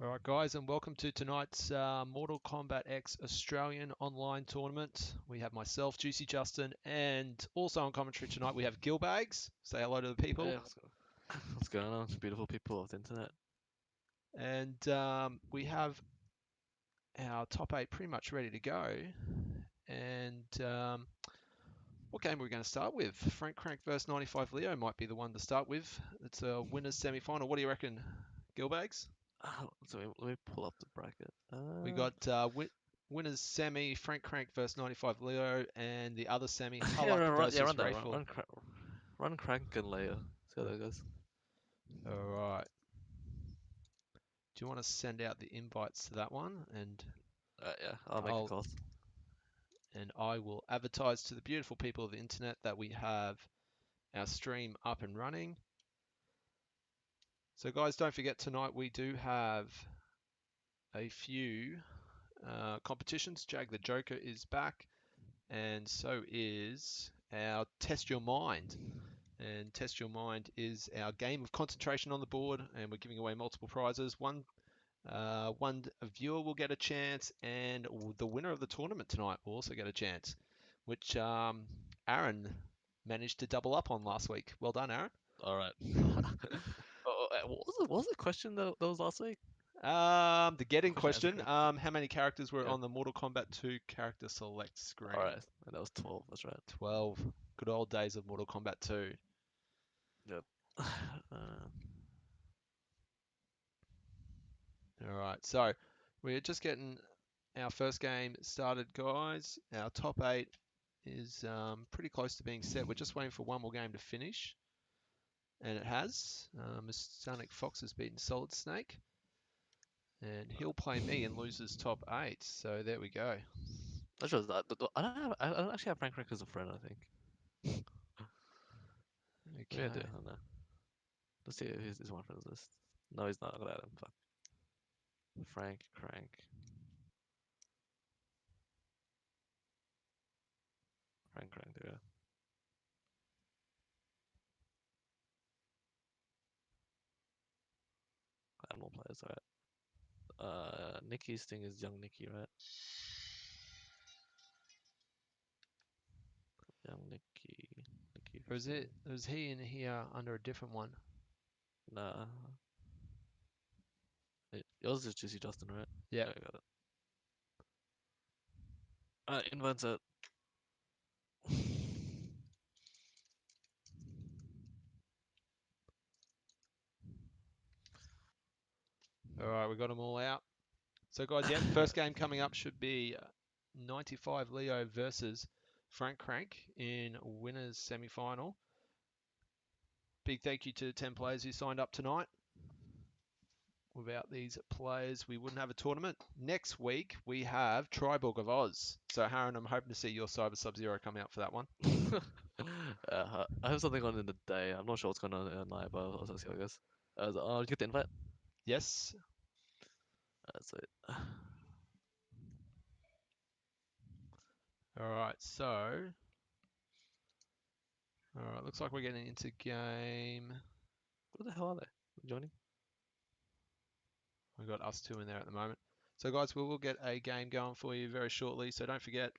All right, guys, and welcome to tonight's Mortal Kombat X Australian online tournament. We have myself, Juicy Justin, and also on commentary tonight we have Gilbags. Say hello to the people. Hey, what's going on? Beautiful people of the internet. And we have our top eight pretty much ready to go. And what game are we going to start with? Frank Crank versus 95 Leo might be the one to start with. It's a winners semi-final. What do you reckon, Gilbags? So let me pull up the bracket. We got winners semi, Frank Crank versus 95 Leo, and the other semi, Yeah, Hulk versus run that. Run, Rayful. run Crank and Leia. See how that goes. All right. Do you want to send out the invites to that one? Yeah, I'll make a I'll call. and I will advertise to the beautiful people of the internet that we have our stream up and running. So guys, don't forget tonight we do have a few competitions. Jag the Joker is back, and so is our Test Your Mind. And Test Your Mind is our game of concentration on the board, and we're giving away multiple prizes. One viewer will get a chance, and the winner of the tournament tonight will also get a chance, which Aaron managed to double up on last week. Well done, Aaron. All right. What was the question that was last week? The getting Question answer question. correct. How many characters were Yeah. on the Mortal Kombat 2 character select All screen? right. And that was 12. That's right. 12. Good old days of Mortal Kombat 2. Yep. Uh, All right, so we're just getting our first game started, guys. Our top eight is pretty close to being set. We're just waiting for one more game to finish, and it has. Sonic Fox has beaten Solid Snake, and he'll play me and loses top eight. So there we go. that shows that. I don't actually have Frank Crank as a friend. I think. Maybe I do. Okay. I don't know. Let's see if he's on my friends list. No, he's not. I'm gonna add him. Fuck. Frank Crank. Frank Crank. There we go. Animal players. Alright. Nikki's thing is young Nikki, right? Young Nikki. Nikki Or is 15. it? Was he in here under a different one? Nah. Yours is Juicy Justin, right? Yeah. Yeah, I got it. Alright, invite it. All right, we got them all out. So guys, yeah, first game coming up should be 95 Leo versus Frank Crank in winners semi-final. Big thank you to the 10 players who signed up tonight. Without these players, we wouldn't have a tournament. Next week, we have Triborg of Oz. So, Aaron, I'm hoping to see your Cyber Sub-Zero come out for that one. I have something on in the day. I'm not sure what's going on at night, but I'll see how it goes. Did you get the invite? Yes. That's it. All right. So, all right. Looks like we're getting into game. What the hell are they? Joining? We've got us two in there at the moment. So, guys, we will get a game going for you very shortly. So, don't forget,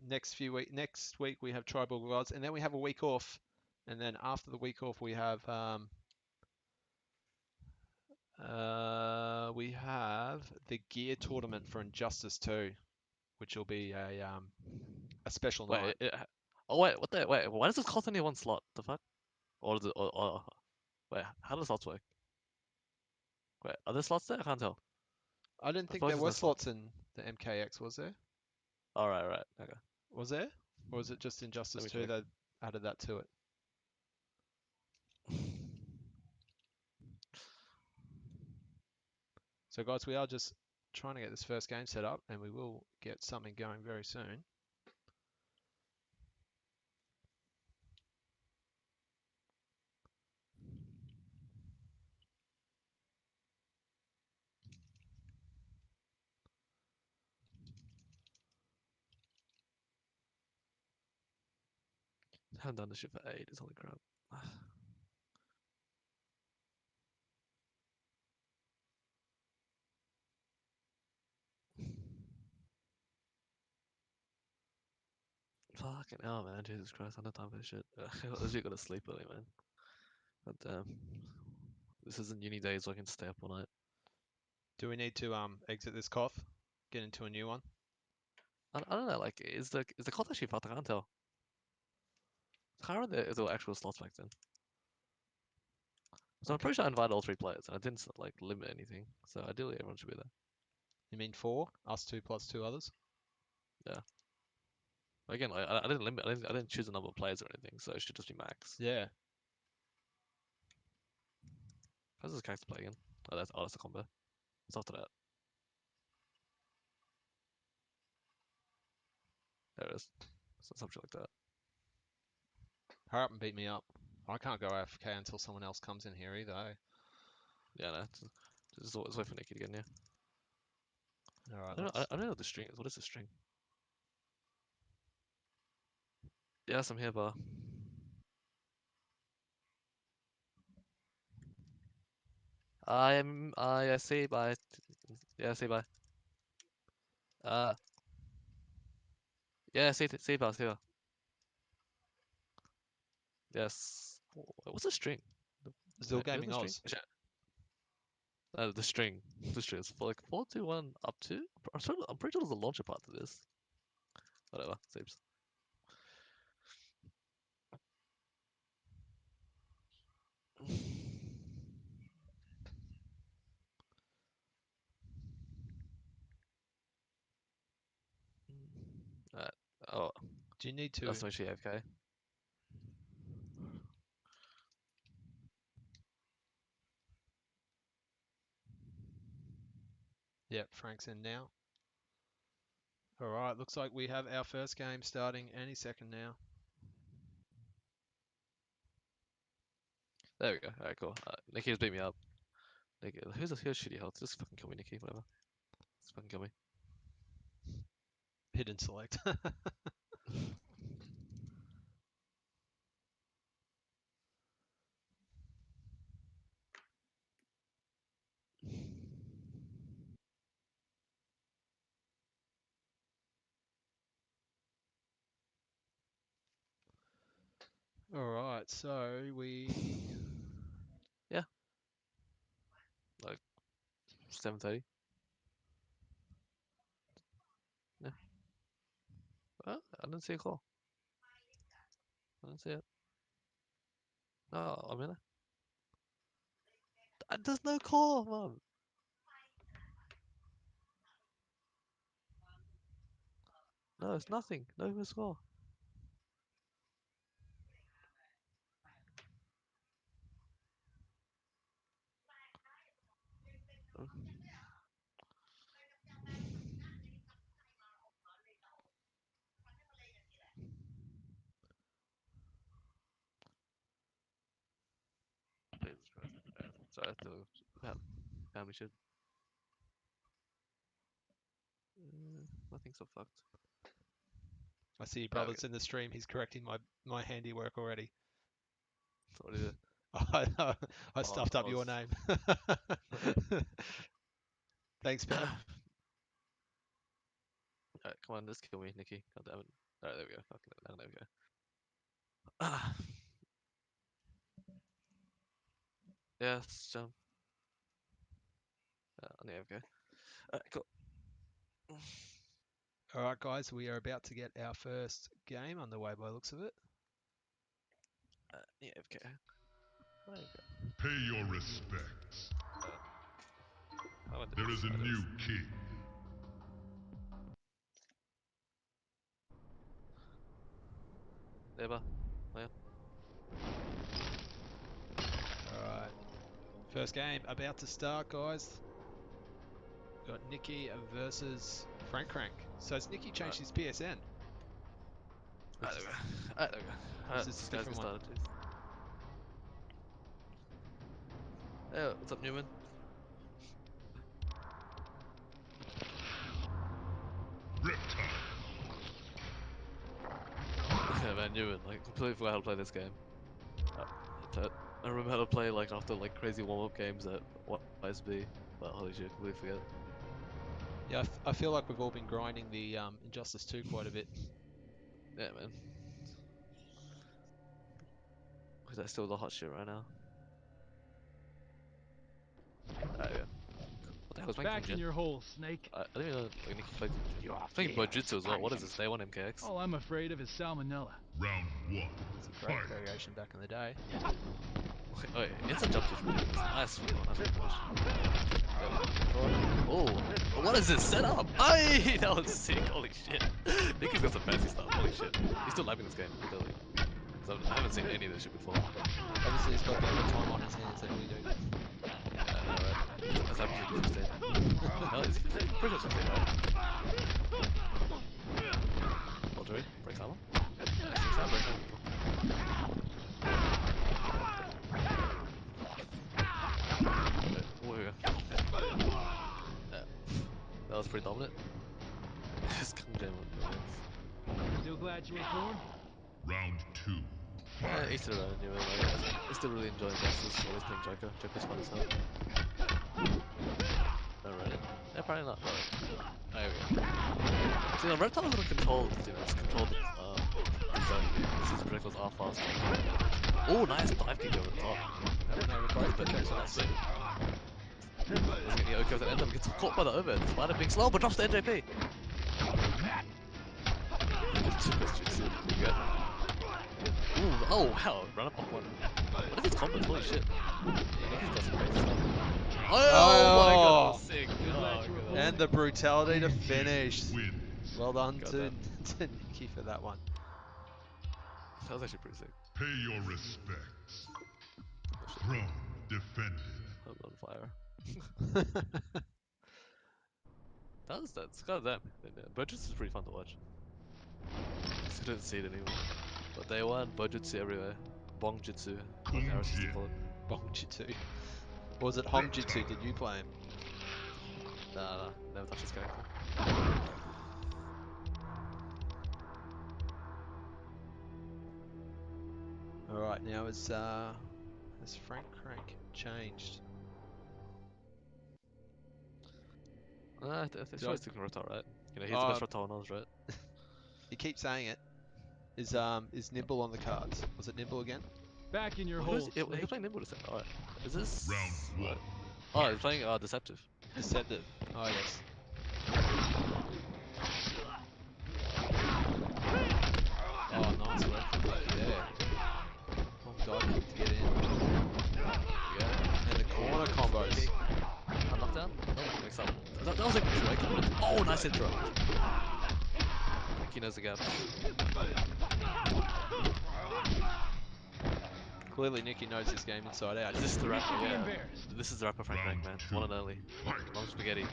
next week we have Triborg of Oz, and then we have a week off. And then after the week off, we have the gear tournament for Injustice 2, which will be a special night. Wait, oh wait, what the wait? Why does this cost only one slot? The fuck? Or does it? Wait, how does slots work? Wait, are there slots there? I can't tell. I didn't I think feel like there there's were no slots slots. in the MKX, was there? All right, right. Okay, Was there? Or was it just let Injustice me 2 check. that added that to it? So, guys, we are just trying to get this first game set up, and we will get something going very soon. I haven't done this shit for ages. Holy crap. Fucking hell, man. Jesus Christ, I don't have time for this shit. I legit gotta sleep early, man. God damn. This isn't uni days, so I can stay up all night. Do we need to exit this cough? Get into a new one? I don't know, like, is the cult actually fucked? I can't tell. I can't remember if there were actual slots back then. So I'm Okay. pretty sure I invited all 3 players, and I didn't like limit anything. So ideally, everyone should be there. You mean 4? Us 2 plus 2 others? Yeah. Again, I didn't limit. I didn't choose a number of players or anything, so it should just be max. Yeah. How's this character play again? That's a combo. It's after that. There it is. So something like that. Hurry up and beat me up. I can't go AFK until someone else comes in here either, eh? Yeah, no. Just wait for Nikki to get in here. Alright, I don't know what the string is. What is the string? Yes, I'm here, bar. I say bye. Yeah, say bye. Uh, yeah, say bye, say bye. Yes. What's the string? Still You know the Gaming string? Oz. The string. The string is for like 421 up to. I'm pretty sure there's a launcher part to this. Whatever. Seems. Alright. Oh, Do you need to? that's no she AFK. Yep, Frank's in now. Alright, looks like we have our first game starting any second now. There we go. Alright, cool. Nikki has beat me up. Nikki, here's shitty health. Just fucking kill me, Nikki. Whatever. Just fucking kill me. Hidden select. Alright, so we... Yeah, like 7:30. Yeah. I didn't see a call. I didn't see it. Oh, I'm in it. There's no call, man. No, it's nothing. No missed call. Jesus Christ. Sorry, I have to family shit. Nothing's so fucked. I see your Okay. brother's in the stream. He's correcting my handiwork already. What is it? I Oh, stuffed up I your was. name. Thanks, Pep. Alright, come on, just kill me, Nikki. God damn it. Alright, there we go. Fucking there we go. Ah, yes, jump. There we go. Alright, cool. All right, guys, we are about to get our first game underway by the looks of it. Yeah, okay. There we go. Pay your respects. I went to There is a new king. There, ba. All right, first game about to start, guys. Got Nikki versus Frank Crank. So has Nikki changed his PSN? Which Alright, is, there we go. Alright, there we go. Alright, this is this a guy's different get one. started, jeez. Hey, what's up, Newman? Reptile. Yeah, man, Newman. Like, completely forgot how to play this game. I remember how to play, like, after, like, crazy warm-up games at YSB. But holy shit, completely forget. Yeah, I feel like we've all been grinding the Injustice 2 quite a bit. Yeah, man. Because that's still the hot shit right now. There we go. What the hell is playing Back in Jin? your hole, Snake. I didn't even know like, Nikki played. Playing Bojutsu as well. What is this? Day 1 MKX? All I'm afraid of is salmonella. Round one. It's a great Fight. variation back in the day. Wait, instant jump is ridiculous. Nice finish. Oh, what is this setup? Aye, that was sick. Holy shit. Nikki's got some fancy stuff. Holy shit. He's still lapping this game, clearly. 'Cause I haven't seen any of this shit before. Obviously, he's got the time on his hands that we do. Yeah, I know, right? That's happening 16. No, is he 15? Pretty sure 16, right? Hold through. Break armor. Actually, it's not break armor. That was pretty dominant. Just come down with Still glad you were born? Round two. yeah, each to their own anyway. Like, I'm still really enjoying bosses. Always playing Joker. Joker's fun as hell. Alright. Yeah, apparently not. Alright. There we go. See, the reptiles are controlled. You know, it's controlled. This is projectiles are fast. Oh, nice dive kick over the top. Haven't over both But projectiles. nice swing. Doesn't get the OK at the end, gets caught by the overhead. Spider being slow, but drops the NJP. Ooh, oh wow, run up on one. What are these combos? Holy shit. He's got some crazy stuff. Oh, my god, that was sick. Oh, God. And the brutality to finish. Wins. Well done Got to, that. to Nikki for that one. That was actually pretty sick. Pay your respects. Oh, shit. Throne defended. I'm on fire. That's goddamn. Budgets is pretty fun to watch. I didn't see it anymore. But day 1, Budgets everywhere. Bongjutsu. Like Harris used to call it. Bongjutsu. Or was it Hongjutsu? Did you play him? Nah, never touched this character. Alright, now has Frank Crank changed? That's why he's taking Reptile, right? You know, he's the Oh, best Reptile on ours, right? You keep saying it. Is Nimble on the cards? Was it Nimble again? Back in your Well, hole, he was Snake. playing Nimble this time. Alright. Is this. Round one. Oh, he's playing Deceptive. Deceptive. Oh yes. Oh, nice work from Blue there. Long dive kick to get in. Yeah. And the corner combos. Knockdown? No, mix up. That was like a true icon. Oh, nice intro. He knows the gap. Clearly Nikki knows this game inside out. This is the rapper, Be yeah. embarrassed. This is the rapper Frank Crank, man. One and only. Fight. Long spaghetti.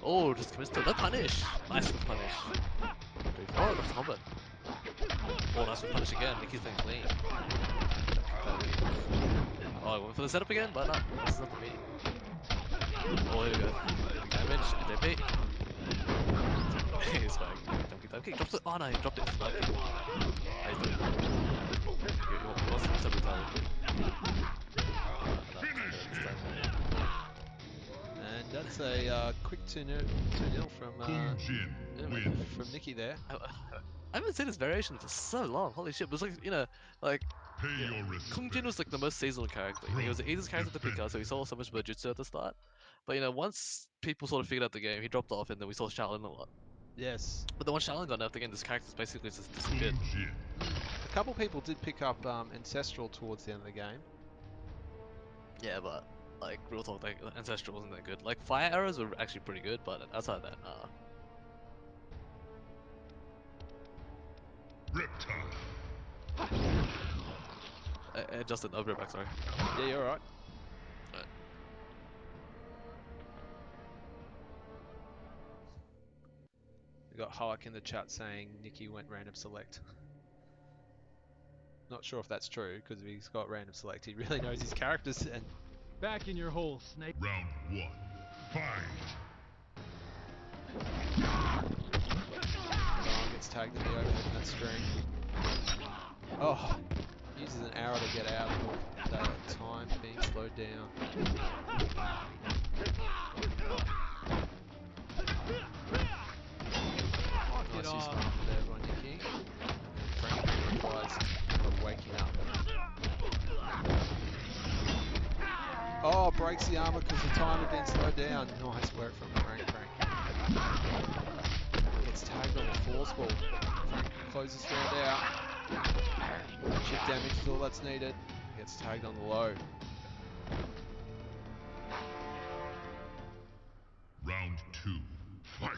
Oh, just commits to no punish. Nice with punish. Oh, that's a combo. Oh, nice with punish again. Nikki's been clean. Oh, I went for the setup again, but no, this is not the meeting. Oh, here we go. Big damage, NJP. He's back. Jump kick. Drops it. Oh no, he dropped it into the back. He's doing it. He wants to step brutality. And that's a quick 2-0 from Kung Jin wins. from Nikki there. I haven't seen this variation for so long. Holy shit! It was like, you know, like Pay your respects. Kung Jin was like the most seasonal character. You know, he was the easiest character to pick up, so we saw so much Bojutsu at the start. But you know, once people sort of figured out the game, he dropped off, and then we saw Shaolin a lot. Yes. But then once Shaolin got nerfed again, this character's basically just disappeared. Kung Jin. A couple people did pick up Ancestral towards the end of the game. Yeah, but like real talk, like Ancestral wasn't that good. Like Fire Arrows were actually pretty good, but outside that, Reptile. Justin, I'll be right back. Sorry. Yeah, you're alright. Alright. We got Hulk in the chat saying Nikki went random select. Not sure if that's true because if he's got random select, he really knows his characters. And Back in your hole, Snake. Round one. Fight. Zion gets tagged in the overhead in that string. Oh, uses an arrow to get out of that time being slowed down. Get Nice use off. of there, everyone. backing up. Oh, breaks the armor because the time had been slowed down. Nice work from Frank. Gets tagged on the force ball. Frank closes round out. Chip damage is all that's needed. Gets tagged on the low. Round 2. Fight.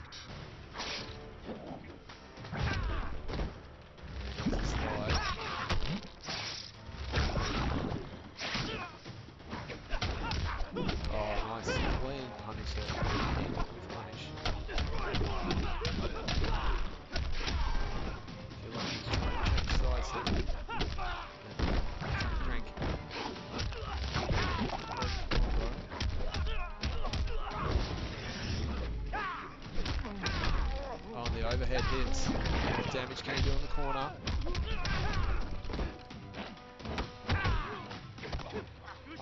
There goes the slide. Oh, nice clean punish there. With punish. Feel like he's trying to change sides there. Frank. Oh, and the overhead hits. The damage can do in the corner.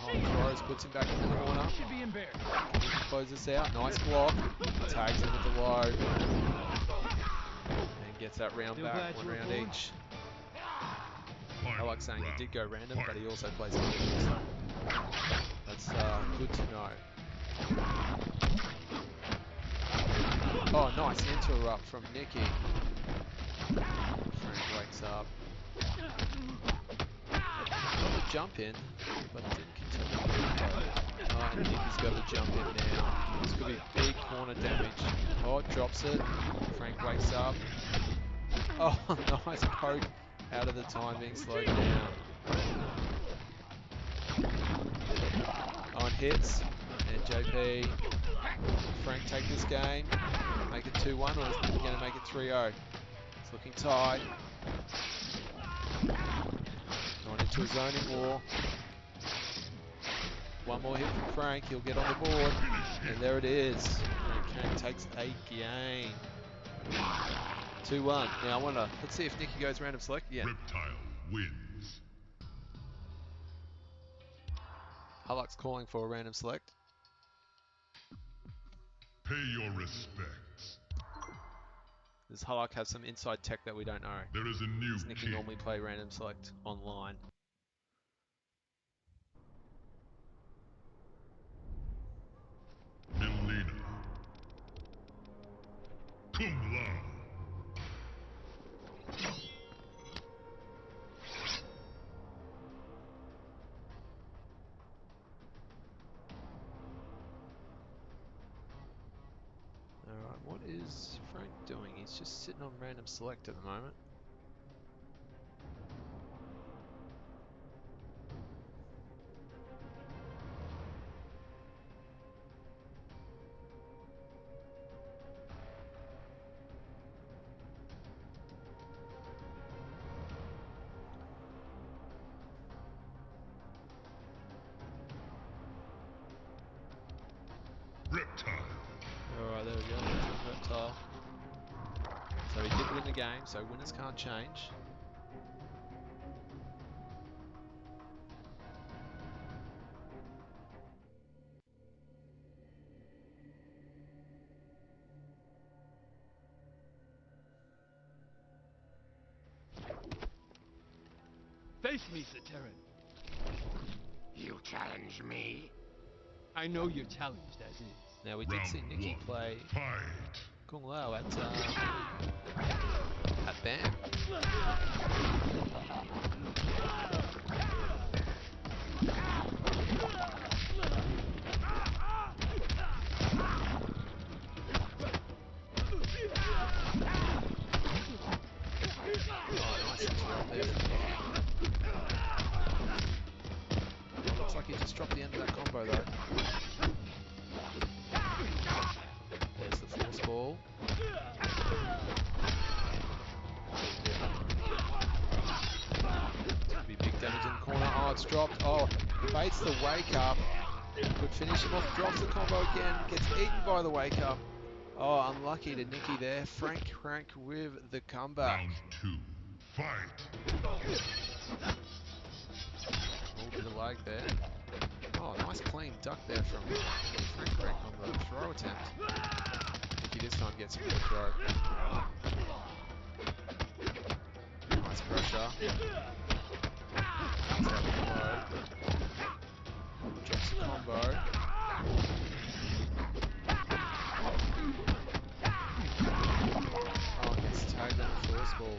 Oh, throws, puts him back in the corner. Should be embarrassed. Close this out. Nice block. Tags him with the low. And gets that round back. One round each. I like saying he did go random, but he also plays conditions. That's good to know. Oh, nice interrupt from Nicky. Frank wakes up. Got the jump in, but didn't continue. Oh, and Nicky's got the jump in now. This could be big corner damage. Oh, drops it. Frank wakes up. Oh, nice poke out of the time being slowed down. Oh, and hits. And JP. Frank take this game. Make it 2-1, or is he going to make it 3-0? It's looking tight. Going into a zoning war. One more hit from Frank. He'll get on the board. And there it is. Frank takes a game. 2-1. Now I wonder, let's see if Nicky goes random select again. Reptile wins. Hulk's calling for a random select. Pay your respects. Does Hulk have some inside tech that we don't know? There is a new Does Nicky king. normally play random select online? Milena. Cum Laude. Alright, what is Frank doing? He's just sitting on random select at the moment. Reptile. Alright, there we go. There's one reptile. So he did win the game, so winners can't change. Face me, Sateran. You challenge me? I know you're challenged as is. Now we did see Nicky play Fight. Kung Lao at BAM. Nice interrupt there from Nicky. Oh, looks like he just dropped the end of that combo though. There's the force ball. It's gonna be big damage in the corner. Oh, it's dropped. Oh, baits the wake up. Could finish him off. Drops the combo again. Gets eaten by the wake up. Oh, unlucky to Nicky there. Frank with the comeback. Round 2. Fight. A little bit of lag there. Oh, nice clean duck there from Frank on the throw attempt. Nicky this time gets him with the throw. Nice pressure. Drops the combo. Oh, gets tagged on the force ball.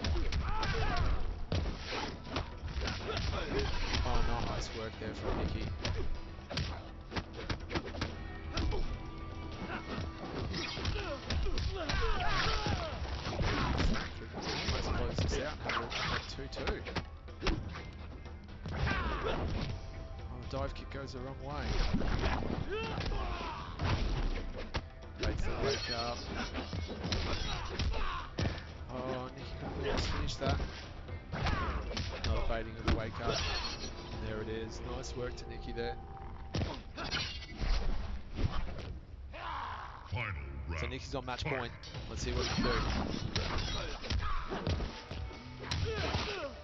Oh, nice work there from Nikki. Almost close this out and have it at 2-2. Oh, the dive kick goes the wrong way. Baits the wake up. Oh, Nikki could have almost finished that. Another baiting of the wake up. There it is. Nice work to Nikki there. Final round. So Nikki's on match point. Let's see what he can do.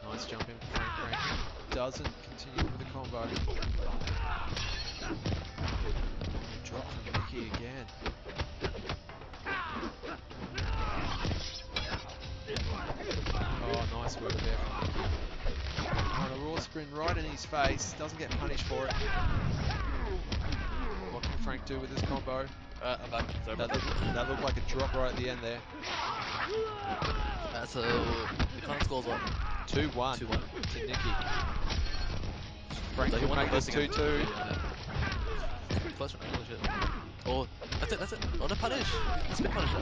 Nice jump in from Frank Crank. Doesn't continue with the combo. Drop from Nikki again. Oh, nice work there from Nikki. Oh, the raw spin right in his face. Doesn't get punished for it. What can Frank do with this combo? I'm back. Sorry about That looked like a drop right at the end there. So the final score's what? 2-1 2-1. to Nikki. Frank So you could won make the this first game. 2-2. Close one. Holy shit. Oh, that's it. Oh, no punish. It's been punished.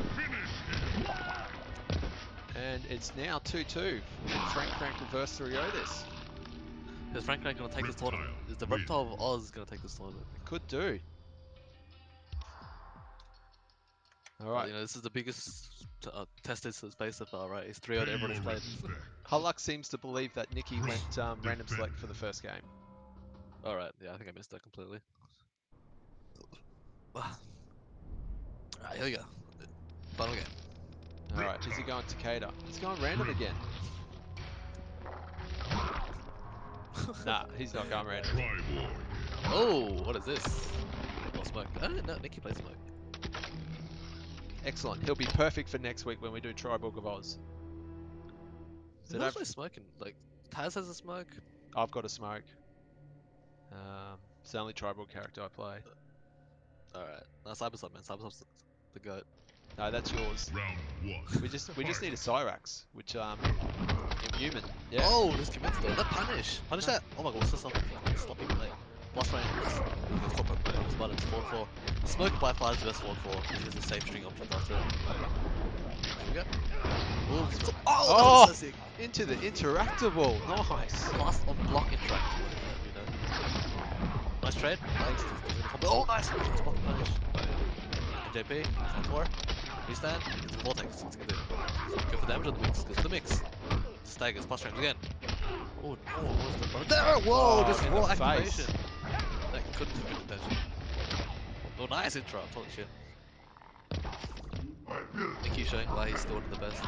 And it's now 2-2. Frank Crank reverse 3-0 this. Is Frank Crank gonna take this tournament? Is the Reptile of Oz gonna take this tournament? It could do. Alright. You know, this is the biggest tested space so far, right? It's 3-0 to everyone who's played. Hulluck seems to believe that Nikki went random select for the first game. Alright, yeah, I think I missed that completely. Alright, here we go. Final game. Alright, is he going Takeda? He's going random again. Nah, he's not going random. Tri-boy. Oh, what is this? Oh, smoke. I didn't know Nikki plays smoke. Excellent. He'll be perfect for next week when we do Tri-Book of Oz. Who else plays smoking? Like, Taz has a smoke. I've got a smoke. It's the only Tri-Book character I play. Alright. No, Cybersoft, man. Cybersoft's the goat. No, that's yours. Round 1. We just need a Cyrax, which Inhuman. Yeah. Oh, this commits though. That punish. Punish that. Oh my god, what's this? Stopping like last round. Let's corporate bonus buttons 4-4. Smoke by far is the best 4-4 because he has a safe string option after it. Here we go. Oh, that was so sick. Into the interactable. Nice. Last on block interactable. You know. Nice trade. Nice. Oh, nice. Spot punish. JP, on 4. Restand. It's the vortex. It's gonna do. Go for damage or the mix? Go for the mix. Staggers, plus strength again. Oh no, what's the button? There! Whoa, Oh, just in raw the face. activation. That couldn't have been intention. Oh, nice interrupt. Holy shit. Nikki showing why he's still one of the best.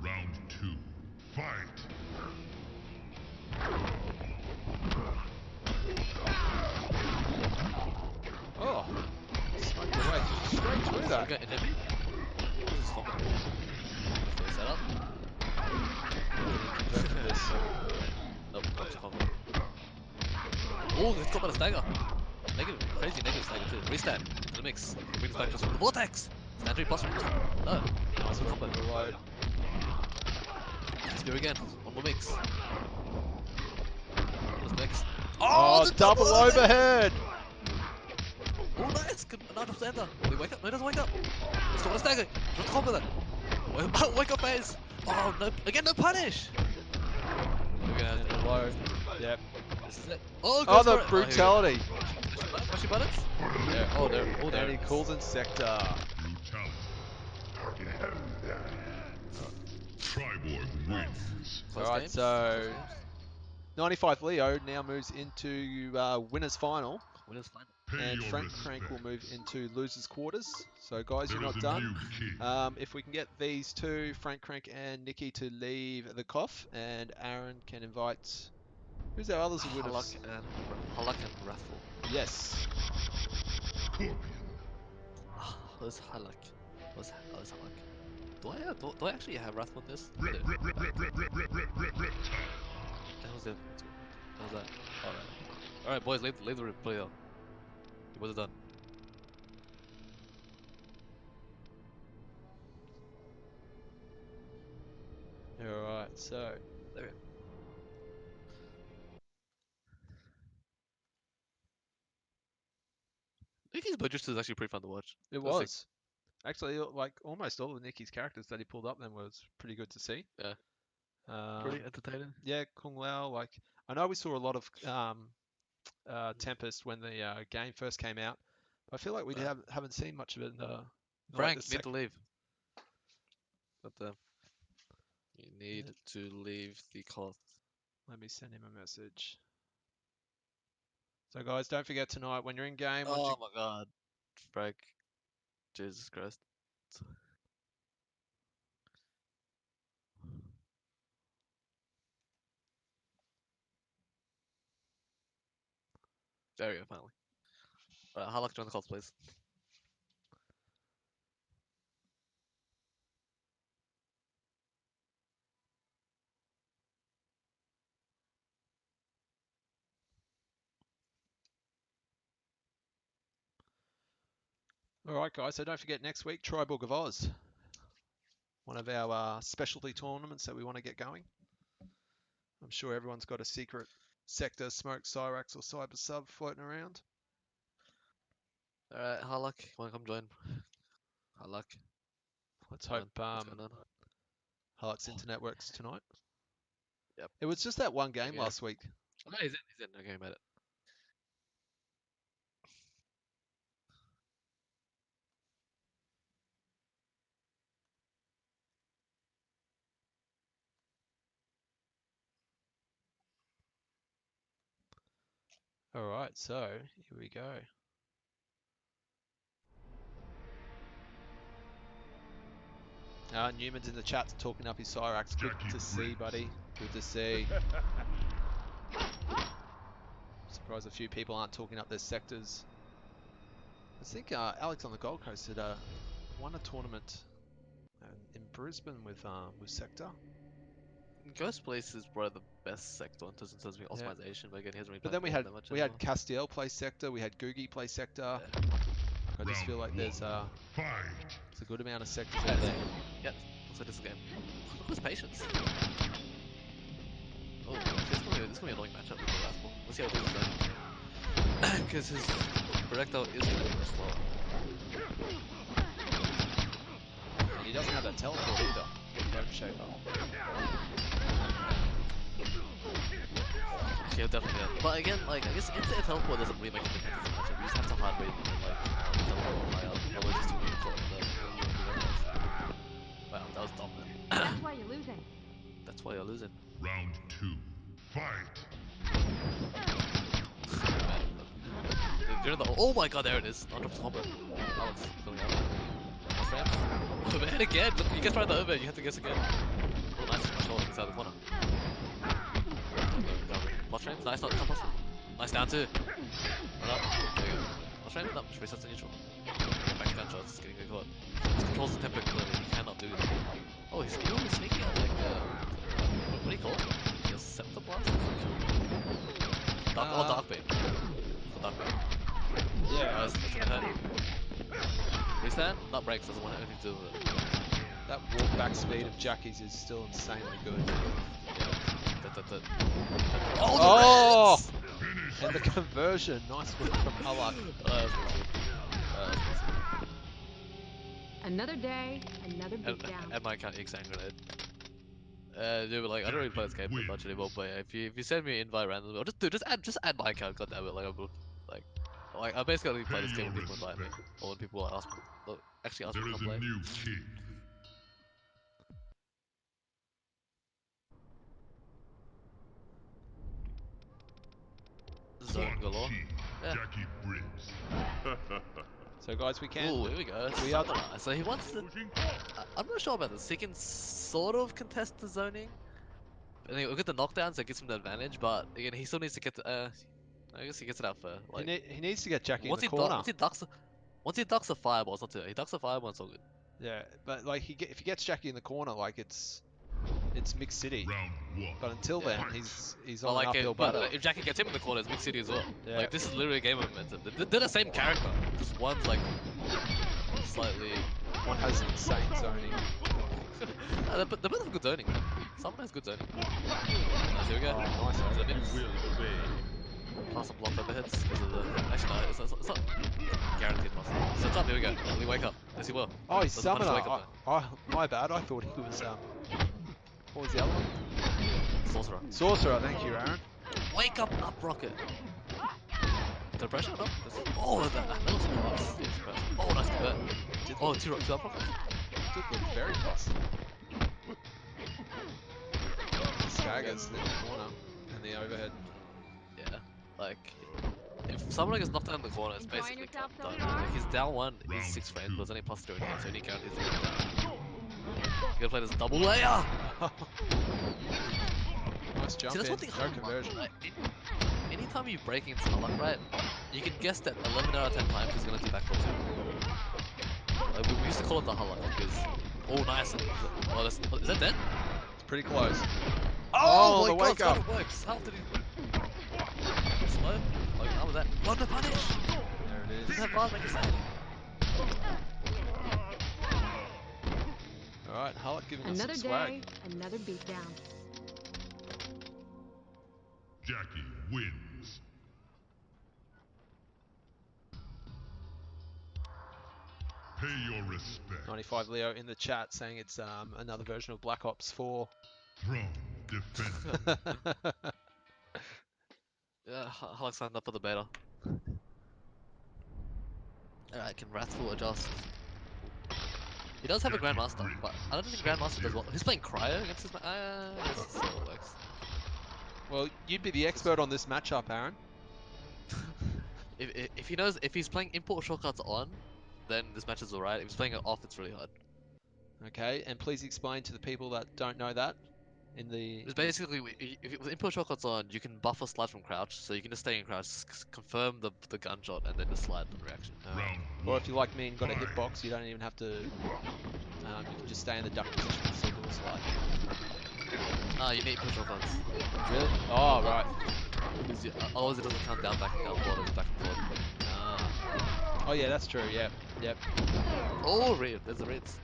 Round 2. Fight. Oh, smoked away straight through that. Okay, enemy. Set up. This. Nope, not to combo. Oh, it's got by the stagger. Negative, crazy negative stagger too. Restand to the mix. Brings back just the vortex. Stand 3 plus. No. Nice work combo. below. Spear again. One more mix. This mix. Oh, the double overhead. Oh, nice. Good. Another center. Will he wake up? No, he doesn't wake up. Let's go with a stagger. Don't combo that. Wake up phase. Oh, no. Again, no punish. We're gonna And below. Yep. This is it. Oh, Oh, goes the for it. brutality. Push your buttons? There. Oh, there. Oh, there. And he calls in sector. Brutality. Tri-boy wins. Close Alright, games. so- Close games. 95 Leo now moves into winners final, Winners final. Pay and your Frank Crank will move respects. into losers quarters. So guys, There you're is not a done. new king. If we can get these two, Frank Crank and Nikki, to leave the cough, and Aaron can invite. Who's our others who would have? Halak and Wrathful. Yes. Scorpion. Who's Halak? Who's Halak? Do I actually have Wrathful in this? I do. Reptile. That was it. How's that? Alright. Alright, boys, leave the replay on. It was done. Alright, so Okay. Nikki's Budgets is actually pretty fun to watch. it That's like- was. Actually, like almost all of Nicky's characters that he pulled up then was pretty good to see. Yeah. Um, Pretty entertaining. yeah, Kung Lao. Like I know we saw a lot of Tempest when the game first came out. But I feel like we Yeah. haven't seen much of it in the like Frank, the you need to leave. But you need Yeah. to leave the cloth. Let me send him a message. So guys, don't forget tonight when you're in game. Once Oh you, my god. Frank. Jesus Christ. There we go, finally. Alright, how luck join the calls, please. all right, guys. So don't forget next week, Triborg of Oz, one of our specialty tournaments that we want to get going. I'm sure everyone's got a secret sector, smoke, Cyrax, or cyber sub floating around. Alright, how luck, wanna come join? How luck. Let's hope What's going on? Halak's internet works tonight. Yep. It was just that one game Yeah. last week. Oh, no, he's in. Okay, made it. All right, so here we go. Newman's in the chat talking up his Cyrax. Good Jackie to see, Briggs. buddy. Good to see. Surprised a few people aren't talking up their sectors. I think Alex on the Gold Coast had won a tournament in Brisbane with Sector. Ghost Place is probably the best sector in terms of Yeah. optimization, but again, he hasn't really But played then we the game had that much we had anymore. Castiel play Sector. We had Googie play Sector. Yeah. I just feel like there's Fight. a good amount of sectors out there. Yep, looks like this game. Look at his patience. Oh, this is gonna be an annoying matchup with the last one. Let's see how it does though. Because his projectile is gonna be slow. He doesn't have that teleport either. Bone shaper. Yeah, definitely. Yeah. But again, like, I guess instant teleport doesn't really make a difference in the matchup. You just have to hard wait, like, teleport high up. Otherwise, it's too weak for the Wow, that was dumb, man. That's why you're losing. That's why you're losing. Round 2. Fight. During the oh my god, there it is. 100% combo. Alex filling out. Last frame. Oh man, again. Look, you can try the over. You have to guess again. Oh, nice. My shoulder inside the corner. Last frame. Nice. Not plus. Nice down two. Run up. There you go. Last frame. No. Just resets to neutral. Back down shots. Getting good caught. Controls the tempo clearly. He cannot do it. Oh, he's sneaking out like what do you call it? The scepter blast. Dark beam. Dark beam. Yeah, That's what I heard. Restand? Not breaks, doesn't want anything to do with it. that walk back speed of Jackie's is still insanely good. Yeah. Oh! The Reds! And the conversion, nice work from Halak. That's Another day, another beatdown. and my account X grenade. Yeah, but like I don't really play this game much anymore. But yeah, if you send me an invite randomly, or just add my account. God damn it, like I basically only play this game when people invite me, or when people ask me. Look, actually ask me There to is come a play. new king. Zone Quan galore. Chi. Yeah. Jackie Briggs. So guys, we can. Ooh, here we go. we are- Samurai. So he wants to. I'm not sure about this. He can sort of contest the zoning. I think we'll get the knockdown, so it gives him the advantage. But again, he still needs to get. I guess he gets it out for He, like. he needs to get Jackie in Once the he corner. once he ducks a fireball, it's not too. He ducks a fireball, it's all good. Yeah, but like if he gets Jackie in the corner, like it's it's Mixed City. Round one. But until Yeah. then, he's But on an like, uphill but battle. if Jackie gets him in the corner, it's Mixed City as well. Yeah. Like, this is literally a game of momentum. They're the same character. Just one's like slightly. One has insane zoning. No, they both have good zoning. Someone has good zoning. Nice, here we go. Oh, nice Is that over. mix? Pass some block overheads because of the. Actually, no, it's not guaranteed pass. Sets up, here we go. Will he wake up? Yes, he will. Oh, he's Doesn't punish Summoner. wake up, My bad. I thought he was what was the other one? Sorcerer. Sorcerer. Thank you, Aaron. Wake up, rocket. Is there pressure? No. Oh, that was nice. Oh, nice convert. Oh, two up rockets. Did look very close. Skaggers in the corner and the overhead. Yeah, like if someone gets knocked down in the corner, it's Enjoying basically yourself so done. far? Like, he's down one, Round he's 6 frames, two. but it's only plus 3 again, so any count is down. You gotta play this double layer! Nice jump See, that's in. one thing No hard, conversion. like, anytime you're breaking into Halak, right, you can guess that 11 out of 10 times he's gonna do back cross. Like, we used to call it the Halak because, oh nice, oh, is that dead? It's pretty close. Oh, the my god, wake up. it works! How did he... Slow? Like, how was that? Wonder punish! There it is. Didn't have bars make a save. Alright, Hulk giving us Another some swag. day, another beatdown. Jackie wins. Pay your respect. 95 Leo in the chat saying it's another version of Black Ops 4. Throne defended. Yeah, Halak signed up for the beta. Alright, can Wrathful adjust? He does have a Grandmaster, but I don't think Grandmaster does well. He's playing Cryo against his I guess it still works. Well, you'd be the expert on this matchup, Aaron. If he knows, if he's playing import shortcuts on, then this match is alright. If he's playing it off, it's really hard. Okay, and please explain to the people that don't know that in the... It's basically, if with import shortcuts on, you can buffer slide from crouch, so you can just stay in crouch, confirm the gunshot, and then just slide on reaction. Round Or one. if you're like me and got a hitbox, you don't even have to... you can just stay in the duck position and still do a slide. Ah, you need import shortcuts. Really? Oh, right. Because otherwise it doesn't count down, back, and down, forward, it's back and forward. Ah. Oh yeah, that's true, yep. Yep. Oh, red, there's the reds.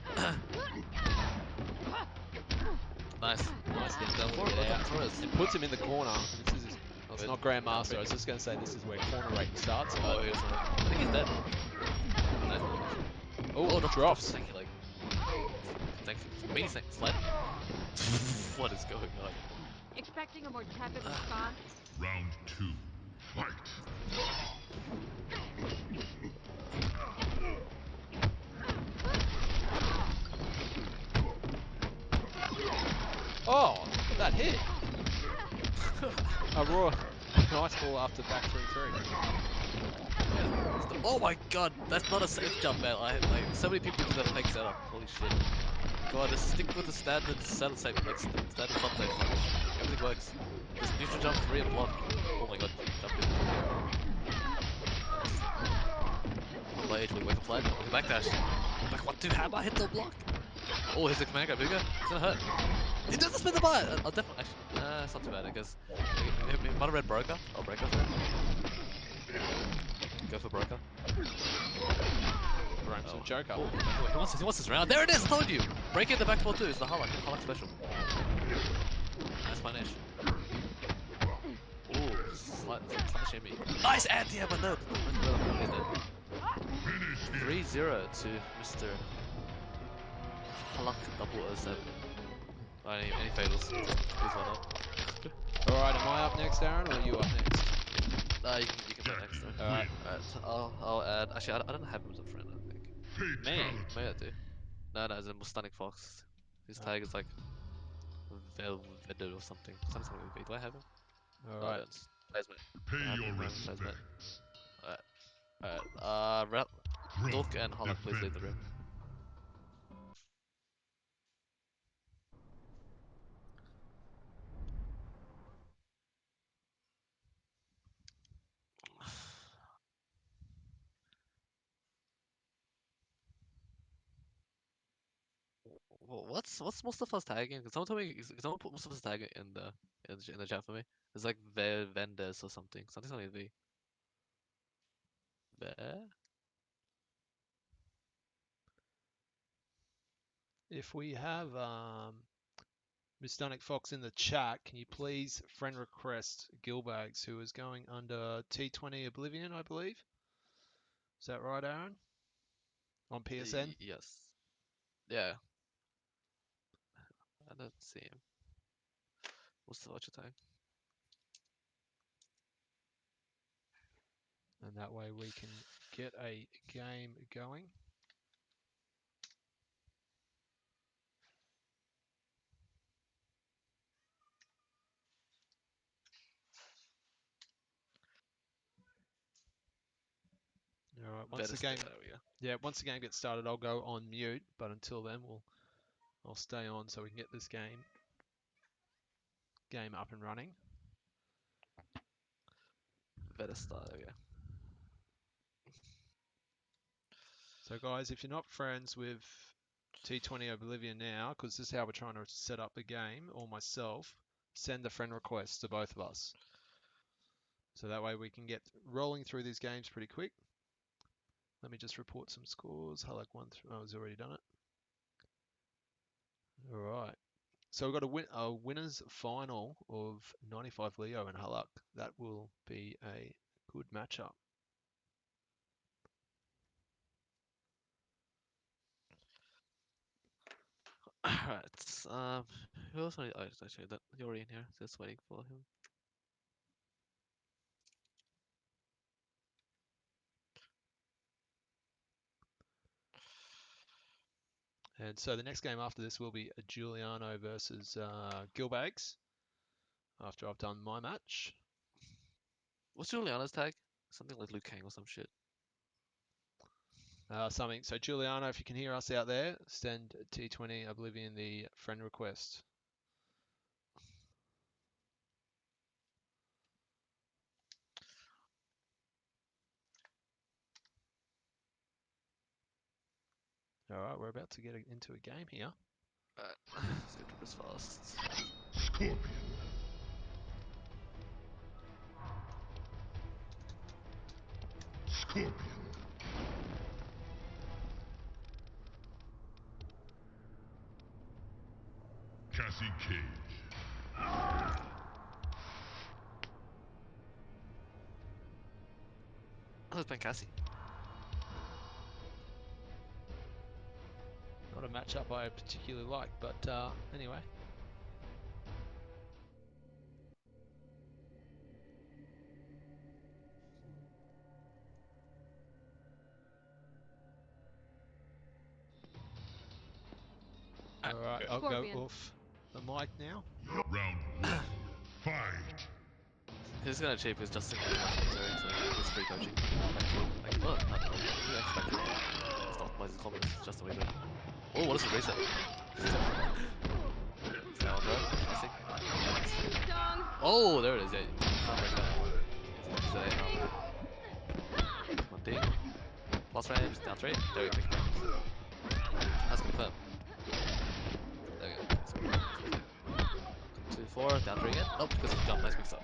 Nice. Nice getting Down double forward, get look out. at Torres. It puts him in the corner. This is... It's Okay. not Grandmaster, I was just going to say this is where corner rating starts. Oh, here's one. I think he's dead. Nice. Oh, drops. Thank you, like. Thank you. Mini snake. Slide. What is going on? Expecting a more tepid response? Round two. Fight. Oh, that hit. A raw. Nice ball after back 3-3. Oh my god, that's not a safe jump, man. Like so many people do that fake setup. Holy shit. God, just stick with the standard setup safe, like standard sub safe. Everything works. Just neutral jump 3 and block. Oh my god, jump in. Oh my age, wake up slide. Backdash. Like 1-2 hammer, hit the block. Oh, here's the command grab. Here we go. It's gonna hurt. He doesn't spin the bar. I'll definitely. Actually, it's not too bad. I guess. He might have read broker. I'll breaker through. Go for broker. Rhymes with Joker. Oh, he wants this round. There it is. I told you. Break in the back 4-2. It's the Halak. Halak special. Nice punish. Ooh, slight shimmy. Nice anti-hammer. No. 3-0 to Mr. Halak 007. Any fails? Please one up. Alright, am I up next, Aaron, or are you up next? You can play next time. Alright. Alright, so I'll add. Actually, I don't have him as a friend, I think. Me? Maybe I do. No, it's a Stunning Fox. His tag is like Velvedo or something. Something with V. Do I have him? No, I Alright. don't. Plays mate. Pay I have your him, plays mate. respects. Alright. Throne Dork and Holland, please leave the room. What's Mustafa's tag again? Can someone tell me? Can someone put Mustafa's tag in the chat for me? It's like Vendes or something. Something with V. Ve- If we have Miss Dunnick Fox in the chat, can you please friend request Gilbags, who is going under T20 Oblivion, I believe? Is that right, Aaron? On PSN? Yes. Yeah. I don't see him. What's your tag? And that way we can get a game going. All right, once the game, There we go. yeah, once the game gets started, I'll go on mute. But until then, I'll stay on so we can get this game up and running. Vedestar, there we go. So guys, if you're not friends with T20 Oblivion now, because this is how we're trying to set up the game, or myself, send a friend request to both of us. So that way we can get rolling through these games pretty quick. Let me just report some scores. Halak 1 through, oh, he's already done it. All right. So we've got a winners final of 95 Leo and Halak. That will be a good matchup. Alright, who else? Oh, actually, that you're already in here. Just waiting for him. And so the next game after this will be Giuliano versus Gilbags. After I've done my match. What's Juliana's tag? Something like Liu Kang or some shit. Something. So Giuliano, if you can hear us out there, send T20 Oblivion the friend request. All right, we're about to get into a game here. Let's get through this fast. Scorpion. Scorpion. Cassie Cage. Oh, it's been Cassie. Not a matchup I particularly like, but anyway. All right, I'll go Scorpion. off the mic now. Round 1. Fight. He's gonna cheap his Justin military, so it's free coaching. Like, oh, I don't know. You expected to optimize his combos, just the way to. Oh, what is the reset? Now on I think. Oh, there it is, yeah. Can't break that. One ding. Plus range, down 3. There we go, that's confirmed. There we go. 2, 4, down 3 again. Oh, because of the jump, nice mix up.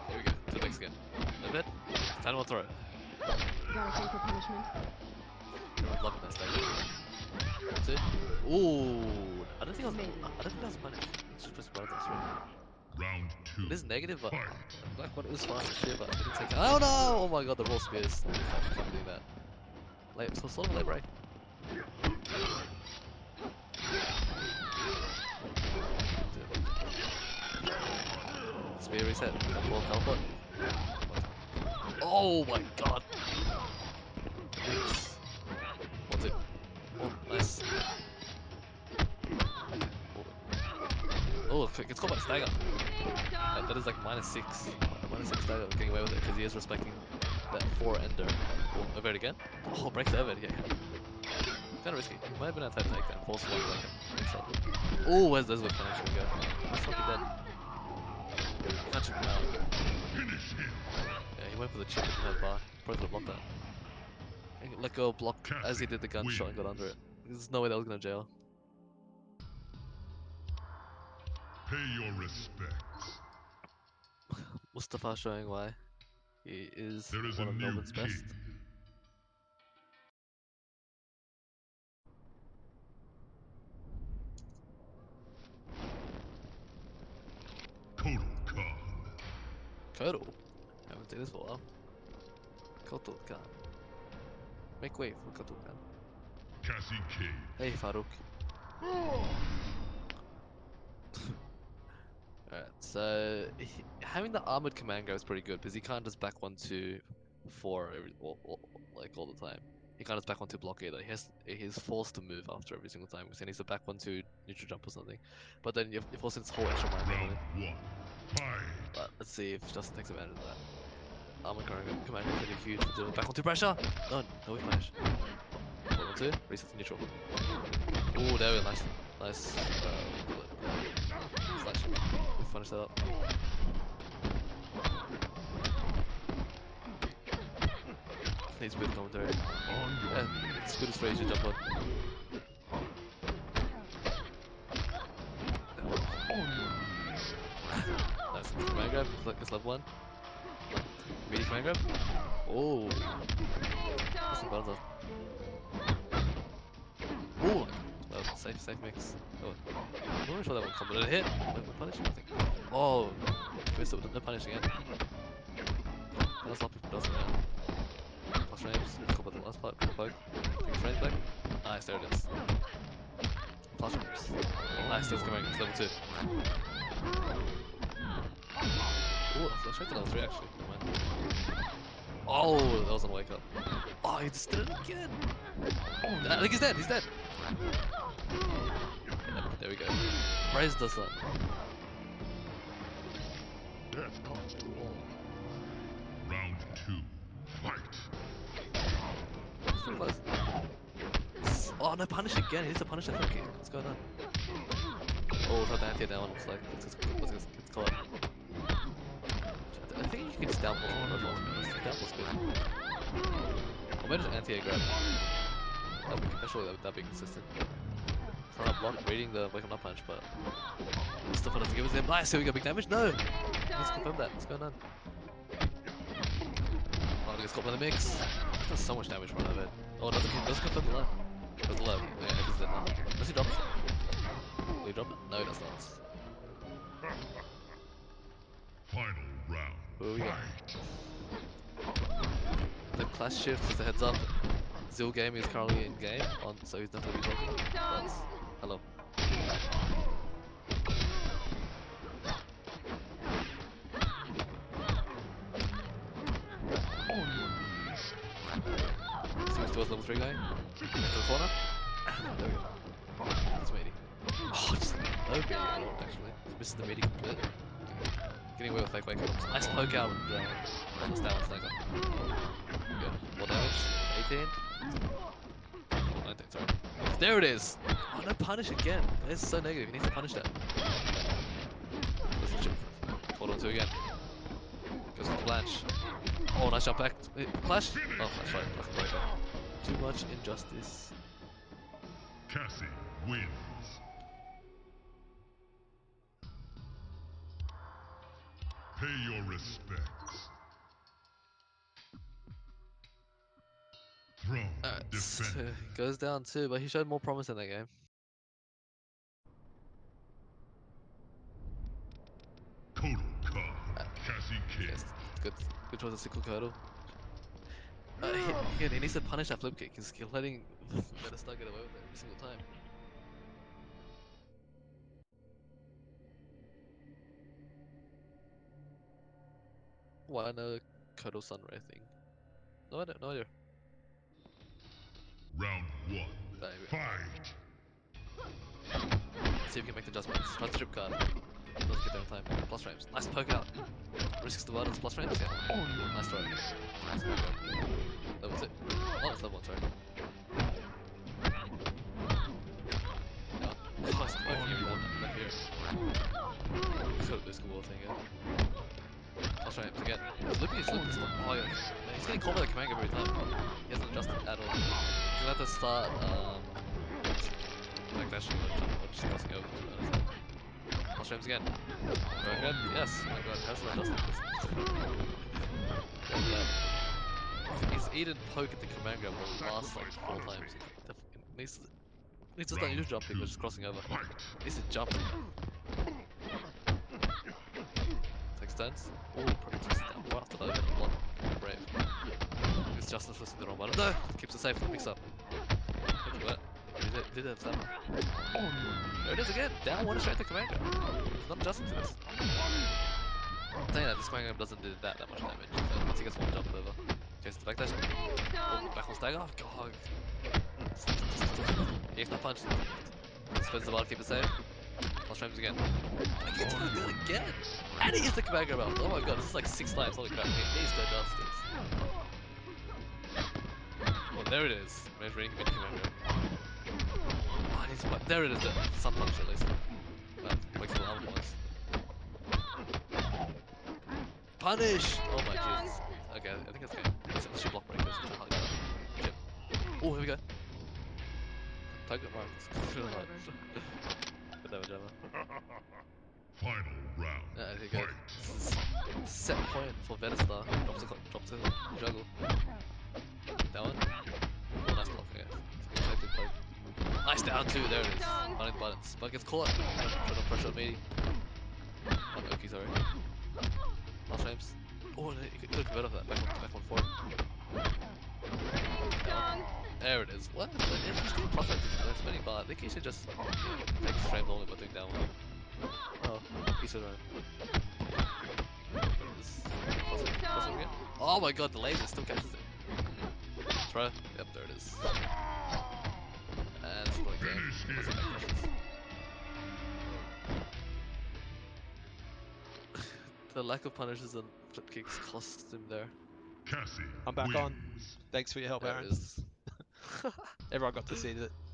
There we go, to the next again. A bit. Time to throw. Gotta think for punishment. I'm loving that stack. 2. Ooh, I don't think I was punished. It's just press button, that's right. Round 2. It is negative, but Fight. Black one is fast as shit, but I didn't take it. Oh no! Oh my god, the roll spears. I can't believe that. Like, so sort of late break. Spear reset. Teleport. Oh my god! Wings. What's it? Oh, nice. Oh, it's called by stagger. That is like -6. -6 stagger, getting away with it because he is respecting that 4 ender. Oh, over it again? Oh, break the over, yeah. Kinda risky. Might have been a type take and force one like it. Oh, where's this with connection go? That's fucking dead. Punch him out. Finish him. Yeah, he went for the chip and had bar. Probably could have blocked that. let go of block as he Cassie did the gunshot and got under it. There's no way that was gonna jail. Pay your respects. Mustafa showing why he is There is one a of new Melbourne's king. best. Kotal Khan. Kotal. Haven't seen this for a while. Kotal Khan. Make way for Kotal Khan. Cassie Cage. Hey Farouk. Alright, so having the armored command guy is pretty good because he can't just back 1-2-4 like all the time. He can't just back 1-2 block either. He's forced to move after every single time because he needs to back 1-2 neutral jump or something. But then you're forced into this whole extra mind Round memory. 1. Fight. But let's see if Justin takes advantage of that. Armored command guy is gonna be huge for dealing with back 1-2 pressure. No we punish. 1-1-2, reset to neutral. Ooh, there we go. Nice. Slash. Finish that up. Needs good commentary. Yeah, it's good as phrase you jump on. Nice. Command grab. It's level 1. Meaty command grab. Oh. That's some buttons off. Oh. That was a safe mix. Oh. I'm not sure that one combo. Did it hit? No punish? I think. Oh. Missed it with no punish again. That's a lot of people does it now. Plus frames. Let's go about the last part. Poke. Take frames back. Nice, there it is. Plus frames. Nice, that's coming. It's level 2. Oh, let's try to level 3 actually. Never mind. Oh, that was on wake up. Oh, he just did it again. I think he's dead. He's dead. Yep, there we go. Praise the sun. Death comes to all. Round 2. Fight. It's pretty close. Oh, no, punish again. He needs to punish that kick. What's going on? Oh, we'll have the anti down. Looks like it's caught. I think you can just down pulse on the profile, to be honest. Down pulse good. Or maybe just anti-air grab. Surely that'd be consistent. Trying to block, reading the wake up punch, but still going to give it to him. Nice, here we go, big damage. No! Let's confirm that. What's going on? Oh, he gets caught by the mix. He does so much damage right out of it. Oh, it doesn't confirm the left. Does the left? Yeah, he's dead now. Does he drop it? Will he drop it? No, he does not. Final round. Who we got? Fight. The class shift, just a heads up. Zil Gaming is currently in game, so he's not going to be talking. But, hello. So he's towards level 3 going. Into the corner. There we go. It's meaty. Oh, just no meaty at all, actually. He misses the meaty completely. Getting away with fake wake ups. Nice poke out on the down snagger. There we go. More damage. 18. Oh, 19, sorry. There it is! Oh, no punish again. It's so negative. He needs to punish that. Let's 4-on-2 again. Goes with the blanch. Oh, nice jump back. Wait, flash? Oh, flash right. Fucking breaker. Too much injustice. Cassie wins. Pay your respects. Throne Alright, defended. goes down too, but he showed more promise in that game. Kotal Khan. Cassie Cage. Yes, good choice of Sickle Curdle. Again, he needs to punish that flip kick. He's letting Metastar get away with it every single time. Why no Curdle Sunray thing? No idea, no idea. Round 1. There we go. Fight. See if we can make the adjustments. Try to trip card. Doesn't get there in time. Plus frames. Nice poke out. Risks the buttons. Plus frames? Yeah. Nice throw. Let's go. Level 2. Oh, it's level 1, sorry. Yeah. Oh, it's poking every time. Left here. Got a disco wall thing, yeah. I'll try him again. He's looping this one. Oh yeah. Man, he's getting caught by the command every time. He hasn't adjusted at all. He's gonna have to start like dashing or just crossing over to be honest. I'll try him again. Going good? Yes. Oh my god, how's that adjusted this? He's eaten poke at the command grab the last like 4 times. He's just not used to jumping, but just crossing over. He needs to jump. Takes turns. Oh, just down right after that. Block. Brave. It's Justin pressing the wrong button. No! Keeps it safe for the mix up. Look at that. He did have that. There it is again! Down one straight to command grab. He's not adjusting to this. I'm saying that this command grab doesn't do that much damage. So once he gets one jump over. Goes to the backdash. Oh, back on stagger. God. He my punch. Spins the bar to keep it safe. I'll try him again. I get to go good again! And he gets the command grab out. Oh my god, this is like 6 times. Holy crap, he needs to adjust this. Well, there it is. Measuring mid command grab. Oh, I need to punch. There it is. Some punch at least. Makes a lot of ones. Punish! Oh my Jesus. Okay, I think that's okay. Let's shoot block breakers. Oh, here we go. Target marks. Good damage ammo. Final round. Yeah, there you go. This is set point for Venistar. Drops a juggle. That one. Oh, nice block, yeah. It's a good play. Nice down two, there it is. Running buttons. But gets caught. Trying to pressure on me. Oh, okay, sorry. Last frames. Oh, you could convert off that. Back on forward. That one. There it is. What? He's doing perfect. That's spinning bar. I think he should just take his frame only by doing down one. Oh, he's so right. Cross it again. Oh my god, the laser still catches it. Try. Yep, there it is. And it's like the lack of punishes and flip kicks cost him there. Cassie I'm back wins. on. Thanks for your help, There Aaron. it is. Everyone got to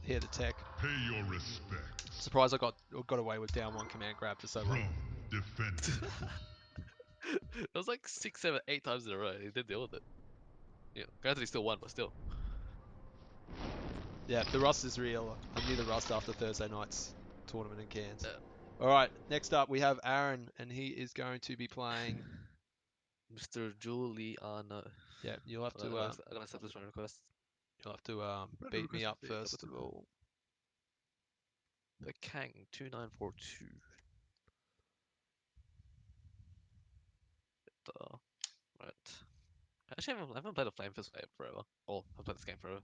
hear the tech. Pay your respects. Surprised I got away with down one command grab for so long. From defenders. It was like 6, 7, 8 times in a row. He did deal with it. Yeah, granted he still won, but still. Yeah, the rust is real. I knew the rust after Thursday night's tournament in Cairns. Yeah. Alright, next up we have Aaron, and he is going to be playing... Mr. Giuliano. Yeah, you'll have to... I'm gonna accept this friend request. You'll have to beat me up first of all. The Kang 2942. Right. Actually, I haven't played a Flame Fist game forever. Oh, I've played this game forever.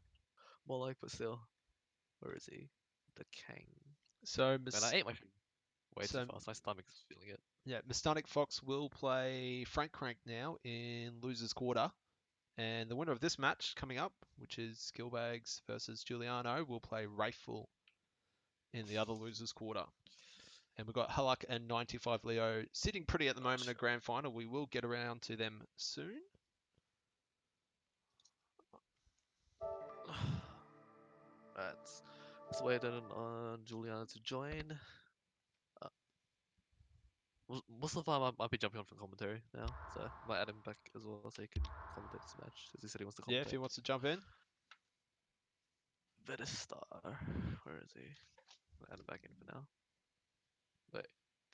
More like, but still. Where is he? The Kang. So, Man, I ate my food way so- too fast. My stomach's feeling it. yeah, Mustanic Fox will play Frank Crank now in Losers Quarter. And the winner of this match coming up, which is Skillbags versus Giuliano, will play Rayful in the other Losers Quarter. And we've got Halak and 95 Leo sitting pretty at the moment in a grand final. We will get around to them soon. Right. Let's wait on Giuliano to join. Most of the time I might be jumping on for commentary now, so I might add him back as well so he can commentate this match, because he said he wants to commentate. Yeah, if he wants to jump in. Venistar, where is he? I'll add him back in for now. Wait,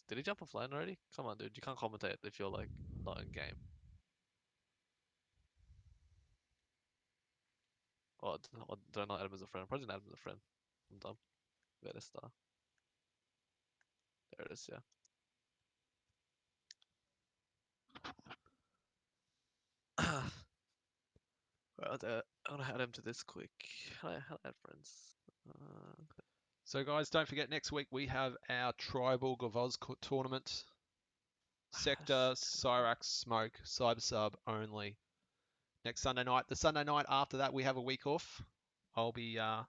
did he jump offline already? Come on, dude, you can't commentate if you're like not in game. Or did I not add him as a friend? I probably didn't add him as a friend. I'm dumb. Venistar. There it is, yeah. Well, I'm gonna add him to this quick. How do I add friends? So guys, don't forget next week we have our Tribal Gavoz tournament. Sector, Cyrax, Smoke, Cyber Sub only. Next Sunday night. The Sunday night after that we have a week off. I'll be, I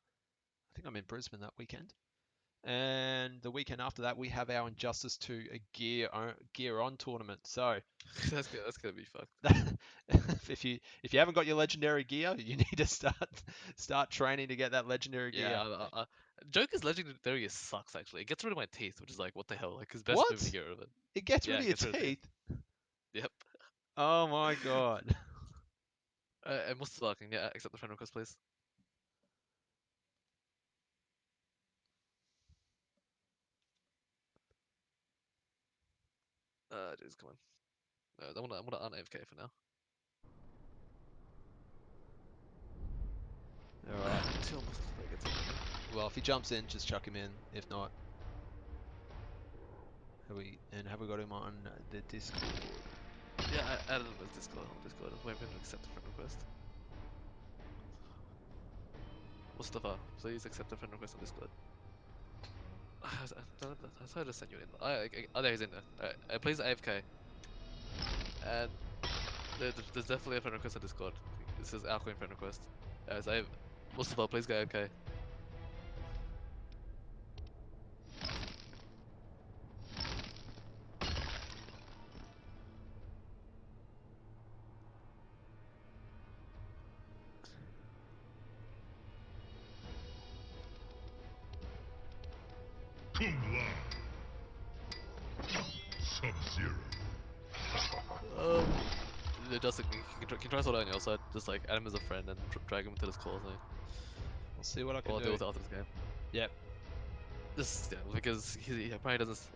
think I'm in Brisbane that weekend. And the weekend after that we have our Injustice 2 gear on tournament. So that's gonna be fucked. if you haven't got your legendary gear, you need to start training to get that legendary gear. Yeah, Joker's legendary gear sucks actually. It gets rid of my teeth, which is like what the hell? Like his best What? move to get rid of it. It gets Yeah, rid of it gets your rid of teeth. Yep. Oh my god. And Mustafa, can you accept the friend request, please? Jeez, come on. I'm gonna un-AFK for now. Alright. Until Mustafa gets in. Well, if he jumps in, just chuck him in. If not, have we got him on the Discord? Yeah, I added him as Discord. Discord. I'm waiting for him to accept the friend request. Mustafa, please accept the friend request on Discord. I tried to send you in. Oh, there he's in there. Alright, please AFK. And there's definitely a friend request on Discord. This is Alcoin friend request. So Mustafa, please go AFK. Cum laude. Sub-Zero. Justin, you can try sort out on your side. Just like add him as a friend and drag him into this call thing. I'll see what I can Or I'll do. deal with it after this game. Yep. Just yeah, because he apparently doesn't.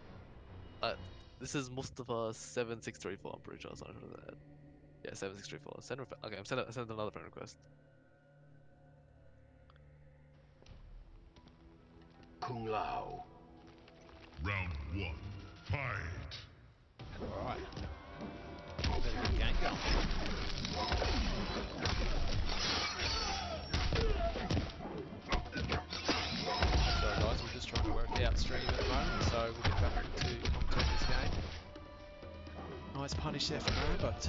This is Mustafa 7634. I'm pretty sure. So yeah, 7634. Send okay, I'm sending another friend request. Kung Lao. Round 1. Fight. Alright. Better get the game going. Sorry guys, we're just trying to work out stream at the moment, so we'll get back to commentating this game. Nice punish there from Aaron, but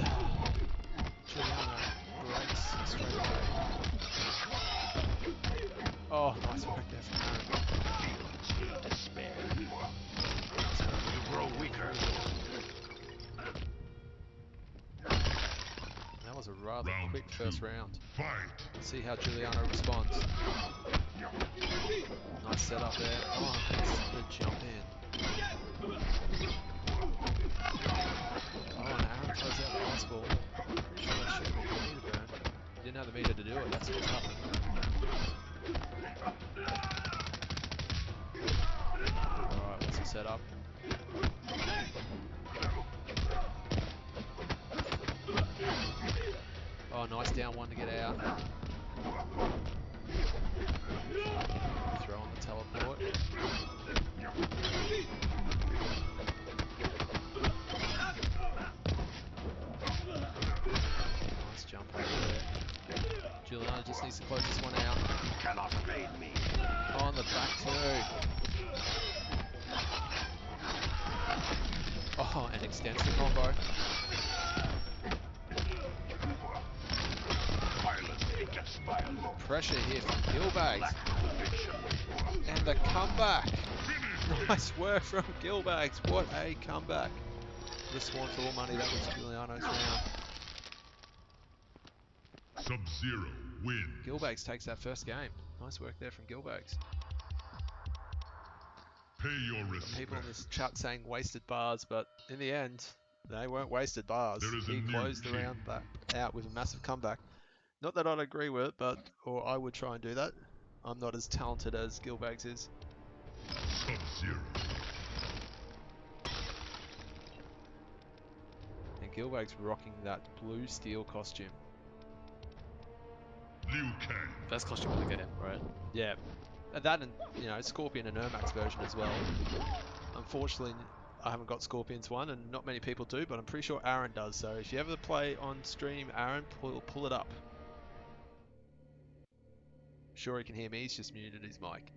Juliano breaks straight away. Oh, nice work there from Aaron. Despair. You grow weaker. That was a rather Round quick 2. first round. Fight. Let's see how Juliano responds. Nice setup there. Oh, that's the jump in. Oh, and Aaron throws out the ice ball. Pretty sure that should have been the meter burn. He didn't have the meter to do it, that's what's happened. Alright, what's the setup? Oh, nice down one to get out. Throw on the teleport. Nice jump over there. Juliano just needs to close this one out. You cannot evade me. Oh, on the back two. Oh, and extends the combo. Violence begets violence. Pressure here from Gilbags. Lack conviction. And the comeback. Nice work from Gilbags. What a comeback. Just sworn for all money. That was Juliano's round. Sub-Zero wins. Gilbags takes that first game. Nice work there from Gilbags. Pay your respect. People in this chat saying wasted bars, but in the end, they weren't wasted bars. There is a He new closed the king. round out with a massive comeback. Not that I'd agree with it, or I would try and do that. I'm not as talented as Gilbags is. Sub-Zero. And Gilbags rocking that blue steel costume. Liu Kang. Best costume in the game, right? Yeah, that and Scorpion and Ermax version as well. Unfortunately, I haven't got Scorpion's one, and not many people do, but I'm pretty sure Aaron does. So if you ever play on stream, Aaron, pull it up. Sure he can hear me, he's just muted his mic.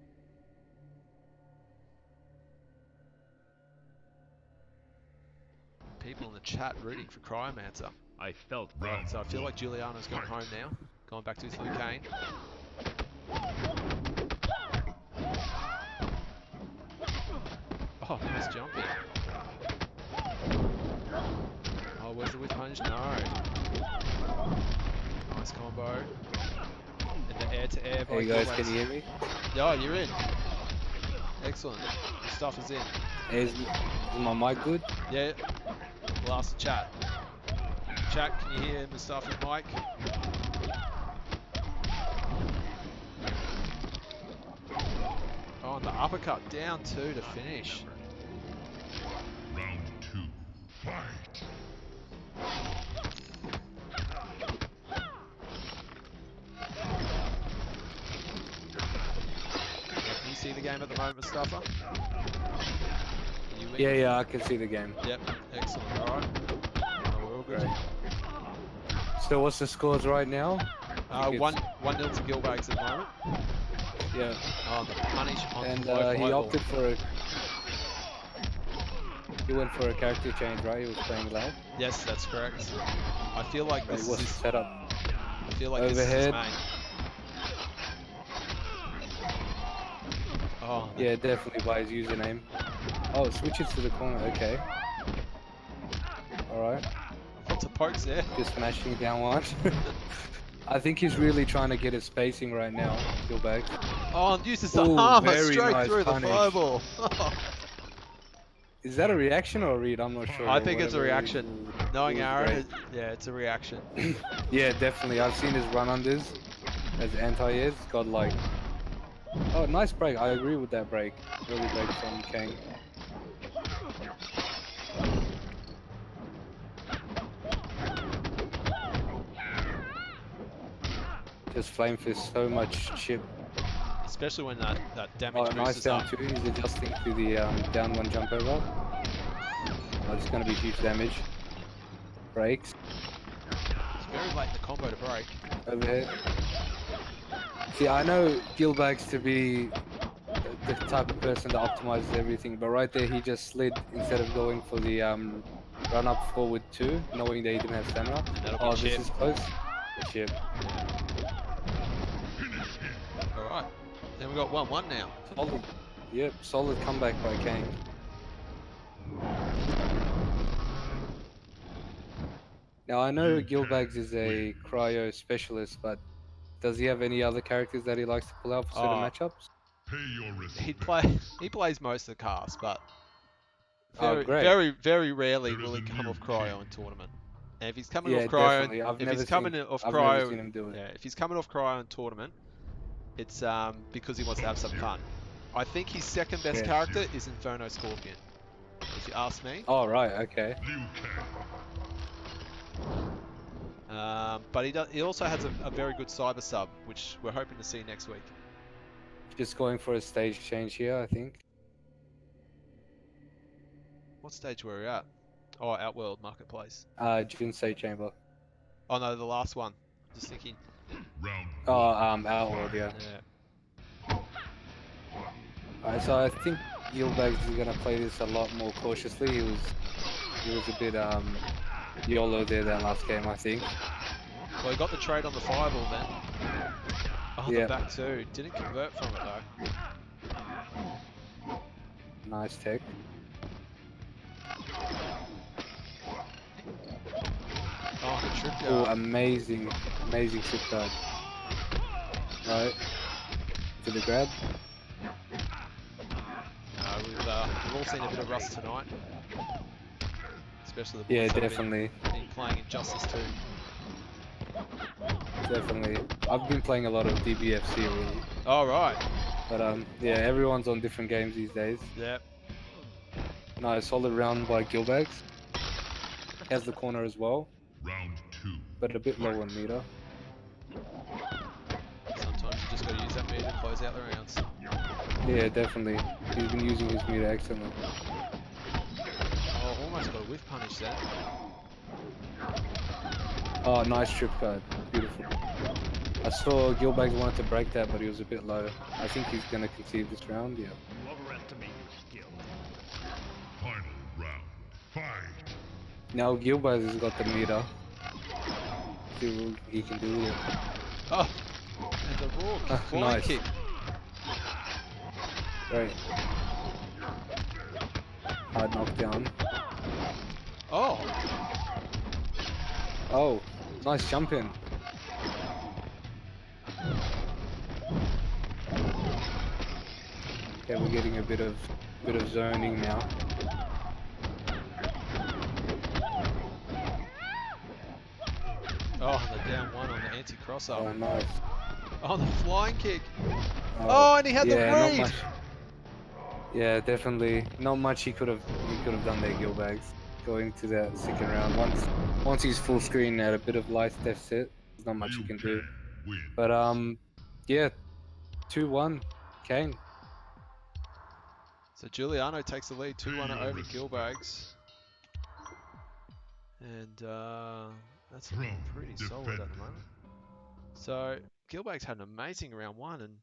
People in the chat rooting for Cryomancer. I felt Round So I feel like 1. Giuliano's going home now. Going back to his Liu Kang. Oh, nice jumping. Oh, where's the whip punch? No. Nice combo. And the air-to-air by Hey guys, Gilbags. can you hear me? Oh, you're in. Excellent. The stuff is in. Is my mic good? Yeah. We'll ask the chat. Chat, can you hear Mustafa's mic? Oh, and the uppercut down 2 to finish. Round 2. Fight. Can you see the game at the moment, Mustafa? Are you in? Yeah, I can see the game. Yep, excellent. All right. Oh, we're all good. Right. So what's the scores right now? I think 1-0 to Gilbags at the moment. Yeah, Oh, the punish on and the low he fly opted ball. for a. He went for a character change, right? He was playing loud. Yes, that's correct. I feel like Right, this what's is the his, setup? I feel like this is his Overhead. main. Oh, Yeah, definitely by his username. Oh, it switches to the corner. Okay. All right. lots of pokes there. Just smashing down one. I think he's really trying to get his spacing right now. Gilbags. Oh, and uses the Ooh, hammer very straight nice through punish. the fireball. Is that a reaction or a read? I'm not sure. I or think it's a whatever it reaction. is. Knowing It was Aaron, great. yeah, it's a reaction. Yeah, definitely. I've seen his run unders as anti-airs. Got like. Oh, nice break. I agree with that break. Early break from Kang. Just flame fist so much chip. Especially when that damage Oh, boost nice is down up. two. He's adjusting to the down one jump over. Oh, it's going to be huge damage. Breaks. It's very late in the combo to break. Overhead. See, I know Gilbags to be the type of person that optimizes everything, but right there he just slid instead of going for the run up forward 2, knowing that he didn't have stamina. That'll be Oh, chip. this is close. Chip. Alright. Then we've got 1-1 now. Solid. Yep, solid comeback by Kang. Now I know Gilbags is a cryo specialist, but does he have any other characters that he likes to pull out for certain Oh. matchups? Pay your respects. He plays most of the cast, but Oh, very great. very rarely There will is he a come new off cryo king. in tournament. And if he's coming Yeah, off cryo, definitely. I've if never he's coming seen, off I've never cryo, seen him do it. yeah, if he's coming off cryo in tournament, it's because he wants to have some fun. I think his second best Yeah. character is Inferno Scorpion, if you ask me. Oh, right, okay. Liu Kang. But he also has a very good cyber sub, which we're hoping to see next week. Just going for a stage change here, I think. What stage were we at? Oh, Outworld Marketplace. Jinsei Chamber. Oh no, the last one. Just thinking. Round Oh, 1. Outworld, yeah. Yeah. Alright, so I think Gilbags is gonna play this a lot more cautiously. He was a bit YOLO there that last game, I think. Well, he got the trade on the fireball then. Oh, Yeah. the back two. Didn't convert from it though. Nice tech. Oh, the trip Oh, guard. amazing trip guard. Right. To the grab. We've all seen a bit of rust tonight. Especially the boys Yeah, that have definitely. been playing Injustice 2. Definitely. I've been playing a lot of DBFC really. Oh, right. But yeah, everyone's on different games these days. Yep. Nice, solid round by Gilbags. Has the corner as well, Round 2. but a bit low on meter. Sometimes you just got to use that meter to close out the rounds. Yeah, definitely. He's been using his meter excellently. Oh, almost got a whiff punish there. Oh, nice trip card. Beautiful. I saw Gilbags wanted to break that, but he was a bit low. I think he's going to concede this round, yeah. You overestimate your skill. Final round. Fight. Now Gilbags has got the meter. See what he can do with it. Oh, and the raw flying Nice. kick. Great. Hard knockdown. Oh, Oh, nice jump in. Okay, we're getting a bit of zoning now. Oh, the down one on the anti-cross up. Oh, nice. Oh, the flying kick. Oh, and he had the yeah, not read. much. Yeah, definitely not much he could have done there, Gilbags. Going to that second round. Once he's full screen at a bit of life deficit, there's not much he can do. Win. But yeah, 2-1, Kane. So Giuliano takes the lead, 2-1 Pay your over respects. Gilbags. And that's From pretty solid at the moment. So Gilbags had an amazing round one, and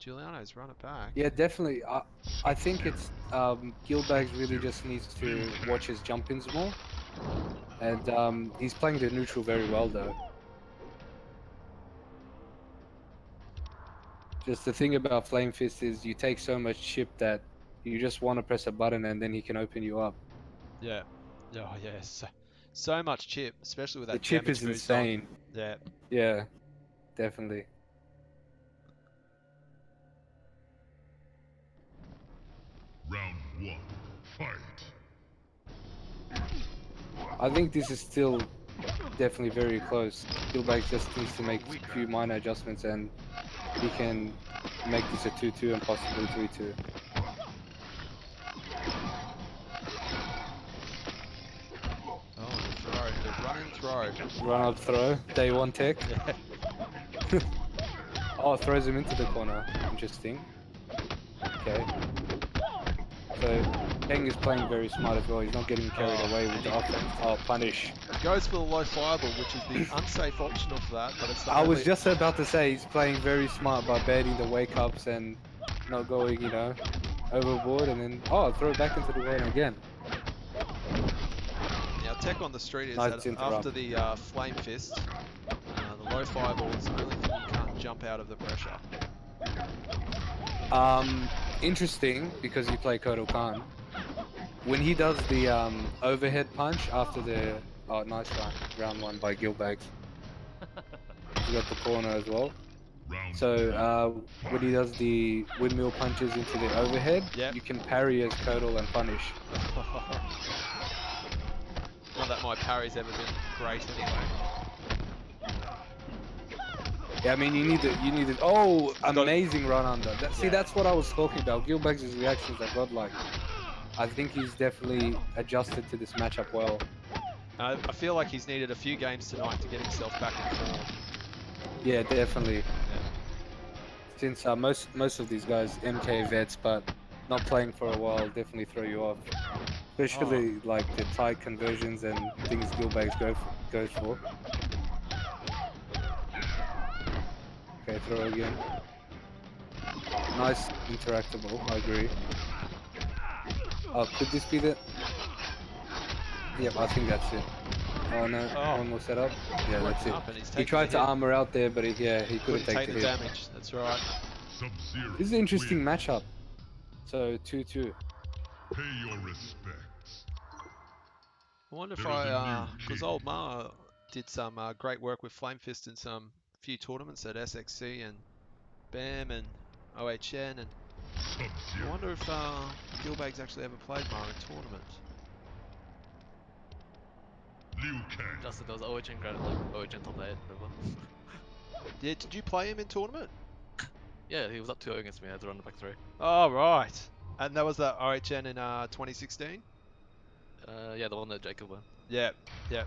Giuliano's run it back. Yeah, definitely. I think it's Gilbags really just needs to watch his jump-ins more. And he's playing the neutral very well though. Just the thing about Flame Fist is you take so much chip that you just want to press a button and then he can open you up. Yeah. Oh yeah. So much chip, especially with The that chip damage is boost on. insane. Yeah. Yeah, definitely. Round 1. Fight. I think this is still definitely very close. Gilbags just needs to make a few minor adjustments and he can make this a 2-2 and possibly 3-2. Oh, the throw, the run and throw. Run up throw, day one tech. Yeah. Oh, throws him into the corner. Interesting. Okay. So, Peng is playing very smart as well. He's not getting carried away with the offense. Oh, punish. Goes for the low fireball, which is the unsafe option of that, but it's the I was only- just about to say he's playing very smart by baiting the wake ups and not going, overboard, and then throw it back into the corner again. Now, tech on the street is Nice that interrupt. after the Flame Fist, the low fireball is the only thing you can't jump out of the pressure. Interesting because you play Kotal Khan. When he does the overhead punch after the nice round one by Gilbags. You got the corner as well. Round So when he does the windmill punches into the overhead, Yep. you can parry as Kotal and punish. Not that my parry's ever been great anyway. Yeah, I mean you need it. Oh, amazing run under. See, Yeah. that's what I was talking about. Gilbags' reactions are godlike. I think he's definitely adjusted to this matchup well. I feel like he's needed a few games tonight to get himself back in form. Yeah, definitely. Since most of these guys MK vets, but not playing for a while, definitely throw you off. Especially like the tight conversions and things Gilbags goes for. Okay, throw again. Nice interactable, I agree. Oh, could this be the... Yep, I think that's it. Oh no, one more setup. Yeah, that's it. Up and he's He taking tried the to hit. armor out there, but he couldn't Couldn't take take the the hit. damage. That's right. Sub-Zero. This is an interesting win. matchup. So 2-2. Pay your respects. I wonder if There is a new because king. old Ma did some great work with Flame Fist in some few tournaments at SXC and BAM and OHN, and I Sub-Zero. wonder if Gilbags actually ever played Ma in tournament. Liu Kang. Justin, there was OHN credit, like OHN top 8, remember? Yeah, did you play him in tournament? Yeah, he was up 2-0 against me, I had to run it back 3. Oh, right. And that was the OHN in 2016? Yeah, the one that Jacob won. Yeah, yeah.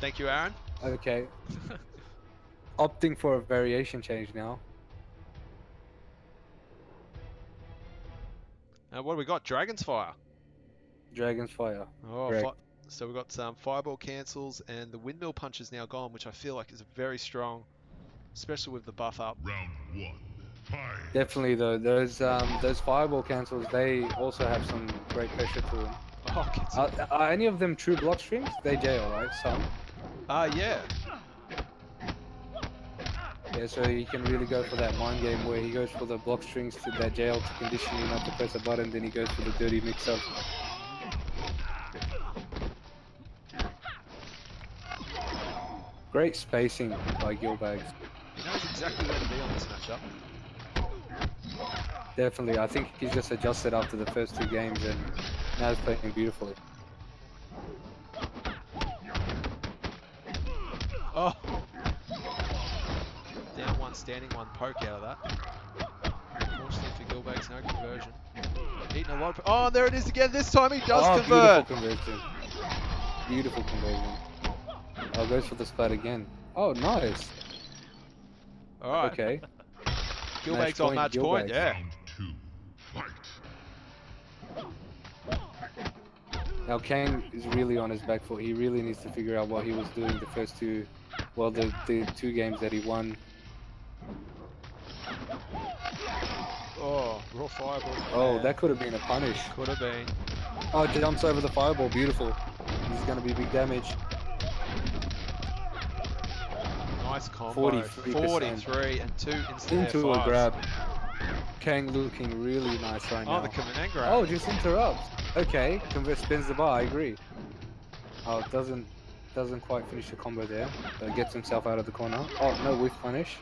Thank you, Aaron. Okay. Opting for a variation change now. What do we got? Dragon's Fire. Dragon's Fire. Oh, Correct. so we've got some fireball cancels, and the windmill punch is now gone, which I feel like is very strong, especially with the buff up. Round 1. Fight. Definitely though, those fireball cancels, they also have some great pressure to them. Oh, gets Are any of them true block strings? They jail, right? Some. yeah. Yeah, so you can really go for that mind game where he goes for the block strings to that jail to condition you not to press a button, then he goes for the dirty mix-up. Great spacing by Gilbags. He knows exactly where to be on this matchup. Definitely, I think he's just adjusted after the first 2 games and now he's playing beautifully. Oh! Down one, standing one, poke out of that. Unfortunately for Gilbags, no conversion. Eating a lot of... Oh, there it is again. This time he does Oh, convert. beautiful conversion. Beautiful conversion. Oh, goes for the splat again. Oh, nice. All right. Okay. Gilbags on match point. Gilbags. Yeah. Round 2. Fight. Now Kane is really on his back foot. He really needs to figure out what he was doing the first two, well, the 2 games that he won. Oh, raw fireball. Oh, that could have been a punish. Could have been. Oh, jumps over the fireball. Beautiful. This is going to be big damage. Nice combo. 43%. 43 and 2 instant air Into a fives. grab. Kang looking really nice right now. Oh, the command grab. Oh, just interrupts. Okay, convert spins the bar. I agree. Oh, doesn't quite finish the combo there. But gets himself out of the corner. Oh no, whiff punish.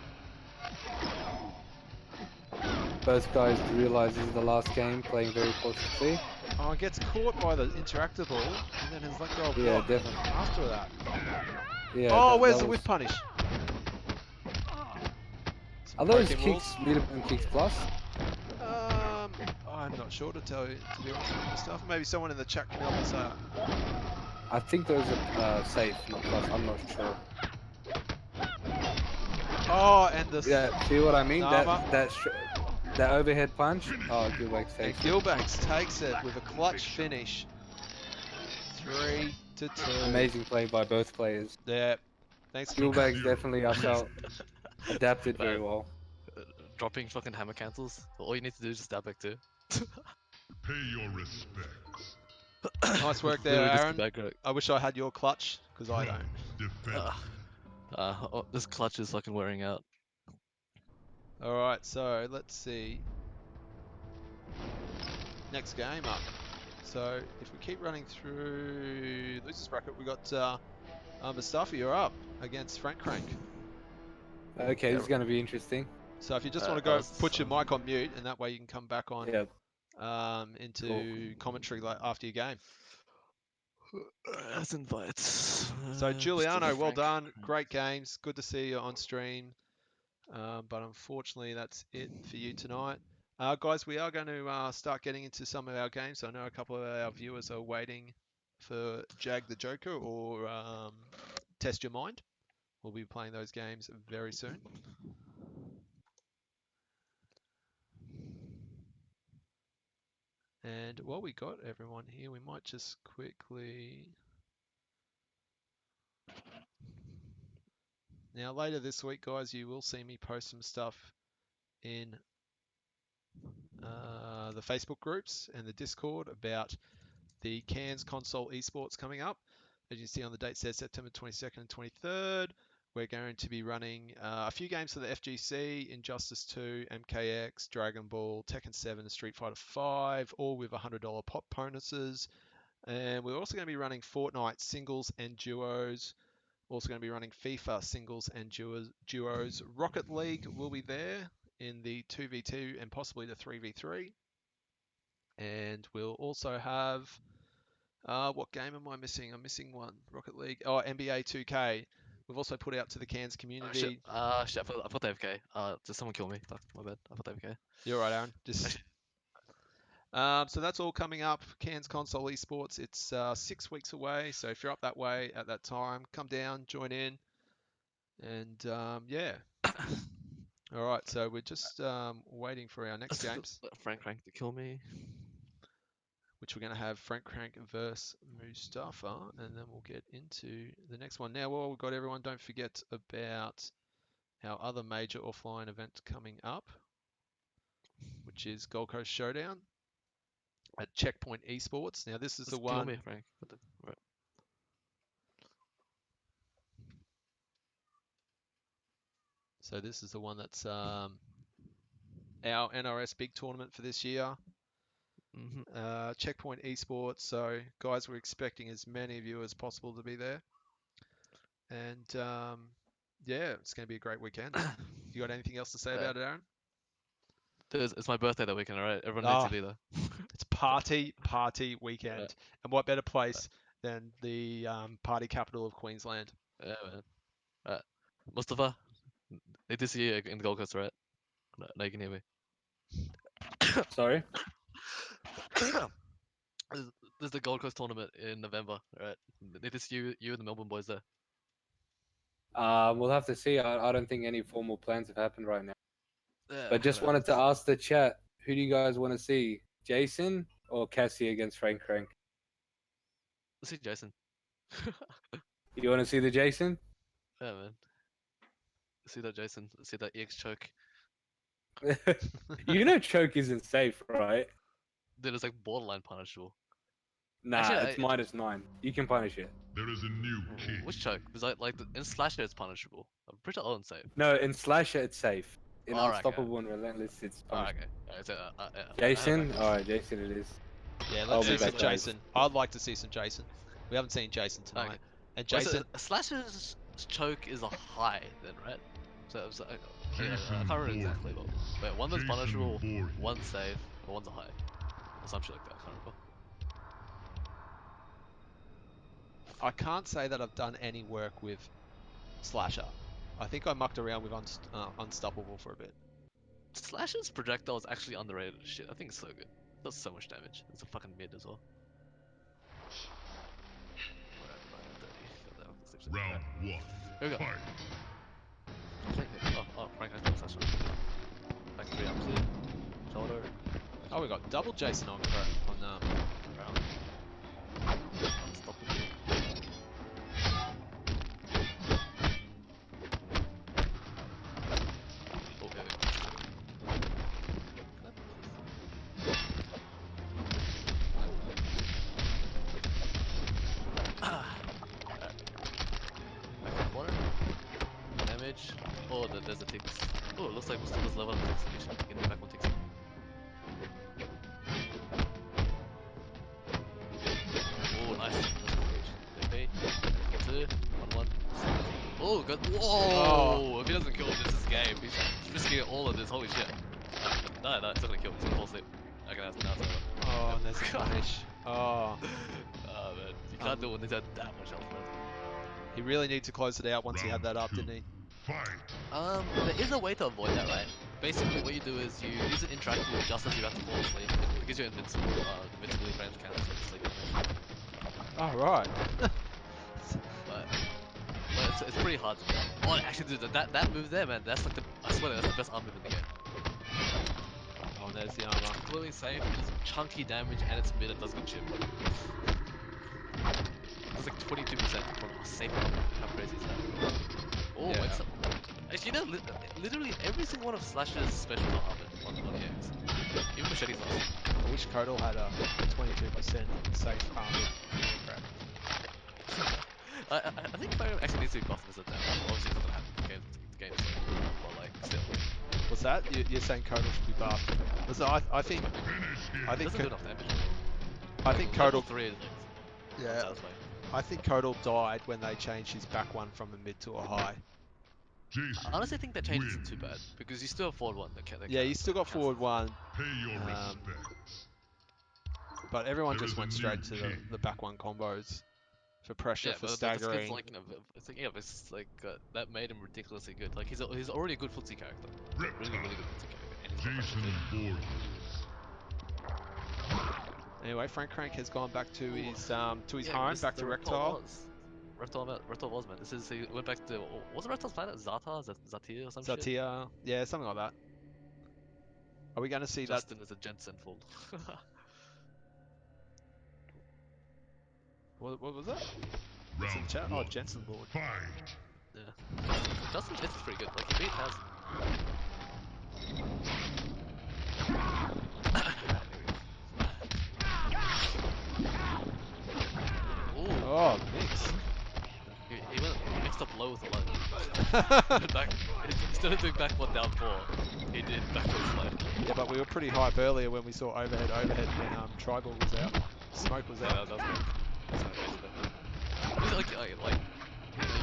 Both guys realize this is the last game, playing very cautiously. Oh, gets caught by the interactable and then has let go of Yeah, block definitely. after that. Yeah. Oh, that where's the was- whiff punish? Are those Poking kicks minimum kicks plus? I'm not sure to tell you, to be honest with you, stuff. Maybe someone in the chat can help us out. I think those are safe, not plus. I'm not sure. Oh, and the Yeah, see what I mean? Nama. That overhead punch. Oh, Gilbags and takes it. Gilbags takes it with a clutch finish. 3-2. Amazing play by both players. Yeah. Thanks. Gilbags definitely, I felt, adapted very Man. well. Dropping fucking hammer cancels. All you need to do is just stab back too. Pay your respects. Nice work there, Literally just Aaron. the back row. I wish I had your clutch because I don't. Defend. This clutch is fucking wearing out. All right, so let's see. Next game up. So if we keep running through losers bracket, we got Mustafa. You're up against Frank Crank. Okay, this is going to be interesting. So if you just want to I go, was, put your mic on mute, and that way you can come back on Yeah. into commentary after your game. As invites. So Giuliano, well Frank. done. Great games. Good to see you on stream. But unfortunately, that's it for you tonight. Guys, we are going to start getting into some of our games. I know a couple of our viewers are waiting for Jag the Joker or Test Your Mind. We'll be playing those games very soon. And while we got everyone here, we might just quickly... Now later this week, guys, you will see me post some stuff in the Facebook groups and the Discord about the Cairns Console Esports coming up. As you see on the date says September 22nd and 23rd. We're going to be running a few games for the FGC, Injustice 2, MKX, Dragon Ball, Tekken 7, and Street Fighter 5, all with $100 pop bonuses. And we're also going to be running Fortnite singles and duos. Also going to be running FIFA singles and duos. Rocket League will be there in the 2v2 and possibly the 3v3. And we'll also have... what game am I missing? I'm missing one. Rocket League. Oh, NBA 2K. We've also put out to the Cairns community. Shit, I forgot the AFK. Just someone kill me. Fuck, my bad. I forgot the AFK. You're right, Aaron. Just... so that's all coming up. Cairns Console Esports. It's 6 weeks away. So if you're up that way at that time, come down, join in. And yeah. All right. So we're just waiting for our next games, Frank Crank to kill me. which we're going to have Frank Crank versus Mustafa, and then we'll get into the next one. Now, while we've got everyone, don't forget about our other major offline event coming up, which is Gold Coast Showdown at Checkpoint Esports. Now, this is Just the kill one. me, Frank. Right. So this is the one that's our NRS big tournament for this year. Checkpoint Esports. So guys, we're expecting as many of you as possible to be there. And yeah, it's going to be a great weekend. You got anything else to say about it, Aaron? It's my birthday that weekend, alright? Everyone needs to be there. It's party weekend. Yeah. And what better place than the party capital of Queensland? Yeah, man. Mustafa, need to see you in the Gold Coast, right? No, no, you can hear me. Sorry. There's the Gold Coast tournament in November, right? Need to see you and the Melbourne boys there. We'll have to see. I don't think any formal plans have happened right now. Yeah, But just wanted to ask the chat, who do you guys want to see? Jason or Cassie against Frank Crank? Let's see Jason. You want to see the Jason? Yeah, man. See that Jason. See that EX choke. You know choke isn't safe, right? Dude, it's like borderline punishable. Nah, Actually, it's -9. You can punish it. There is a new king. Which choke? Because in Slasher it's punishable. I'm pretty sure unsafe. No, in Slasher it's safe. In Alright, okay. Unstoppable and Relentless it's Alright, punishable. okay. Alright, so, yeah. Jason? Alright, Jason it is. Yeah, I'll let's be see some back, guys. Jason. I'd like to see some Jason. We haven't seen Jason tonight. Okay. And Wait, so Jason, Slasher's choke is a high then, right? So it's like, I Jason can't remember Voorhees. exactly, but wait, one that's Jason punishable, Voorhees. one's safe, but one's a high. Or some shit like that, I can't remember. I can't say that I've done any work with Slasher. I think I mucked around with Unstoppable for a bit. Slasher's projectile is actually underrated as shit. I think it's so good. It does so much damage. It's a fucking mid as well. Round one. Here we go. Fight. Oh, Frank has no Slasher. Back 3 ups here. Shoulder. Oh, we got double Jason on Round. Unstoppable. Oh, yeah. Back corner. Damage. Oh, there's a ticks. Oh, it looks like Mustafa's level up execution. Get the back one ticks. Oh, nice. Okay. 2, 1, 1. Oh, good. Whoa! If he doesn't kill, this is game. He's risking all of this. Holy shit. No, he's not gonna kill. He's gonna fall asleep. Okay, that's over. Oh, and there's a punish. Oh, Oh man, you can't do it when he's had that much health left. he really needed to close it out once he had that up, didn't he? Fight. There is a way to avoid that, right? Basically, what you do is you use an interactable just as you're about to fall asleep. It gives you invincible, invincibility range counters when you sleep. Oh, right. But it's pretty hard to do. Oh, actually, dude, that move there, man, that's like I swear that's the best arm move in the game. Oh, and there's the It's armor. completely safe, it's chunky damage, and it's mid, it does good chip. It's like 22% from a safe arm. How crazy is that? Oh, Yeah. wait, so, actually, you know, literally every single one of Slash's specials are armored on EX. Even Machete's not. I wish Kodal had a 22% safe armored crap. I think Fire actually needs to be buffed as a damage. Obviously, it's not gonna happen in the game's like, but like, still. What's that? You're saying Kodal should be buffed? Listen, I think Finish him. I It think doesn't do enough damage. I think Level Kodal 3 is like, yeah satisfying. I think Kodal died when they changed his back one from a mid to a high. Jason. I honestly think that change isn't too wins. bad because you still have forward one that Yeah, you still got counts. forward one, Pay your Um, respects. but everyone There just is a went new straight to king. the back one combos for pressure, Yeah, for but that's 'cause, staggering. like, you know, it's like, yeah, but it's like that made him ridiculously good. Like he's already a good footsie character, like, really good footsie character, and he's got pressure Jason too. Voorhees. Anyway, Frank Crank has gone back to his Yeah, home, this back is to the Reptile. Reptile was, man. This is he went back to what's the Reptile's planet? Zata, Zatir or some shit. Zatia, yeah, something like that. Are we going to see Justin is a Jensen fool. that? What was that? What's in Round the chat? Oh, one. Jensen Lord. Fight. Yeah. Justin Jensen's pretty good. Like he beat Taz. Ooh. Oh, mix. He mixed up low with a low. Instead of doing back one down 4, he did backwards low. Yeah, but we were pretty hype earlier when we saw overhead when Tribal was out. Smoke was Yeah, out. that was like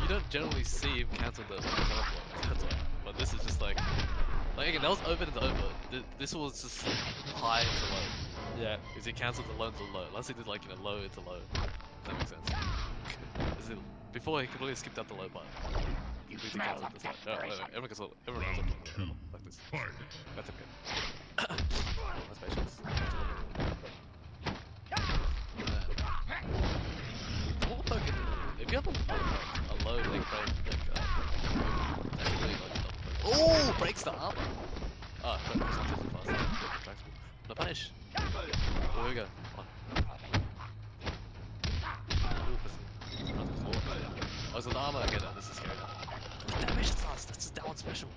you don't generally see him cancel the teleport. That's why. But this is just like again, that was over into over. This was just high into low. Yeah. Because he cancelled the low into low. Unless he did like low into low. If that makes sense. Before he completely skipped out the low button. Completely cancelled this line. Wait, everyone knows what I'm talking about. Like this. Fight. That's okay. That's patience. More poke if you have a low leg frame, like, that's really low to double poke. Oh! Breaks the armor! Ah, don't press on too fast. Retractable. No punish! Oh, here we go. One. Ooh, pressing. Oh, it's an armor again. Oh, this is scary now. The damage does! That's his down special!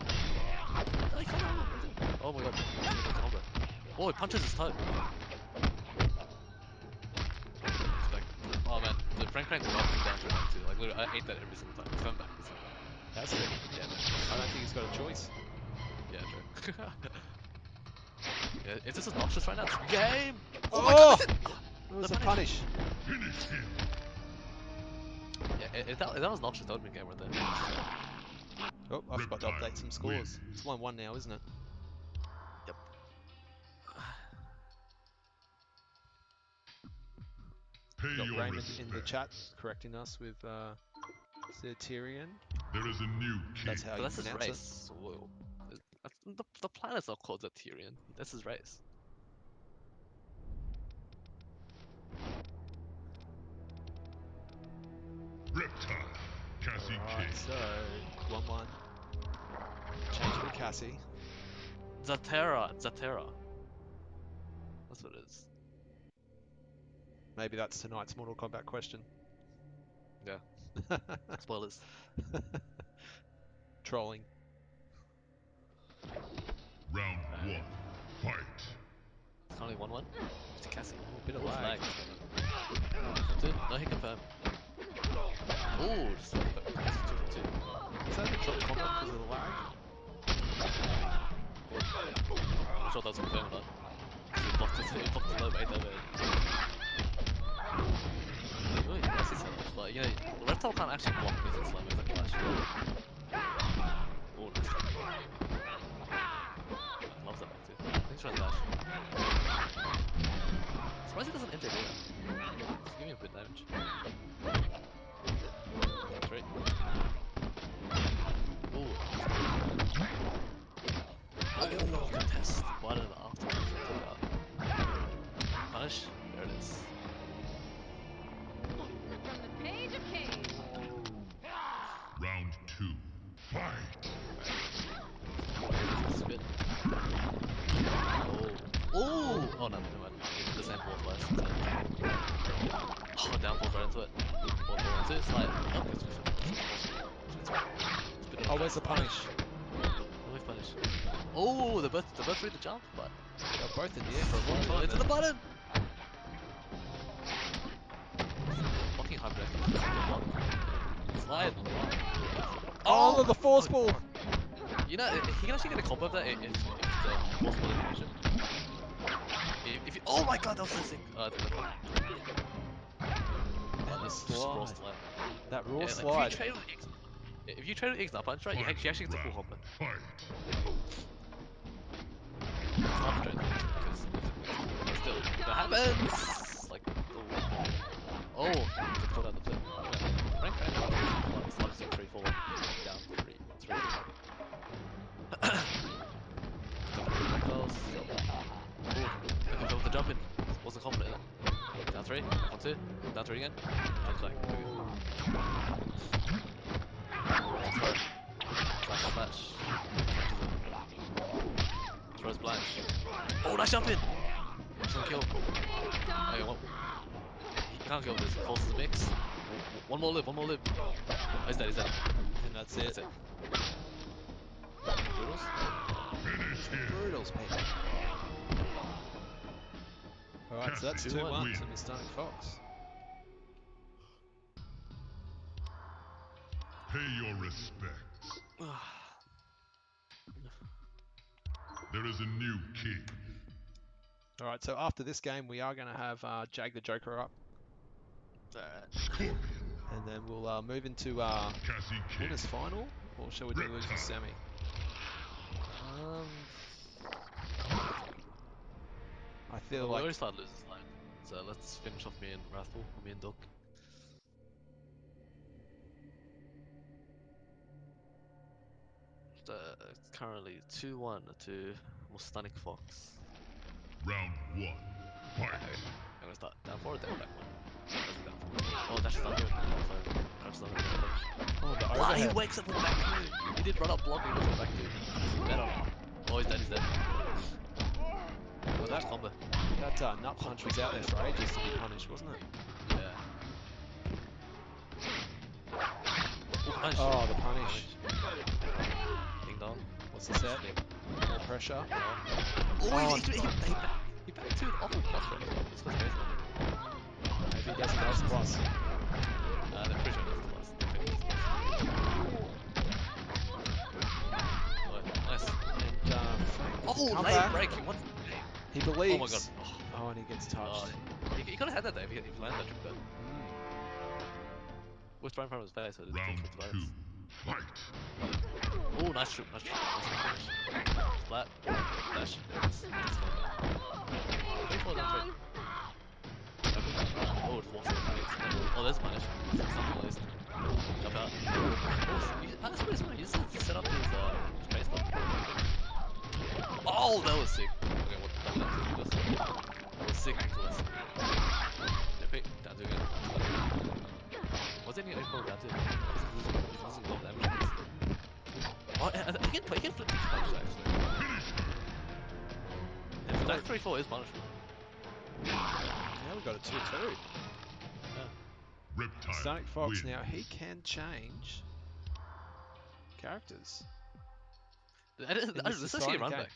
No, he can't armor! What are you doing? Oh my god. He's gonna break the combo. Oh, he punches his toe! Oh man, the Frank Crane's knocks him down for round 2. Like, literally, I ate that every single time. He's coming back. He's coming back. That's it. Yeah, man. I don't think he's got a choice. Yeah, true. Yeah, it's just obnoxious right now. It's game! Oh my Oh! god! It was The a punish. Finish him. Yeah, if that was obnoxious, that would have been game right there. Oh, I forgot to update some scores. It's 1-1 now, isn't it? Yep. Pay Got your Raymond in the respects. chat correcting us with Cetirian. There is a new king. That's how But you that's his pronounce it. race. Whoa. The planet's not called the Tyrion. That's his race. Reptile. Cassie Alright, King. so 1-1. Changing to Cassie. Zatera. That's what it is. Maybe that's tonight's Mortal Kombat question. Yeah. Spoilers. Trolling. Round 1. Fight. It's only 1-1. It's a Cassie. Oh, bit of Ooh, lag. Two. No, he confirmed. Ooh, just Cassie 2 for 2. Is that a drop comment because of the lag? I'm not sure if that was confirmed or not. He blocked the low bait there. Ooh, that's his setup. But, you know, Reptile can't actually block with his slow moves like Flash. Ooh, nice. Loves that back too. Thanks for the dash. Surprised he doesn't enter here. He's giving a bit of damage. That's right. Ooh. Oh, contest the button after. Punish. There it is. From the page of Cage. Round 2. Fight. Spit. Oh. Oh no, never mind. It did the same ball twice. Oh, downfall right into it. Ball into it. Slide. Oh, it's Oh, where's the punish? Always punish. Oh, they're both free to jump, but They're both in the air for a long time. into the then. button. Blocking high breath. Slide. Oh, the force ball! You know, he can actually get a combo of that if the force ball animation. If you, oh my god, that was so sick. And the Just raw slide. slide. That raw Yeah, like, slide. if you trade with X punch, right, you actually get the full combo. Fight. It's hard to trade because still that happens. Like, oh, it's caught out the flip. Rank slides to 3 forward, down 3, 3. Reptiles. Oh, looking for the jump in. Wasn't confident in it. Down 3, back on 2, down 3 again. Jumps back. Flash, flash. Throws blind. Oh, nice jump in! He's gonna kill. Hey, what? He can't kill this. He forces the mix. One more live. Oh, he's dead. And that's it. That's it. Doodles? Finish him. Brutals, people. Alright, so that's 2-1. 2-1 to Mr. Fox. Pay your respects. There is a new king. Alright, so after this game, we are going to have Jag the Joker up. Scorpion. And then we'll move into Cassie King. winners final, or shall we do losers semi? I feel Well, we like already started losing line, so let's finish off me and Wrathful, or me and Duck. It's currently 2-1 to Mustanic Fox. Round 1. Fight. I'm gonna start down forward, then back one. Oh, that's not good. So, crouch down. Oh, the Wow, he overhead. wakes up with back two. He did run up block, he wakes up back two. Better. Oh, he's dead, he's dead. Well, That's that combo. nut punch was out there for ages to be punished, wasn't it? Yeah. Oh, punish. Oh, the punish. Ding dong. What's the set? More pressure. Oh, Oh, he back two off of plus range. This was crazy. If he doesn't, that's plus. I'm pretty sure that's plus. Oh, nice. And Frank with the Oh, late comeback. break. He wants. He believes. Oh my god. Oh, and he gets touched. He could have had that there if he landed that triple gun. With right in front of his face, so it Round didn't 2. Fight. Oh, nice shoot, nice shoot. Flat. Dash. That's fine. 3-4 down 3. Oh, just walks away. Oh, there's punish. Something at least. Jump out. Oh, that's pretty smart. He just set up his face button. Oh, that was sick. Okay, what the fuck was that was sick to us. Epic. Down 2 again. What's any equal down 2? He's losing a lot of damage. Oh, he can flip each punch actually. Now we That got, 3-4 is punishable. now we got a 2-2. Riptide. Sonic Fox, wins. now he can change characters. This is actually a run back.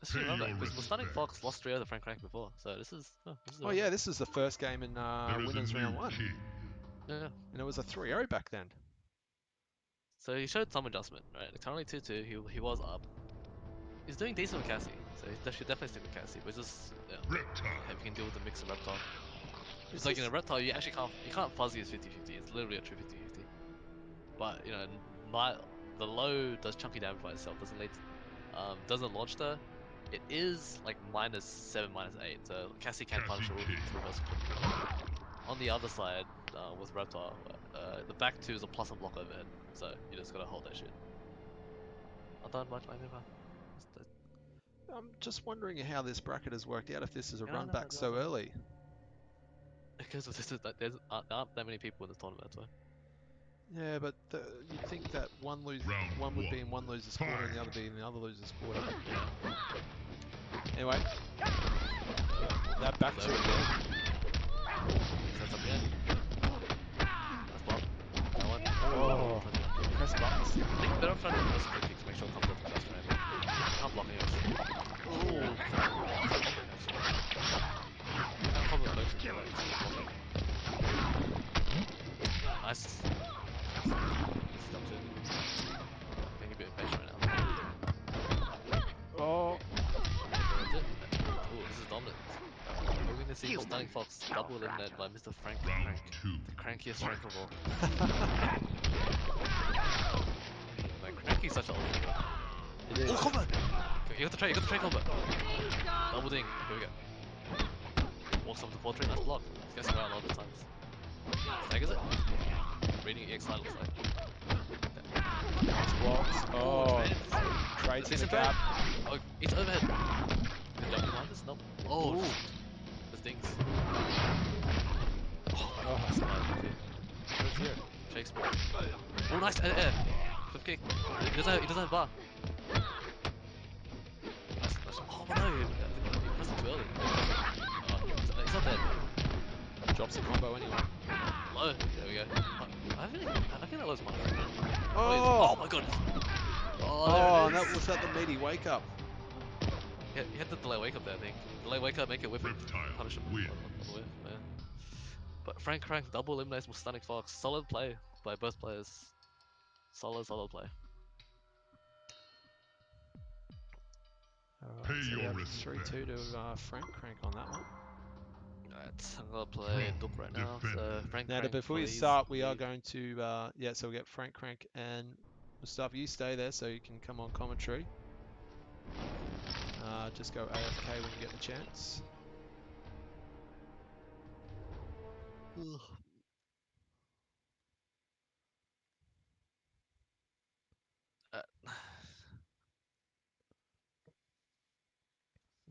This is a Pay run back your because Mustanic respect. Fox lost 3 out of Frank Crank before, so this is. Oh, Oh run yeah, back. this is the first game in There is winners a round new 1. king. Yeah. And it was a 3-0 back then. So he showed some adjustment, right? Currently 2-2. He was up. He's doing decent with Cassie, so he should definitely stick with Cassie. But just Riptide. if you can deal with the mix of Reptile. Is It's like in this- a Reptile, you actually can't fuzzy as 50-50. It's literally a true 50-50. But you know, the low does chunky damage by itself. Doesn't launch though. It is like -7, -8. So Cassie can punish it with reverse clip. On the other side, with Reptile, the back two is a plus and block overhead. So you just gotta hold that shit. Not done much, I never. I'm just wondering how this bracket has worked out if this is a Yeah, run no, back no, so no. early. Because this is that there aren't that many people in this tournament. That's why. Yeah, but you'd think that one Round would be one. in one loser's quarter and the other be in the other loser's quarter. Yeah. Anyway, that back to again. Sets up again. Nice block. That one. Oh, press buttons. I think better trying to reverse quick kick to make sure it comes up to first frame. Can't block anyways. Ooh. Can't combo both of them, like, just keep blocking. Nice. Stops it. Getting a bit impatient right now. Oh, That's it. Ooh, this is dominant. We're going to see the Stunning Fox double eliminated by Mr. Frank Round Crank. 2. The crankiest Frank of all. Man, Cranky's such an old nigga. it is. Oh, combo! Okay, you got the tray combo. Double ding. Here we go. Walks up to 4-3, nice block. He's guessing around a lot of times. Staggers it. Reading EX line looks like. Nice blocks. Oh, trades in the gap. Oh, it's overhead. Can jump behind this? Nope. Oh, Ooh. the stings. Oh my god, that's Where's here? Shakespeare. Oh, nice. Flip kick. He doesn't have bar. Nice. Oh no, he pressed it too early. Oh, he's not dead. Drops the combo anyway. Low. There we go. I think that was mine. Oh, Oh my goodness. oh, and there that it is. was that the meaty wake up. Yeah, you had to delay wake up there, I think. Delay wake up, make it whiff him. Riptide Punish him wins. on the whiff, man. But Frank Crank double eliminates Mustanic Fox. Solid play by both players. Solid play. Pay So we your have respect. 3-2 to Frank Crank on that one. Alright, I'm gonna play Duke right now. So Defend. Frank Now, Crank before we plays start, we are the- going to, yeah, so we get Frank Crank and Mustafa. You stay there so you can come on commentary. Just go AFK when you get the chance.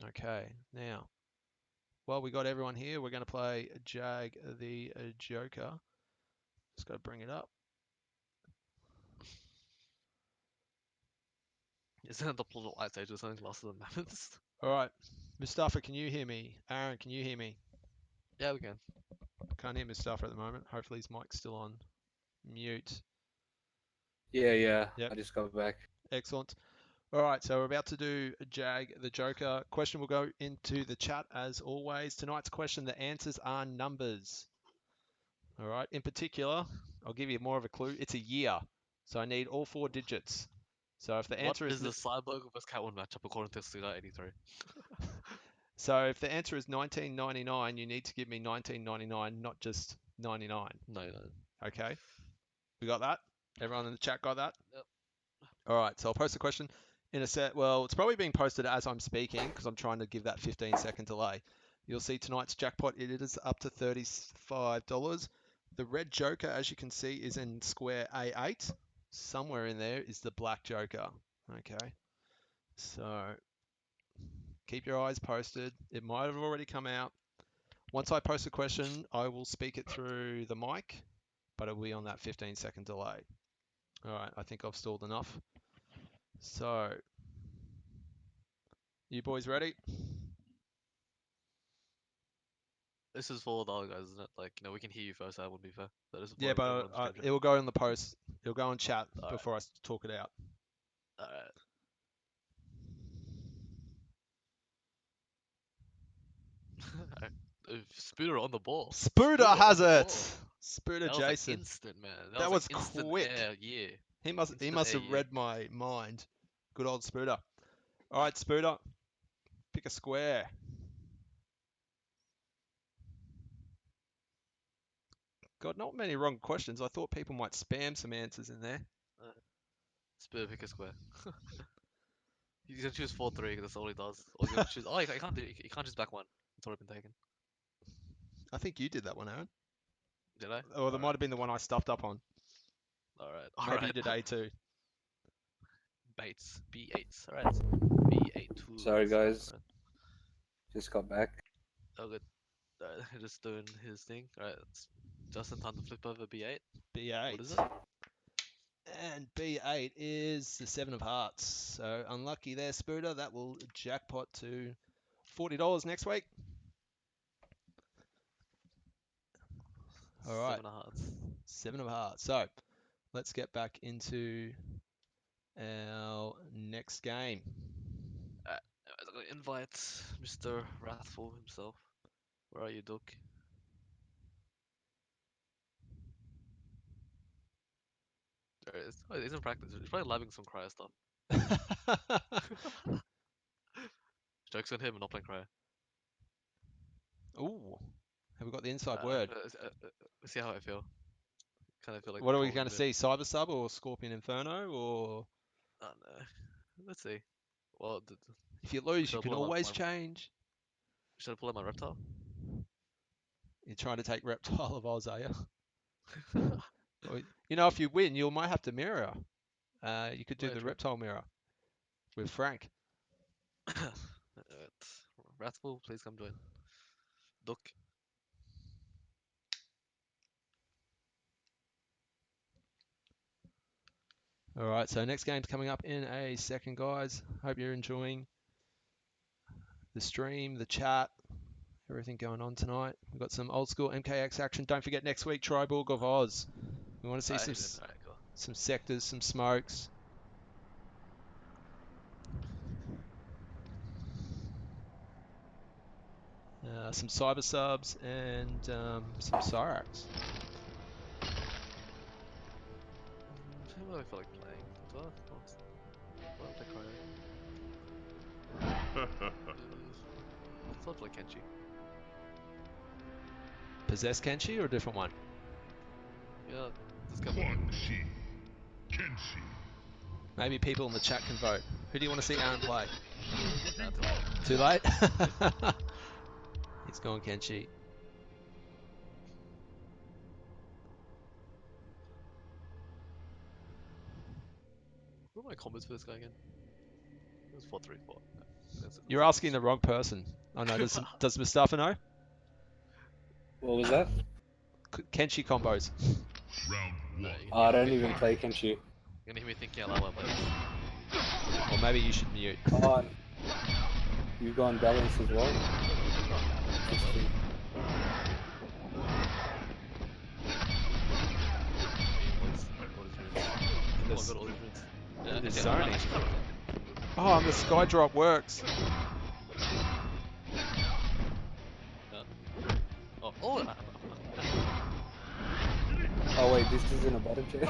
Okay, now, while we got everyone here, we're going to play Jag the Joker. Just got to bring it up. Isn't it the plot of Ice Age or something faster than mammoths? All right, Mustafa, can you hear me? Aaron, can you hear me? Yeah, we can. Can't hear Mustafa at the moment. Hopefully his mic's still on mute. Yeah. Yep. I just got back. Excellent. All right, so we're about to do Jag the Joker. Question will go into the chat as always. Tonight's question, the answers are numbers. All right, in particular, I'll give you more of a clue. It's a year, so I need all 4 digits. So if the What answer is the Cyborg vs Catwoman matchup according to Suda 83? so if the answer is 1999, you need to give me 1999, not just 99. No. Okay, we got that? Everyone in the chat got that? Yep. All right, so I'll post a question in a set. Well, it's probably being posted as I'm speaking because I'm trying to give that 15-second delay. You'll see tonight's jackpot, it is up to $35. The red Joker, as you can see, is in square A8. Somewhere in there is the black Joker. Okay, so keep your eyes posted. It might have already come out. Once I post a question, I will speak it through the mic, but it'll be on that 15-second delay. All right, I think I've stalled enough. So, you boys ready? This is for the other guys, isn't it? Like, we can hear you first, that would be fair. That is Yeah, for everyone but on stream chat. it will go in the post. It'll go in chat All right. before I talk it out. Alright. Spooter on the ball. Spooter has on the it. ball. Spooter That was like Jason. instant, man. That was was like instant quick. air, yeah. He must Instant have air, yeah. read my mind. Good old Spooter. All right, Spooter. Pick a square. God, not many wrong questions. I thought people might spam some answers in there. Spooter pick a square. He's gonna choose 4-3 because that's all he does. Or he's gonna choose. Oh, he can't do. He can't choose back one. It's already been taken. I think you did that one, Aaron. Did I? Or there might have been the one I stuffed up on. Alright. Maybe you did A2. Bates. B8s. Alright. B8 Sorry, guys. Just got back. Oh, good. Alright, just doing his thing. Alright, it's just in time to flip over B8. B8. What is it? And B8 is the 7 of hearts. So unlucky there, Spooter. That will jackpot to $40 next week. All right. 7 of hearts. 7 of hearts. So let's get back into our next game. I'm gonna invite Mr. Wrathful himself. Where are you, Duke? There he is. Oh, he's in practice. He's probably labbing some cryo stuff. Joke's on him and not playing cryo. Ooh. Have we got the inside word? Let's see how I feel. Kind of feel like. What are we trolling going a to bit. see? Cyber Sub or Scorpion Inferno? Or I don't know. Let's see. Well, if you lose, Shall you I can pull out always my- change. should I pull out my reptile? You're trying to take Reptile of Oz, are you? You know, if you win, you might have to mirror. You could do Yeah, the true. Reptile mirror with Frank. Wrathful, please come join. Duck. All right, so next game's coming up in a second, guys. Hope you're enjoying the stream, the chat, everything going on tonight. We've got some old school MKX action. Don't forget next week, Triborg of Oz. We want to see Alright, cool. some sectors, some smokes. Some cyber subs and some Cyrax. Who do I feel like playing? Do I play cryo? I thought like Kenshi. Possess Kenshi or a different one? Yeah, this guy. Quan Chi. Kenshi. Maybe people in the chat can vote. Who do you want to see Aaron play? Nah, Too late? He's gone Kenshi. What are my combos for this guy again? It was 4-3-4. You're asking the wrong person. Oh no, does Mustafa know? What was that? Kenshi combos. Round one. Oh, I don't even play Kenshi. You're gonna hear me thinking out loud while I play this. Or maybe you should mute. Oh, you've gone balance as well? Interesting. Oh, This- I got all these runes. and this okay, I'm zoning. actually kind of- Oh, and the sky drop works. Oh, Oh wait, this isn't a button check?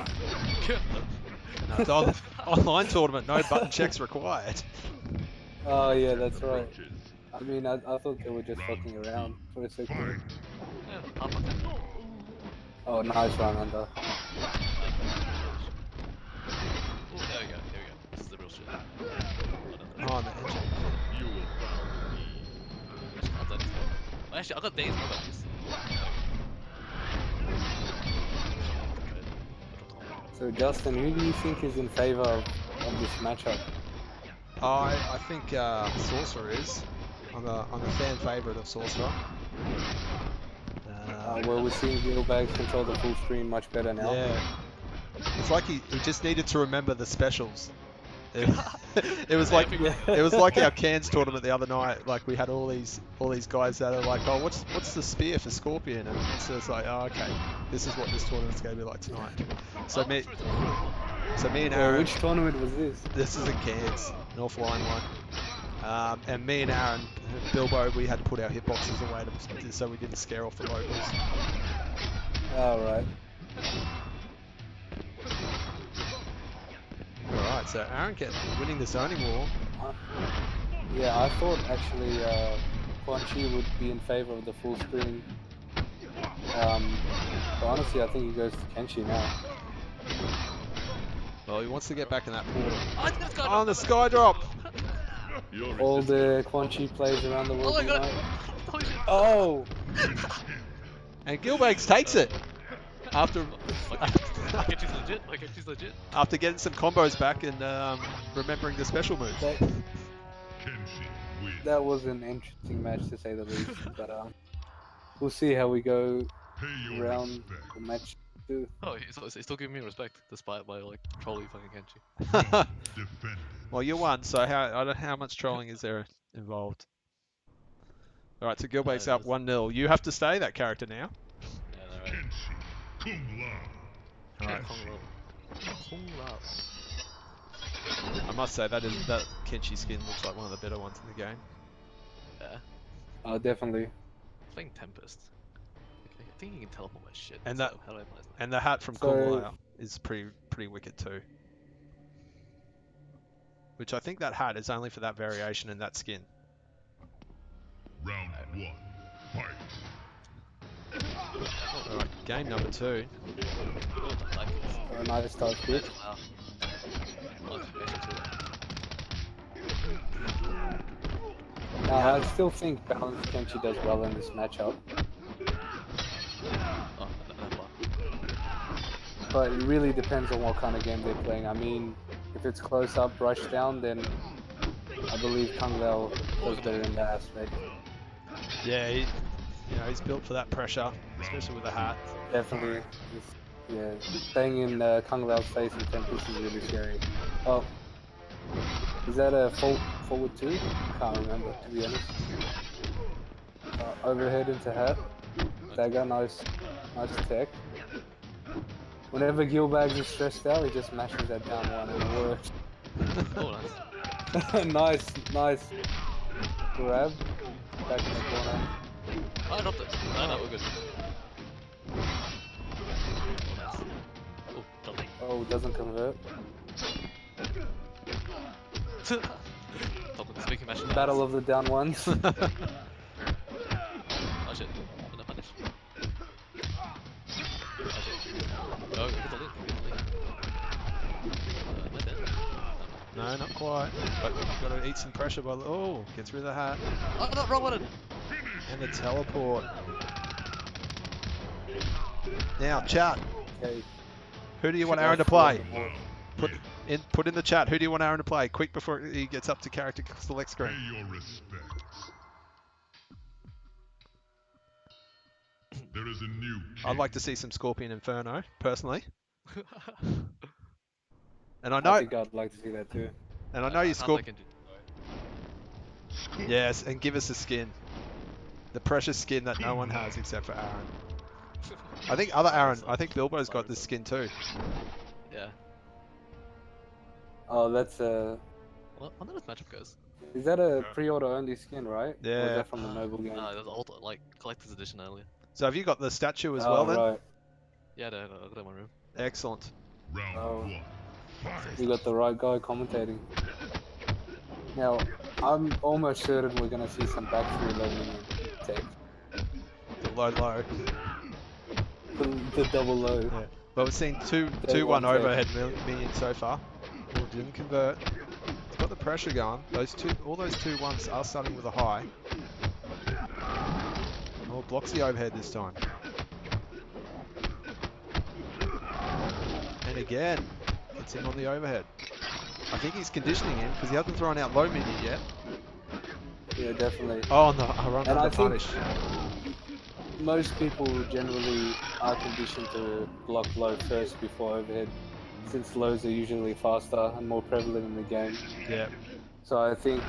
No, it's online tournament, no button checks required. Oh yeah, that's right. I mean, I thought they were just fucking around for a second. yeah, uppercut. Oh, nice run under. Oh, there we go. This is the real shit. Oh, the edge. You will bow me. Which cards I just got? Oh, actually, I got days. What about these? So Justin, who do you think is in favor of this matchup? I think Sorcerer is. I'm a fan favourite of Sorcerer. Well, we're seeing Gilbags control the full screen much better now. Yeah. It's like he just needed to remember the specials. It was like our Cairns tournament the other night. Like we had all these guys that are like, oh, what's the spear for Scorpion? And it's just like, oh, okay, this is what this tournament's going to be like tonight. So me and Aaron. Which tournament was this? This is a Cairns North Line one. And me and Aaron, Bilbo, we had to put our hitboxes away so we didn't scare off the locals. Oh, right. Alright, so Aaron winning the zoning war. Yeah, I thought actually Quan Chi would be in favor of the full screen. But honestly, I think he goes to Kenshi now. Well, he wants to get back in that portal. Oh, The sky drop! Your All the Quan Chi players around the world Oh my god! unite. Holy shit! Oh! And Gilbags takes it! After Kenchi's legit. Kenchi's legit. after getting some combos back and remembering the special move. That, Kenshi wins. that was an interesting match to say the least. But we'll see how we go Pay your around respect. the match 2. Oh, he's still giving me respect despite my like trolly fucking Kenchi. Defend. Well, you won, so I don't know how much trolling is there involved. Alright, so Gilbags up 1-0. You have to stay that character now. Yeah, they're right. Kenshi. Kung Lao. Alright. Kung Lao. I must say that Kenshi skin looks like one of the better ones in the game. Yeah. Oh, definitely. I'm playing Tempest. I think he can teleport my shit. And so that- how do I play that? And the hat from So- Kung Lao is pretty wicked too. Which I think that hat is only for that variation in that skin. Round one. Fight. Alright, game number 2. Like, A nice start quick. wow. Oh, it's actually too I still think Balance Kenshi does well in this matchup. Oh, that bar. But it really depends on what kind of game they're playing. I mean, if it's close up, rush down, then I believe Kung Lao does better in that aspect. Yeah, he's built for that pressure, especially with the hat. Definitely. Yeah, staying in Kung Lao's face in Tempest is really scary. Oh. Is that a forward 2? Can't remember, to be honest. Overhead into hat. Dagger, nice tech. Whenever Gilbags is stressed out, he just mashes that down one and it works. Oh, nice. nice grab. Back in the corner. Oh, I dropped it. No, we're good. Oh, nice. Oh, dropped it. Oh, doesn't convert. Top of the speaking match. Battle of the down ones. Oh shit. I'm gonna punish. Oh shit. Oh, get the lead. Am I dead? No, not quite. But you've got to eat some pressure by get through the hat. Oh, no, wrong button. And the teleport. Now, chat. Okay. Who do you want Aaron to play? Put in the chat. Who do you want Aaron to play? Quick before he gets up to character select Pay screen. your respects. There is a new I'd king. like to see some Scorpion Inferno, personally. And I I know, think I'd like to see that too. and I know you can't Scorp. take into- Yes, and give us a skin. The precious skin that no one has except for Aaron. I think other Aaron. I think Bilbo's got this skin too. Yeah. Oh, that's a. Well, I wonder how this matchup goes. Is that a pre-order only skin, right? Or Yeah. is that from the Noble game? There's an old like collector's edition earlier. So have you got the statue as Oh, well then? right. Yeah, I got it in my room. Excellent. Round Oh. 1. Fight. You got the right guy commentating. Now, I'm almost certain we're gonna see some back three low minion tech. The low. The double low. Yeah. But we've seen two They one won't take. overhead minions so far. Well, didn't convert. It's got the pressure going. All those 2-1s are starting with a high. Oh, blocks the overhead this time. And again, gets him on the overhead. I think he's conditioning him because he hasn't thrown out low minion yet. Yeah, definitely. Oh, no, I run And under I think- punish. Most people generally are conditioned to block low first before overhead, since lows are usually faster and more prevalent in the game. Yeah. So I think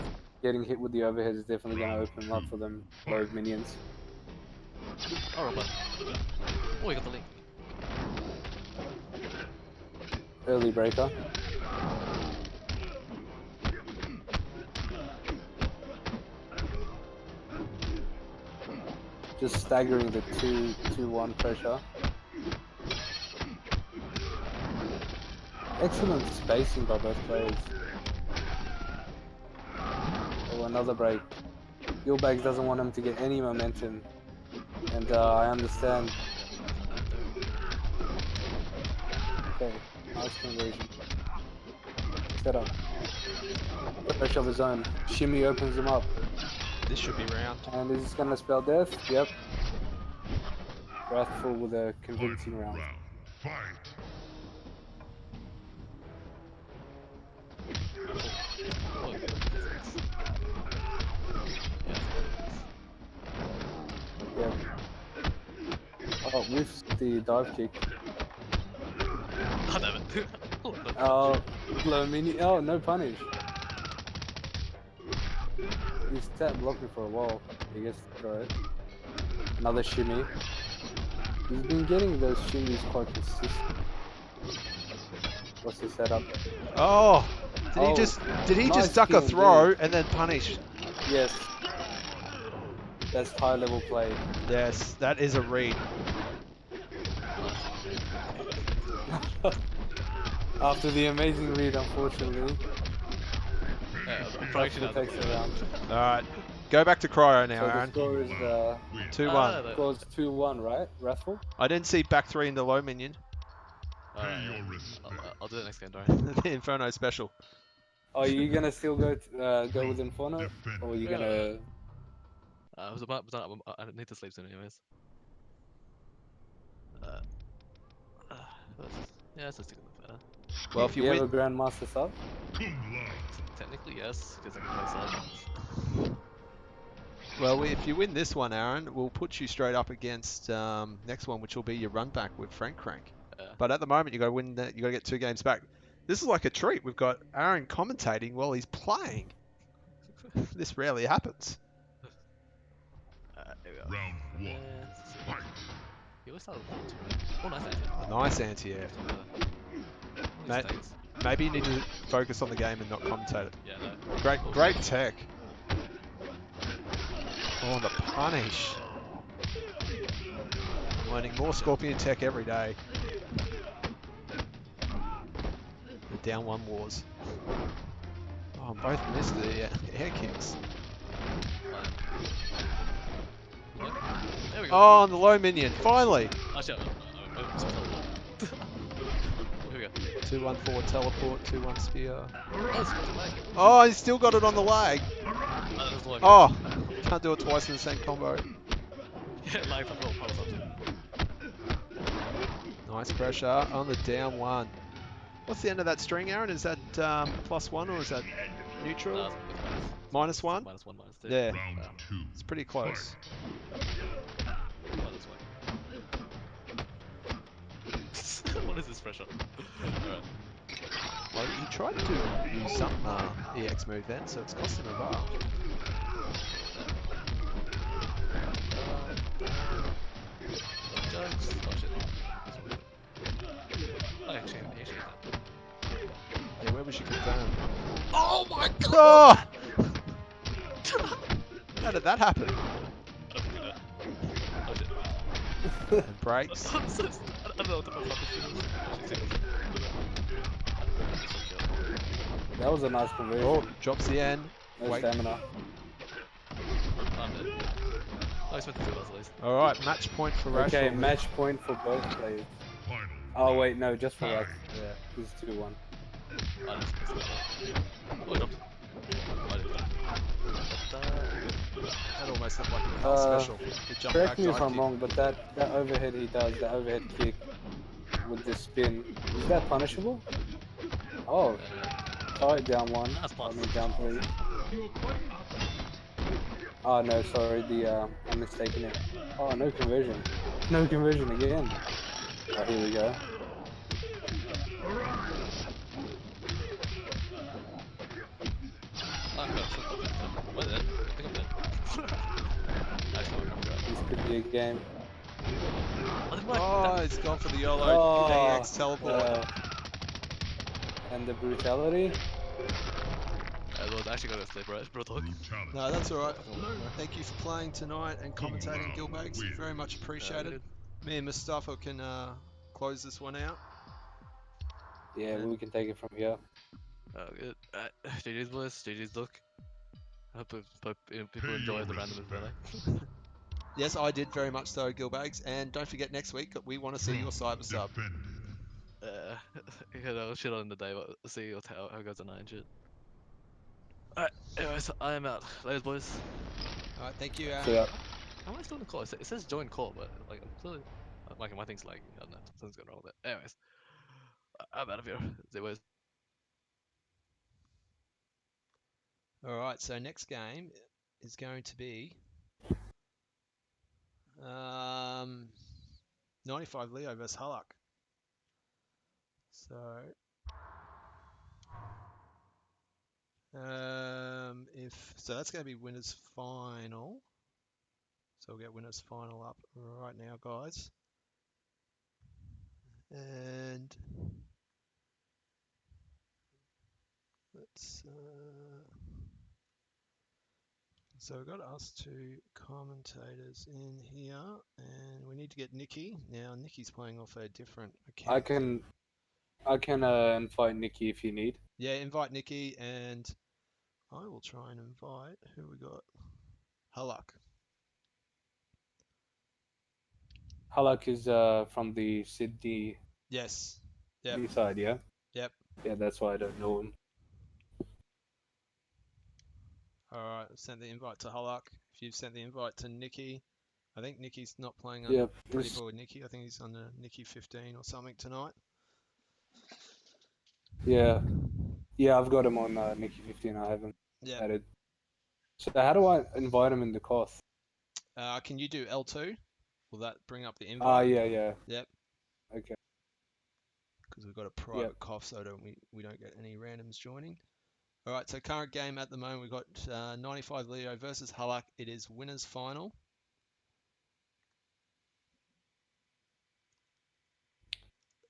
getting hit with the overhead is definitely going to open up for them low minions. Oh, Robert. Oh, you got the link. Early breaker. Just staggering the 2-1 pressure. Excellent spacing by both players. Oh, another break. Gilbags doesn't want him to get any momentum, and I understand. Okay, nice conversion. Set up. Pressure of his own. Shimmy opens him up. This should be round. And is this gonna spell death? Yep. Wrathful with a convincing Final round. round. Fight. Oh, okay. Yep. Oh, whiffs the dive kick. Oh, damn it. Oh, no. Oh, low mini. Oh, no punish. He's sat blocking for a while. He gets to throw it. Another shimmy. He's been getting those shimmies quite consistent. What's the setup? Oh, did he Oh, just nice duck a kill, throw dude. and then punish? Yes. That's high level play. Yes, that is a read. After the amazing read, unfortunately, Yeah, I'm probably Wrathful should takes it around. All right, go back to cryo now, So the Aaron. score is 2-1. scores 2-1, right? Wrathful. I didn't see back three into low minion. Alright, Pay yeah. your respects. I'll do it next game, don't worry. The Inferno special. Are you gonna still go with Inferno, Defend. or are you Yeah. gonna? I need to sleep soon anyways. Yeah, let's just stick with the Well, if Do you you have win, a Grandmaster sub? Cum laude. Technically, yes, because I can play subs. if you win this one, Aaron, we'll put you straight up against next one, which will be your run back with Frank Crank. Yeah. But at the moment, you got to win. You got to get 2 games back. This is like a treat. We've got Aaron commentating while he's playing. This rarely happens. Here we go. Round 1. Yeah, Fight. he always started with 2, right? Oh, nice idea. A nice anti-air. Mate. Maybe you need to focus on the game and not commentate it. Yeah, no. Great tech. Oh, the punish. Learning more Scorpion tech every day. The down 1 wars. Oh, both missed the air kicks. There we go. Oh, and the low minion. Finally. Actually, here we go. 2-1 forward teleport, 2-1 spear. Oh, it's got the leg. Oh, he's still got it on the lag. That's the leg. Oh, can't do it twice in the same combo. Yeah, lag from little power subs. Nice pressure on the down 1. What's the end of that string, Aaron? Is that +1 or is that neutral? No, -1? -1, -2. Yeah, Round 2. it's pretty close. -1. What is this pressure? Alright. Well, he tried to use some EX move then, so it's cost him a bar. Jokes. Oh shit. Oh, actually, Yeah, where was you confirm? oh my god! Oh! How did that happen? I don't think I know. Oh shit. And breaks. I don't know what the fuck happened. That was a nice conversion. Oh, drops the N. No Wait. stamina. I'm dead. Oh, he's meant to do us at least. All right, match point for Rashford. Okay, match point for both players. Final. Oh wait, no, just for us. Yeah. It's 2-1. I just missed that. Oh, I dropped it. I did that. That almost looked like a class special. The jump Correct back me if dive I'm kick. wrong, but that overhead he does, the overhead kick with the spin, is that punishable? Oh, sorry, down 1. That's I fine. mean down 3. Oh no, sorry, I'm mistaken it. Oh, no conversion. No conversion again. Oh, here we go. What is it? I think I'm dead. Actually, I'm good. This could be a game. Oh, he's gone for the YOLO Oh, MKX teleport. And the brutality. I was actually going to sleep, right? Bro, talk. Brutality. No, that's all right. Thank you for playing tonight and commentating, Gilbags. Win. Very much appreciated. Me and Mustafa can close this one out. Yeah, we can take it from here. Oh, good. GG's boys, GG's look. I hope people enjoy the randomness, really. Yes, I did very much so, Gilbags. And don't forget next week, we want to see your cyber sub. Defended. Yeah, I'll shit on the day, but we'll see how it goes tonight and shit. Alright, anyways, I am out. Later, boys. All right, thank you. So, How am I still in the call? It says join call, but like I'm still. Like my thing's like I don't know, something's going wrong with it. Anyways, I'm out of here. See you boys. All right, so next game is going to be 95 Leo versus Halak. So so that's going to be winners final. So we'll get winners final up right now, guys. And let's so we've got us two commentators in here, and we need to get Nikki. Now Nikki's playing off a different account. I can invite Nikki if you need. Yeah, invite Nikki, and I will try and invite who we got. Halak. Halak is from the Sydney Yes. Yep. side, yeah? Yep. Yeah, that's why I don't know him. All right. I've sent the invite to Halak. If you've sent the invite to Nikki, I think Nikki's not playing on Yep. Pretty Boy with Nikki. I think he's on the Nikki 15 or something tonight. Yeah. Yeah, I've got him on Nikki 15. I haven't Yeah. added. So how do I invite him in the course? Can you do L2? Will that bring up the invite? Ah, yeah. Yep. Okay. Because we've got a private cough, so we don't get any randoms joining. All right. So current game at the moment, we've got 95 Leo versus Halak. It is winners final.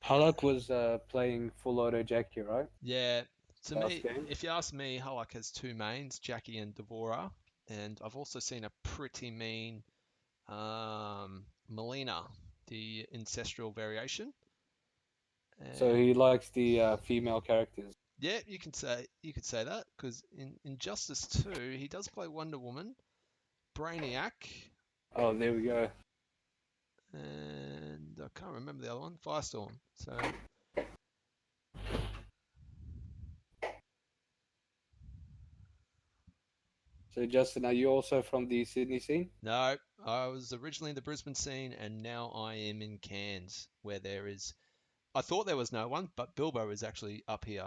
Halak was playing full auto Jackie, right? Yeah. To Last me, game? if you ask me, Halak has two mains, Jackie and Devora, and I've also seen a pretty mean Melina, the ancestral variation. So he likes the female characters. Yeah, you could say that because in Injustice 2 he does play Wonder Woman, Brainiac, Oh, there we go. and I can't remember the other one, Firestorm. So So Justin, are you also from the Sydney scene? no, I was originally in the Brisbane scene, and now I am in Cairns, where there is I thought there was no one, but Bilbo is actually up here.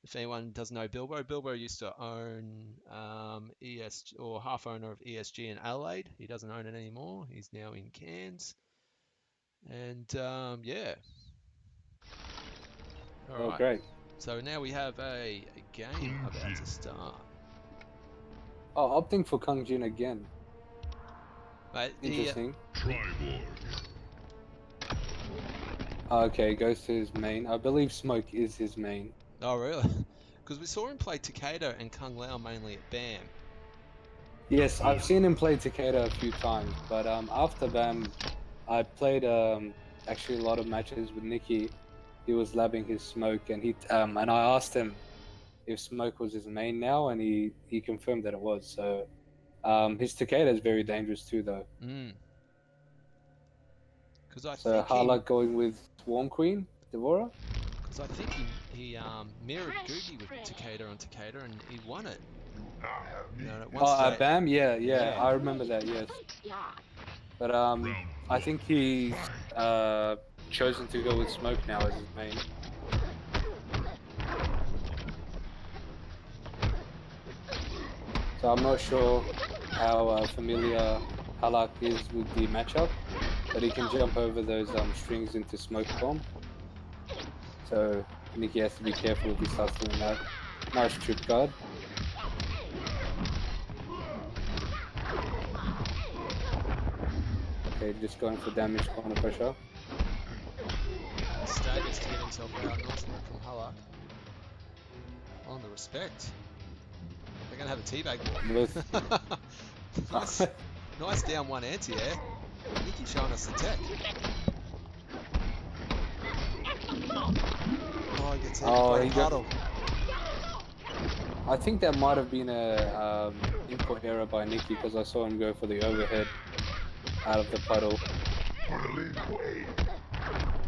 If anyone doesn't know Bilbo, Bilbo used to own ES or half owner of ESG in Adelaide. He doesn't own it anymore. He's now in Cairns. And yeah. All Oh, right. great. So now we have a game about to start. Oh, opting for Kung Jin again. Mate, Interesting. Triborg. Okay, goes to his main. I believe Smoke is his main. Oh, really? Because we saw him play Takeda and Kung Lao mainly at BAM. Yes, I've seen him play Takeda a few times, but after BAM, I played actually a lot of matches with Nicky. He was labbing his Smoke, and and I asked him if Smoke was his main now, and he confirmed that it was. So his Takeda is very dangerous too, though. Because I So think Harlock going with Swarm Queen, Devora. Because I think he mirrored Googie with Takeda on Takeda and he won it. No, at one Oh, stage. BAM, yeah, Yeah. I remember that. Yes, but I think he's chosen to go with Smoke now as his main. So I'm not sure how familiar Halak is with the matchup, but he can jump over those strings into Smoke Bomb. So Nicky has to be careful if he starts doing that. Nice trip guard. Okay, just going for damage corner pressure. Staggers to get himself out. Nice work from Halak. On the respect. They're going to have a teabag war. nice down one anti-air. Nicky showing us the tech. Oh, he gets hit by the puddle. I think that might have been a input error by Nicky because I saw him go for the overhead out of the puddle.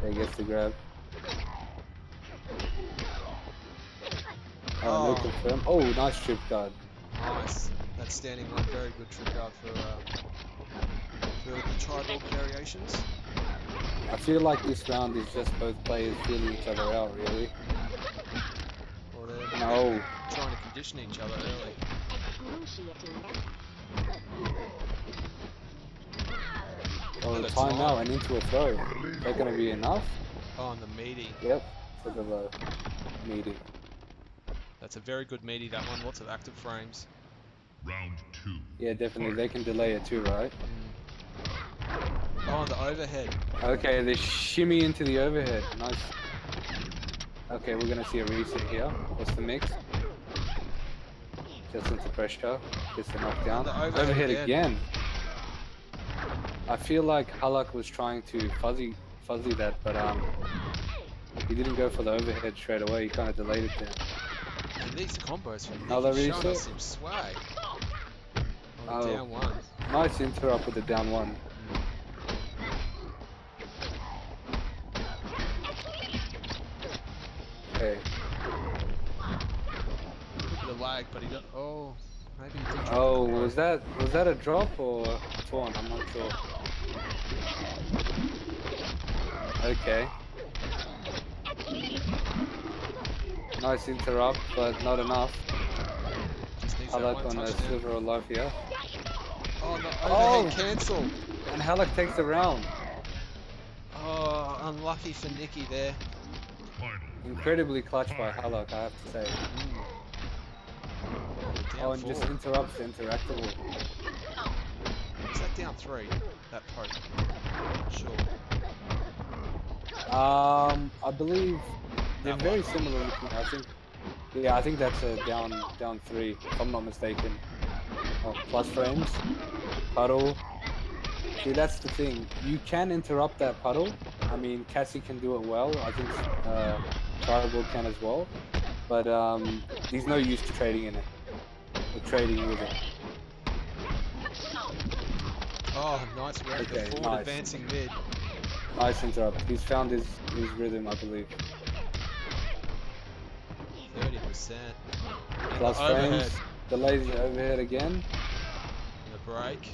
There gets the grab. No confirm. Oh, nice trip guard. Nice. That standing one, very good trip guard for the tribal variations. I feel like this round is just both players feeling each other out, really. Or they're trying to condition each other early. Oh, timeout and into a throw. Is that going to be enough? Oh, and the meaty. Yep, for the low. Meaty. That's a very good meaty, that one. Lots of active frames. Round 2. Yeah, definitely. They can delay it too, right? Oh, the overhead. Okay, they shimmy into the overhead. Nice. Okay, we're going to see a reset here. What's the mix? Just into pressure. Gets the knockdown. The overhead again. I feel like Halak was trying to fuzzy that, but he didn't go for the overhead straight away. He kind of delayed it there. And these combos from Another Nicky showing reset. us some swag. On the down one. Nice interrupt with the down one. Okay. The lag, but he got. Oh, maybe he did. Oh, was that a drop or torn? I'm not sure. Okay. Nice interrupt, but not enough. Halak on a silver alive here. Oh, the overhead cancel. And Halak takes the round. Oh, unlucky for Nicky there. Incredibly clutch by Halak, I have to say. Oh, and just interrupts the interactable. Is that down 3? That poke? Sure. I believe they're very similar looking. I think that's a down 3, if I'm not mistaken. Oh, plus frames, puddle. See, that's the thing. You can interrupt that puddle. I mean, Cassie can do it well. I think Tribal can as well. But there's no use to trading in it. Or trading with it. Oh, nice work. Okay, Forward nice. advancing mid. Nice interrupt. He's found his rhythm, I believe. 30%. Plus frames. Delays the overhead again. And the break.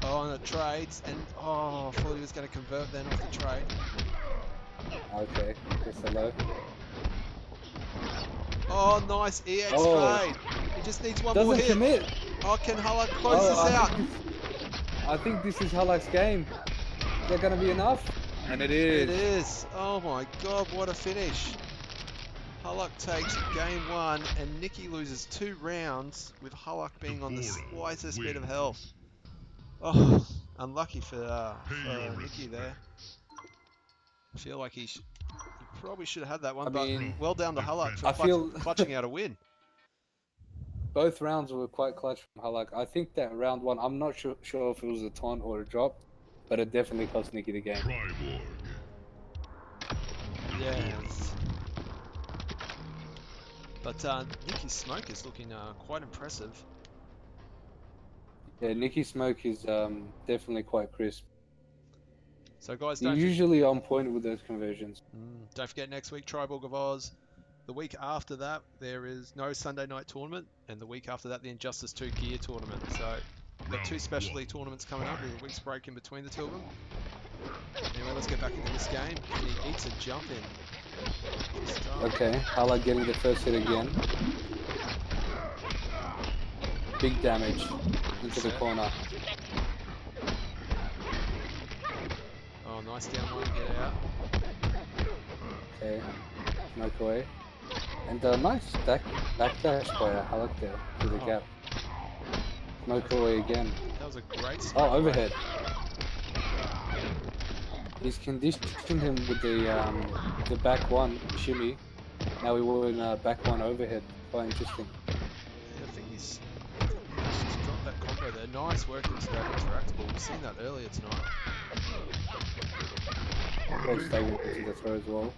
Oh, and it trades, and oh, I thought he was going to convert then off the trade. Okay, just a low. Oh, nice EX Oh. fade. He just needs one more Doesn't hit. commit. Oh, can Halak close Oh, this out? I think this is Halak's game. Is that gonna be enough? And it is. It is. Oh my god, what a finish. Halak takes game 1, and Nikki loses 2 rounds with Halak being on the slightest bit of health. Oh, unlucky for Nikki there. I feel like he probably should have had that one, I but mean, well down to Halak for I feel clutching out a win. both rounds were quite clutch from Halak. I think that round 1, I'm not sure if it was a taunt or a drop, but it definitely cost Nikki the game. Triborg. Yes. But Nikki's smoke is looking quite impressive. Yeah, Nikki's smoke is definitely quite crisp. So guys, You're usually on point with those conversions. don't forget next week, Triborg of Oz. The week after that, there is no Sunday night tournament, and the week after that, the Injustice 2 gear tournament. So we've got 2 specialty tournaments coming up with a week's break in between the 2 of them. Anyway, let's get back into this game. And he eats a jump in. To start. Okay, Halak getting the first hit again. Big damage into the corner. Oh, nice down one to get out. Okay, smoke away. And nice backdash by Halak there to the gap. Smoke away again. That was a great smoke. Oh, overhead. He's conditioned him with the back 1 shimmy. Now we were in back 1 overhead. Quite interesting. Yeah, I think he's just dropped that combo there. Nice work into that interactable. We've seen that earlier tonight. Great stable into the throw as well.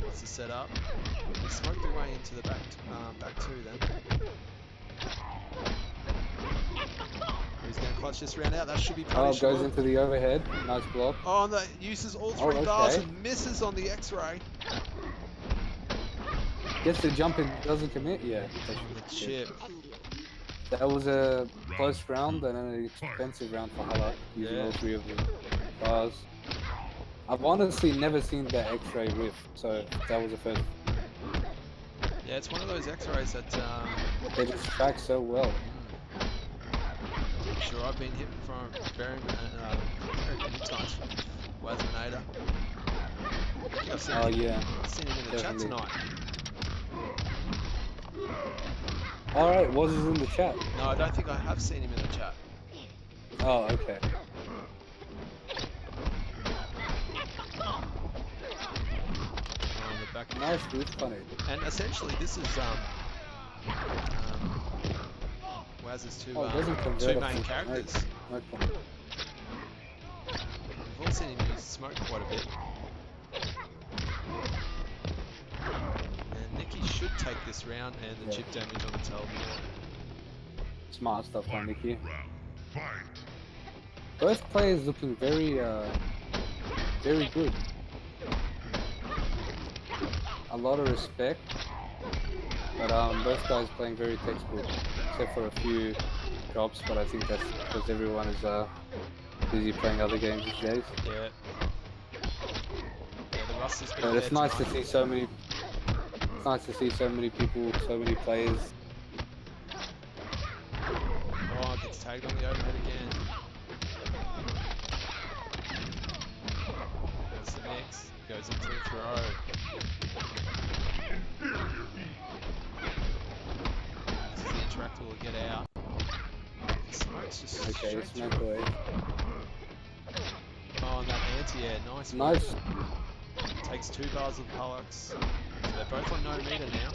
What's the setup? He smoked their way into the back 2 then. He's going to clutch this round out. That should be Oh, punishable. goes into the overhead. Nice block. Oh, and that uses all 3 okay. bars and misses on the X-ray. Gets the jump in, doesn't commit. Yeah. The chip. That was a close round and an expensive round for Halak, using all 3 of the bars. I've honestly never seen that X-ray whiff, so that was the first. Yeah, it's one of those X-rays that They just track so well. I'm sure I've been hit from very many times from Wasmanator. I've seen Oh him, yeah. I've seen him in the Definitely. chat tonight. Alright, was in the chat? No, I don't think I have seen him in the chat. Oh, okay. On the back. Nice whiff punish. And essentially, this is Waz's 2 Oh, it doesn't convert 2 a main full characters. smoke. Okay. We've all seen him use smoke quite a bit. And Nikki should take this round, and the chip damage on the teleport. Smart stuff by Nikki. Round. Fight. Both players looking very good. A lot of respect, but both guys playing very textbook, except for a few drops. But I think that's because everyone is busy playing other games these days. Yeah. Yeah, the rust has been But it's there nice to tonight. see so many. It's nice to see so many people, so many players. Oh, gets tagged on the overhead again. That's the mix. Goes into the throw. This is the interactable to get out. The smoke's just Okay, straight smoke through. away. Oh, and that anti-air, nice. Nice. Takes 2 bars of Halux. So they're both on no meter now.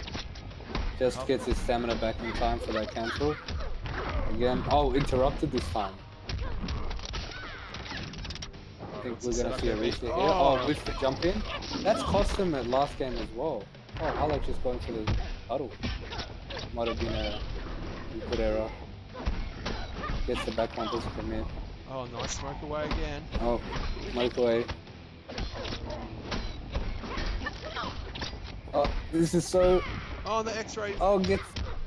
Just gets his stamina back in time for that cancel. Again, oh, interrupted this time. I think we're gonna see a reset here. Oh, with the jump in. That's cost him at last game as well. Oh, Halak just going for the huddle. Might have been a input error. Gets the back one, doesn't commit. Oh, nice smoke away again. Oh, smoke away. Oh, this is so. Oh, the X-ray. Oh, gets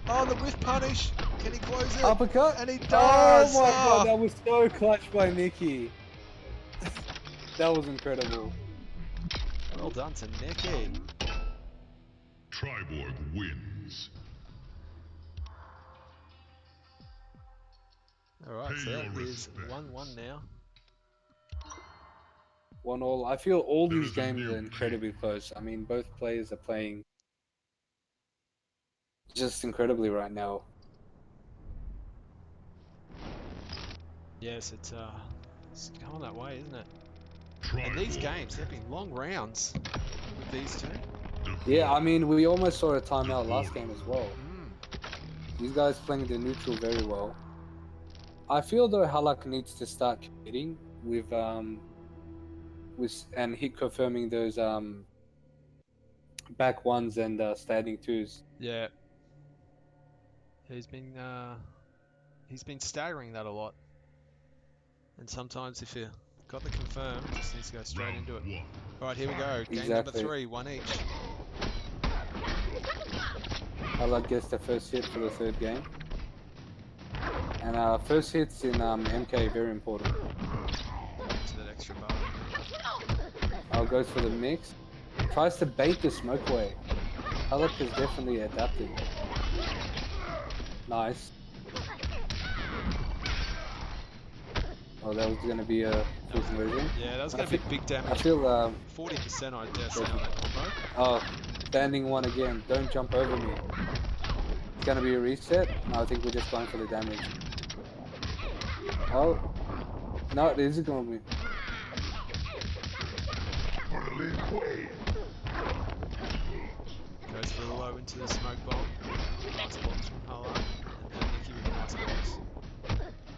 Oh, the whiff punish. Can he close it? uppercut. And he Oh does. my god, Oh. that was so clutch by Nikki. That was incredible. Well done to Nicky. Triborg wins. All right, Pay so that your is respects. 1-1 now. 1-1. I feel all There these is a games new are incredibly close. I mean, both players are playing just incredibly right now. Yes, it's going that way, isn't it? Triborg And these games, they've been long rounds with these two. Yeah, I mean, we almost saw a timeout last game as well. Mm. These guys playing the neutral very well. I feel though Halak needs to start committing with and he confirming those back ones and standing twos. Yeah. He's been staggering that a lot. And sometimes if you got the confirm, just needs to go straight Round into it. 1. All right, here we go. Game Exactly. number 3, 1 each. Halak gets the first hit for the third game. And first hits in MK very important. To that extra bar. Goes for the mix. Tries to bait the smoke away. Halak is definitely adapted. Nice. Oh, that was going to be a full conversion. Yeah, that was I going to be feel- big I damage. feel 40% I dare say on that combo. oh, standing one again. Don't jump over me. It's gonna be a reset. No, I think we're just going for the damage. Oh, no, it is going to be. Goes for the low into the smoke bomb. Nice blocks from Halak. And now Nicky with a nice blocks.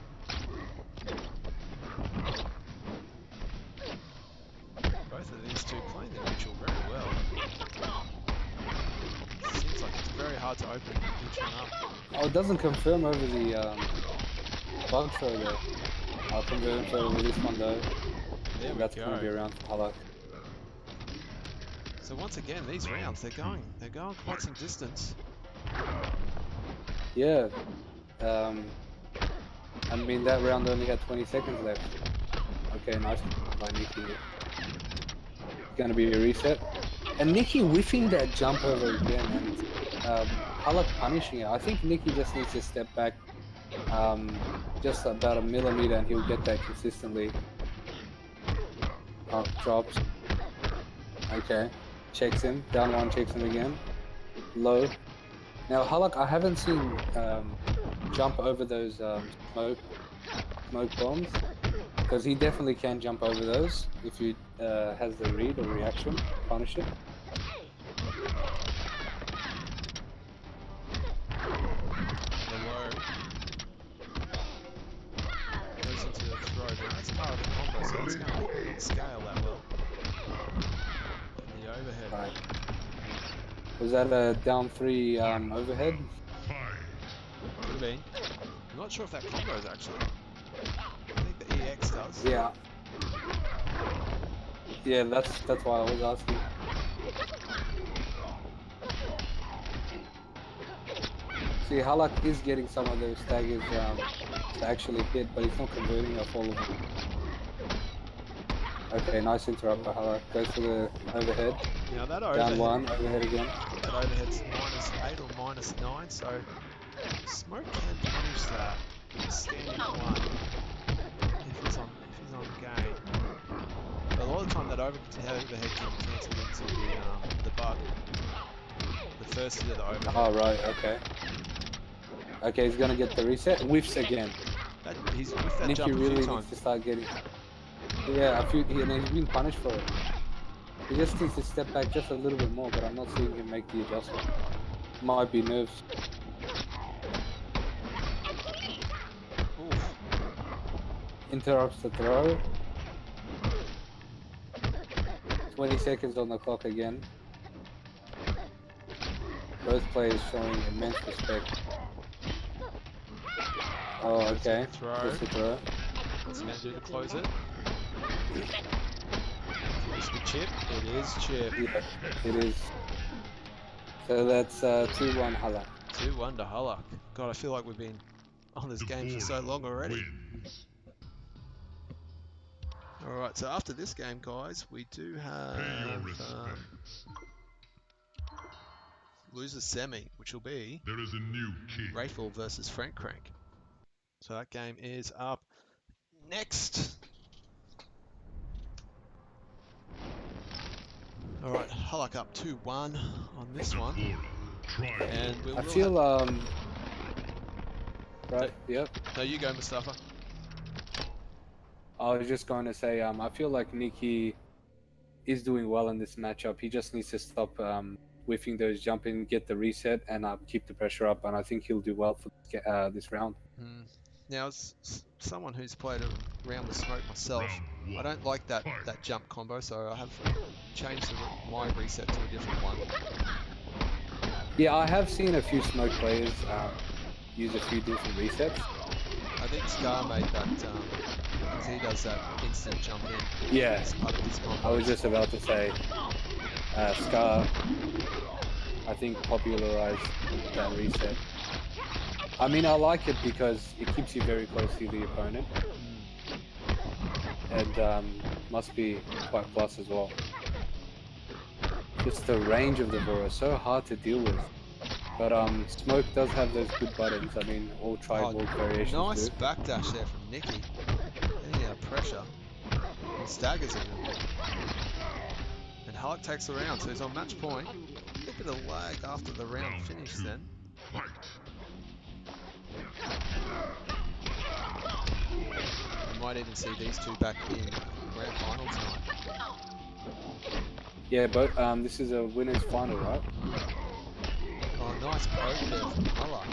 Both of these two playing the neutral very well. Seems like it's very hard to open each one up. Oh, it doesn't confirm over the bug throw there. I'll confirm over this one though. There we That's going to be go. around for Halak. So once again, these rounds, they're going quite some distance. Yeah. I mean, that round only had 20 seconds left. Okay, nice by Nikki. Gonna be a reset. And Nikki whiffing that jump over again and Halak punishing it. I think Nikki just needs to step back just about a millimeter and he'll get that consistently. Oh, drops. Okay. Checks him. Down one, checks him again. Low. Now Halak, I haven't seen jump over those smoke bombs, because he definitely can jump over those if he has the read or reaction, punish it. The low. Goes into the throw. Now that's part of the combo, so that's going to not scale that well. And the overhead. Right. Was that a down 3 overhead? Could have been. I'm not sure if that combos actually. I think the EX does. Yeah. Yeah, that's why I was asking. See, Halak is getting some of those staggers to actually hit, but he's not converting off all of them. Okay, nice interrupt by Halak. Goes for the overhead. Now that Down overhead, one, overhead again. that overhead's -8 or -9, so Smoke can punish that with standing one if he's on game. But a lot of the time that overhead can cancel into the bug. The first hit of the overhead. Oh, right, okay. Okay, he's gonna get the reset. Whiffs again. He's with that Nikki jump a few really times. needs to start getting... Yeah, and he's been punished for it. He just needs to step back just a little bit more, but I'm not seeing him make the adjustment. Might be nerves. Oof. Interrupts the throw. 20 seconds on the clock again. Both players showing immense respect. Oh, okay. Throw. Just a throw. What's the man do to close it? Is it Chip? It is Chip. Yeah, it is. So that's 2-1 Hala. 2-1 to Hullock. God, I feel like we've been on this game for so long already. Wins. Alright, so after this game, guys, we do Pay your have respects. loser semi, which will be There is a new king. Rayful versus Frank Crank. So that game is up next. Alright, Hullock up 2-1 on this one. Flora, try. And we'll I we'll feel have... right. Yep. No, you go, Mustafa. I was just going to say I feel like Nikki is doing well in this matchup. He just needs to stop whiffing those jump in, get the reset, and keep the pressure up. And I think he'll do well for this round. Now, as someone who's played around with Smoke myself, Round I one. don't like that Fight. jump combo, so I have changed my reset to a different one. Yeah, I have seen a few Smoke players use a few different resets. I think Scar made that, because he does that instant jump in. Yeah, As part of his combo. I was just about to say Scar, I think, popularized that reset. I mean, I like it because it keeps you very close to the opponent, and must be quite plus as well. Just the range of the Vora is so hard to deal with. But Smoke does have those good buttons. I mean, all tri-bolt variations Nice do. backdash there from Nicky. Getting out of pressure. And staggers him. And Hulk takes the round, so he's on match point. A little bit of lag after the round finish then. Fight. We might even see these two back in grand final tonight. Yeah, but this is a winner's final, right? Oh, nice poke there from Hulk.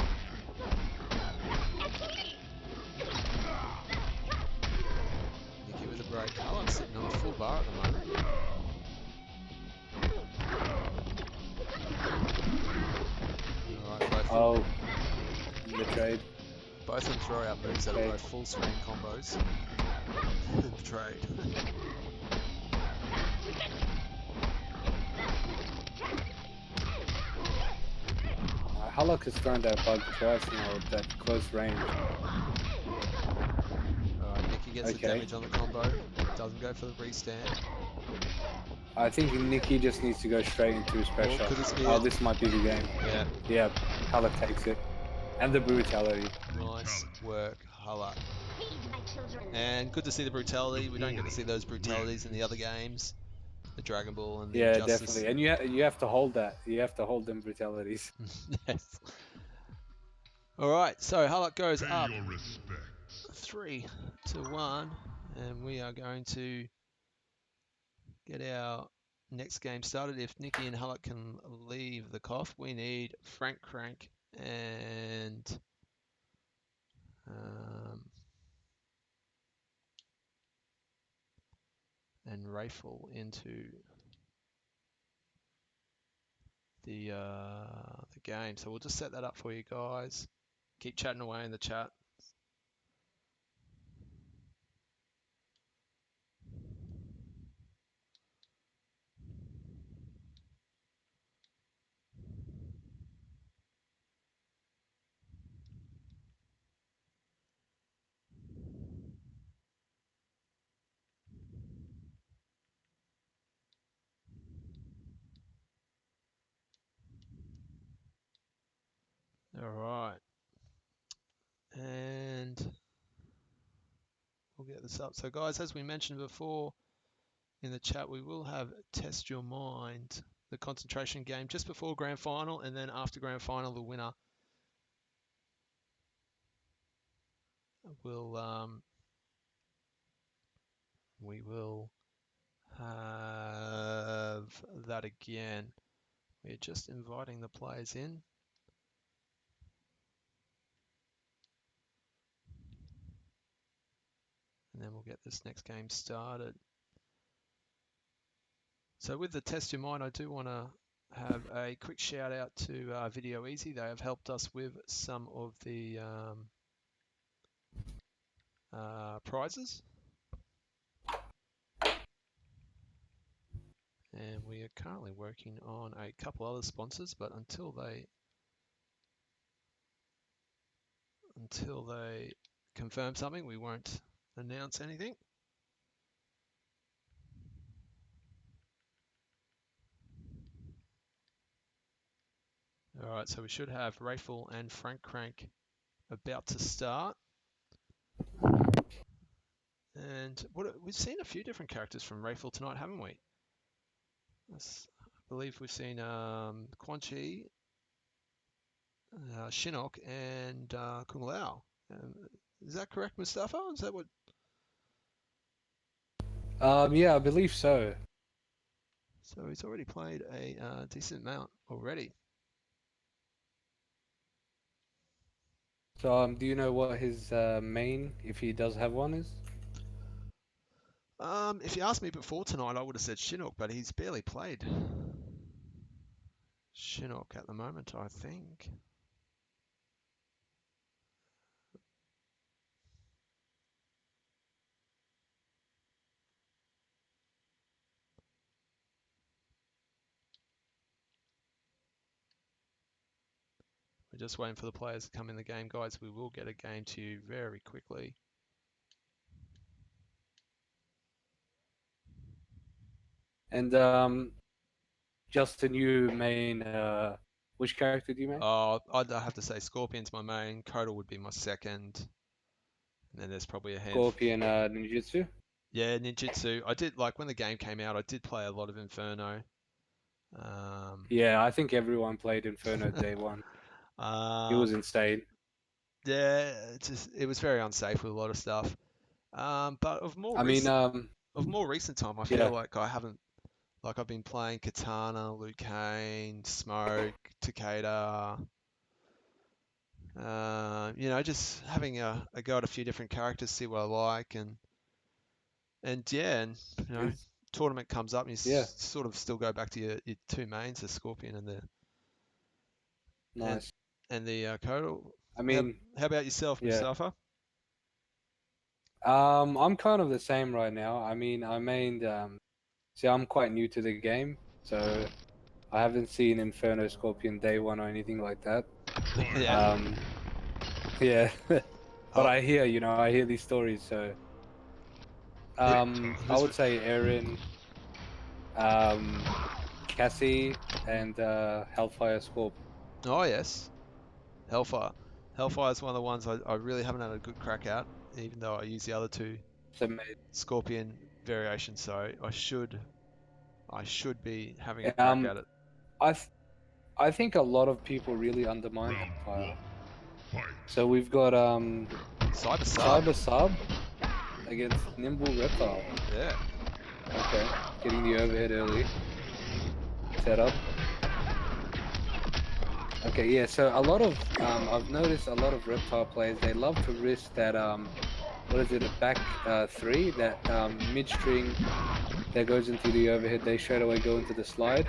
Nicky with a break. Hulk sitting on a full bar at the moment. Alright, both Oh, the trade. of them throw out moves that are both full screen combos. The trade. Halak has thrown that bug twice now at that close range. Alright, Nicky gets the Okay. damage on the combo. Doesn't go for the restand. I think Nikki just needs to go straight into his pressure. could this be Oh, it? this might be the game. Yeah, Yeah, Halak takes it. And the brutality. nice work, Hulk. And good to see the brutality. We don't get to see those brutalities in the other games. The Dragon Ball and the Yeah, Injustice. definitely. And you have to hold that. You have to hold them brutalities. Yes. Alright, so Hulk goes Pay up your respects. 3-1, and we are going to get our next game started. If Nicky and Hulk can leave the cough, we need Frank Crank and Rayful into the game. So we'll just set that up for you guys. Keep chatting away in the chat. All right. And we'll get this up. So guys, as we mentioned before in the chat, we will have Test Your Mind, the concentration game just before grand final, and then after grand final, the winner will we will have that again. We're just inviting the players in. And then we'll get this next game started. So with the Test Your Mind, I do want to have a quick shout out to Video Easy. They have helped us with some of the prizes. And we are currently working on a couple other sponsors, but until they confirm something, we won't announce anything. All right, so we should have Rayful and Frank Crank about to start. And we've seen a few different characters from Rayful tonight, haven't we? I believe we've seen Quan Chi, Shinnok, and Kung Lao. Is that correct, Mustafa? Is that what? Yeah, I believe so. So he's already played a decent amount already. So, do you know what his main, if he does have one, is? If you asked me before tonight, I would have said Shinnok, but he's barely played Shinnok at the moment, I think. We're just waiting for the players to come in the game, guys. We will get a game to you very quickly. And just a new main. Which character do you make? I'd have to say Scorpion's my main. Kotal would be my second. And then there's probably a handful. Scorpion, ninjutsu. Yeah, ninjutsu. I did, like, when the game came out, I did play a lot of Inferno. Yeah, I think everyone played Inferno day one. It was insane. Yeah, it was very unsafe with a lot of stuff. But of more recent time, I feel like I've been playing Katana, Liu Kang, Smoke, Takeda. Just having a go at a few different characters, see what I like, and tournament comes up, and you sort of still go back to your two mains, the Scorpion and the nice and the Kotal. I mean, how about yourself, Mustafa? I'm kind of the same right now. I mean, I mained. See, I'm quite new to the game, so I haven't seen Inferno Scorpion day one or anything like that. Yeah. Yeah. But I hear these stories, so I would say Aaron, Cassie, and Hellfire Scorp. Oh yes, Hellfire. Hellfire is one of the ones I really haven't had a good crack at, even though I use the other two Scorpion variations. So I should be having a crack at it. I think a lot of people really undermine Hellfire. So we've got Cyber Sub against Nimble Reptile. Yeah. Okay, getting the overhead early. Set up. Okay, yeah, so a lot of, I've noticed a lot of Reptile players, they love to risk that, a back three, that mid-string that goes into the overhead, they straight away go into the slide,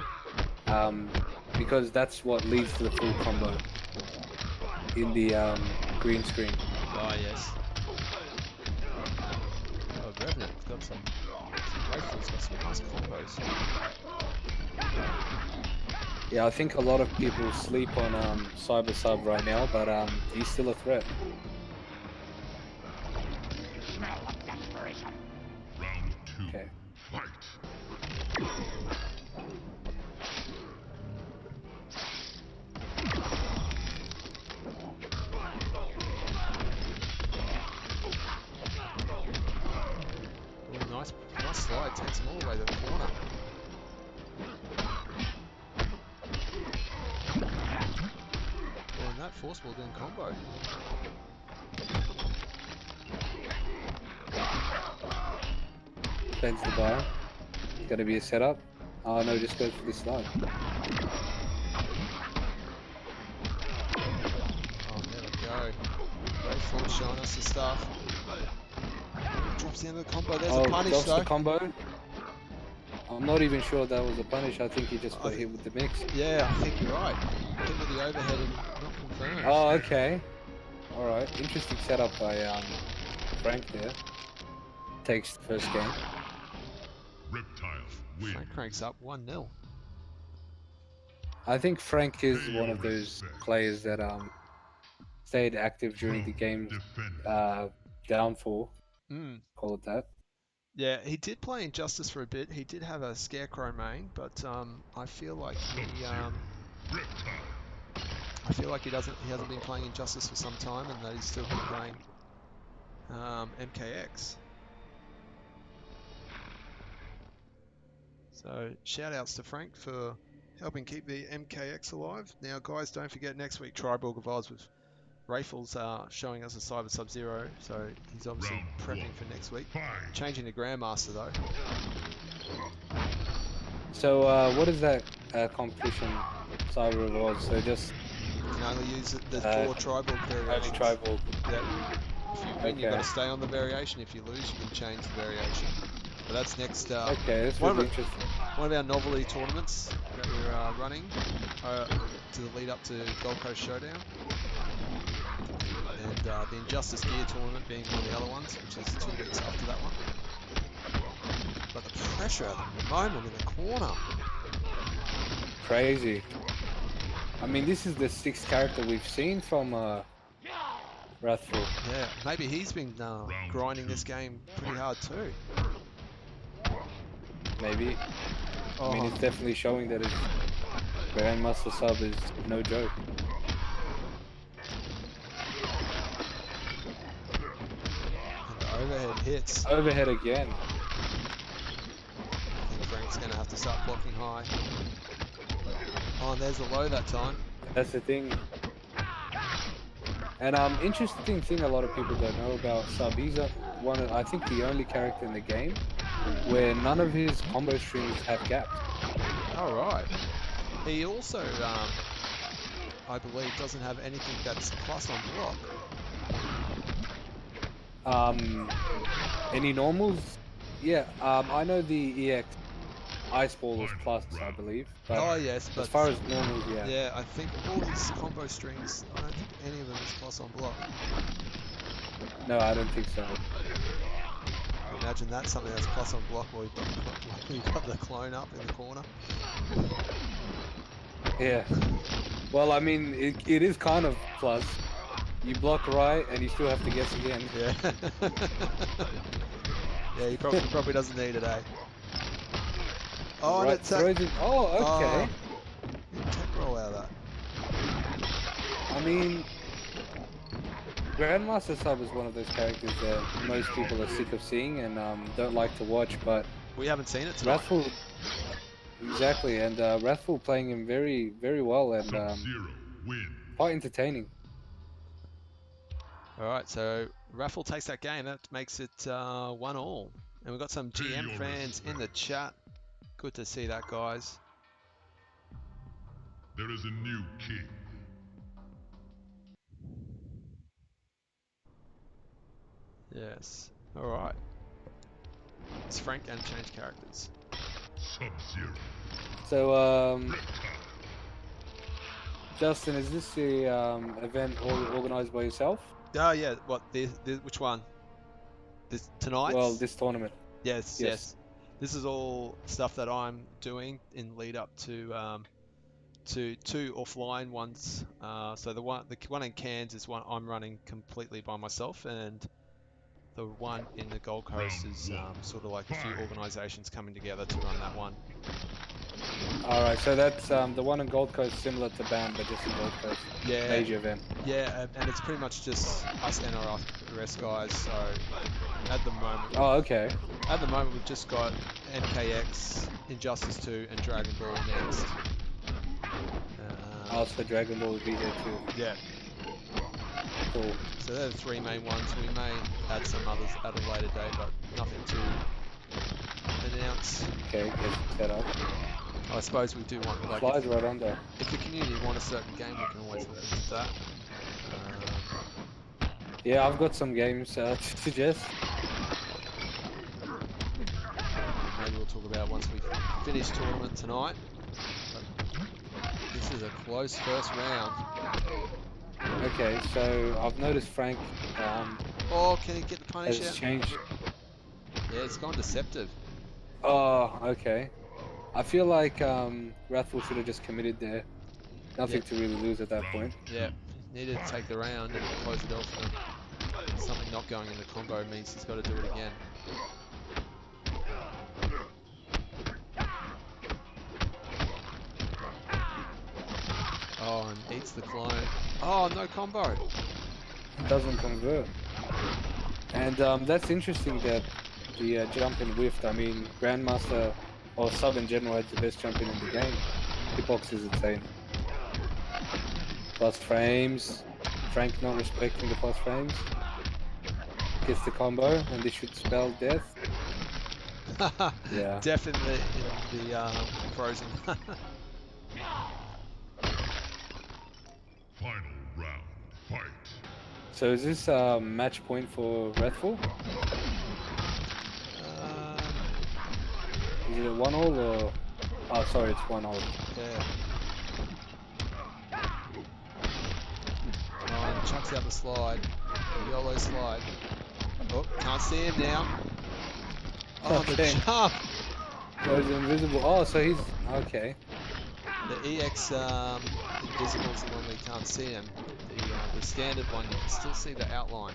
because that's what leads to the full combo in the green screen. Oh, yes. Oh, Revenant's got some Rayful's got some nice combos. Yeah, I think a lot of people sleep on Cyber Sub right now, but he's still a threat. Round two. Okay. Fight. Oh, nice slide, takes him all the way to the corner. And that force ball doing combo. Bends the bar. Got to be a setup. Oh no, just goes for the slide. Oh, there we go. Rayful showing us the stuff. Drops the end of the combo. There's a punish drops though. the combo. I'm not even sure that was a punish. I think he just got hit with the mix. Yeah, I think you're right. Hit with the overhead and not confirmed. Oh, okay. All right. Interesting setup by Frank there. Takes the first game. Reptile win. Frank cranks up 1-0. I think Frank is Pay one your of those respects. players that stayed active during the game's Defender. downfall. Mm. Call it that. Yeah, he did play Injustice for a bit. He did have a Scarecrow main, but I feel like he hasn't been playing Injustice for some time, and that he's still been playing MKX. So shout outs to Frank for helping keep the MKX alive. Now guys, don't forget next week Tribal Gavaz with Rifles showing us a Cyber Sub-Zero, so he's obviously Round prepping one. for next week. Fight. Changing to Grandmaster though. So what is that competition cyber was? So just You can only use the Uh, 4 Tribal only variations. tribal. Yep. If you win, you've got Okay. to stay on the variation. If you lose, you can change the variation. But that's next. Okay, that's one of really it- interesting. One of our novelty tournaments that we're running to the lead up to Gold Coast Showdown. And the Injustice Gear tournament being one of the other ones, which is 2 weeks after that one. But the pressure at the moment in the corner. Crazy. I mean, this is the 6th character we've seen from Wrathful. Yeah, maybe he's been grinding this game pretty hard too. Maybe. Oh, I mean, it's definitely showing that his Grandmaster sub is no joke. and the overhead hits. Overhead again. I think Frank's going to have to start blocking high. Oh, and there's a low that time. That's the thing. And interesting thing a lot of people don't know about Sub. He's I think the only character in the game where none of his combo strings have gaps. All right. He also, I believe, doesn't have anything that's plus on block. Any normals? Yeah. I know the EX Ice Ball is plus, I believe. But Oh yes, but as far as normals, yeah. yeah, I think all his combo strings, I don't think any of them is plus on block. No, I don't think so. Imagine that's something that's plus on block while you've got the clone up in the corner. Yeah. Well, I mean, it is kind of plus. You block right, and you still have to guess again. Yeah. Yeah, he probably doesn't need it, eh? Oh, Right, and it's throws it. Oh, okay. tech roll out of that. I mean, Grandmaster Sub is one of those characters that most people are sick of seeing and don't like to watch, but We haven't seen it tonight. Wrathful, exactly, and Wrathful playing him very, very well and Sub-Zero win. quite entertaining. All right, so Raffle takes that game. That makes it 1-1. And we've got some GM fans in the chat. Good to see that, guys. There is a new king. Yes. All right. It's Frank and change characters. Sub-Zero. So, Justin, is this the event organized by yourself? Oh yeah. What? Which one? This tonight? Well, this tournament. Yes. yes. Yes. This is all stuff that I'm doing in lead up to two offline ones. So the one in Cairns is one I'm running completely by myself, and the one in the Gold Coast is sort of like a few organisations coming together to run that one. All right, so that's the one in Gold Coast, similar to BAM, but just in Gold Coast. Yeah. Major event. Yeah, and it's pretty much just us NRS guys. So at the moment, Oh, okay. we've just got MKX, Injustice 2, and Dragon Ball announced. Also, Dragon Ball will be here too. Yeah. Cool. So they're the 3 main ones. We may add some others at a later date, but nothing to announce. Okay, get set up. I suppose we do want, like, Flies right under. if the community want a certain game, we can always let them do that. Yeah, I've got some games to suggest. Maybe we'll talk about once we finish tournament tonight. But this is a close first round. Okay, so I've noticed Frank Oh, can he get the punish Has out? changed. Yeah, it's gone deceptive. Oh, okay. I feel like Wrathful should have just committed there. Nothing Yeah. to really lose at that point. Yeah, needed to take the round and close it off. And something not going in the combo means he's got to do it again. Oh, and eats the clone. Oh, no combo. Doesn't convert. And that's interesting that the jump in whiffed. I mean, Grandmaster or Sub in general had the best jump in the game. Hitbox is insane. Plus frames. Frank not respecting the plus frames. Gets the combo, and this should spell death. Yeah. Definitely in the frozen. Final round. Fight. So is this match point for Wrathful? Is it a 1-all or... Oh, sorry, it's 1-all. Yeah. Oh, and chucks out the slide. The yellow slide. Oh, can't see him now. Oh, Okay. the jump! Goes invisible. Oh, so he's... Okay. The EX invisible is the one where you can't see him. The standard one, you can still see the outline.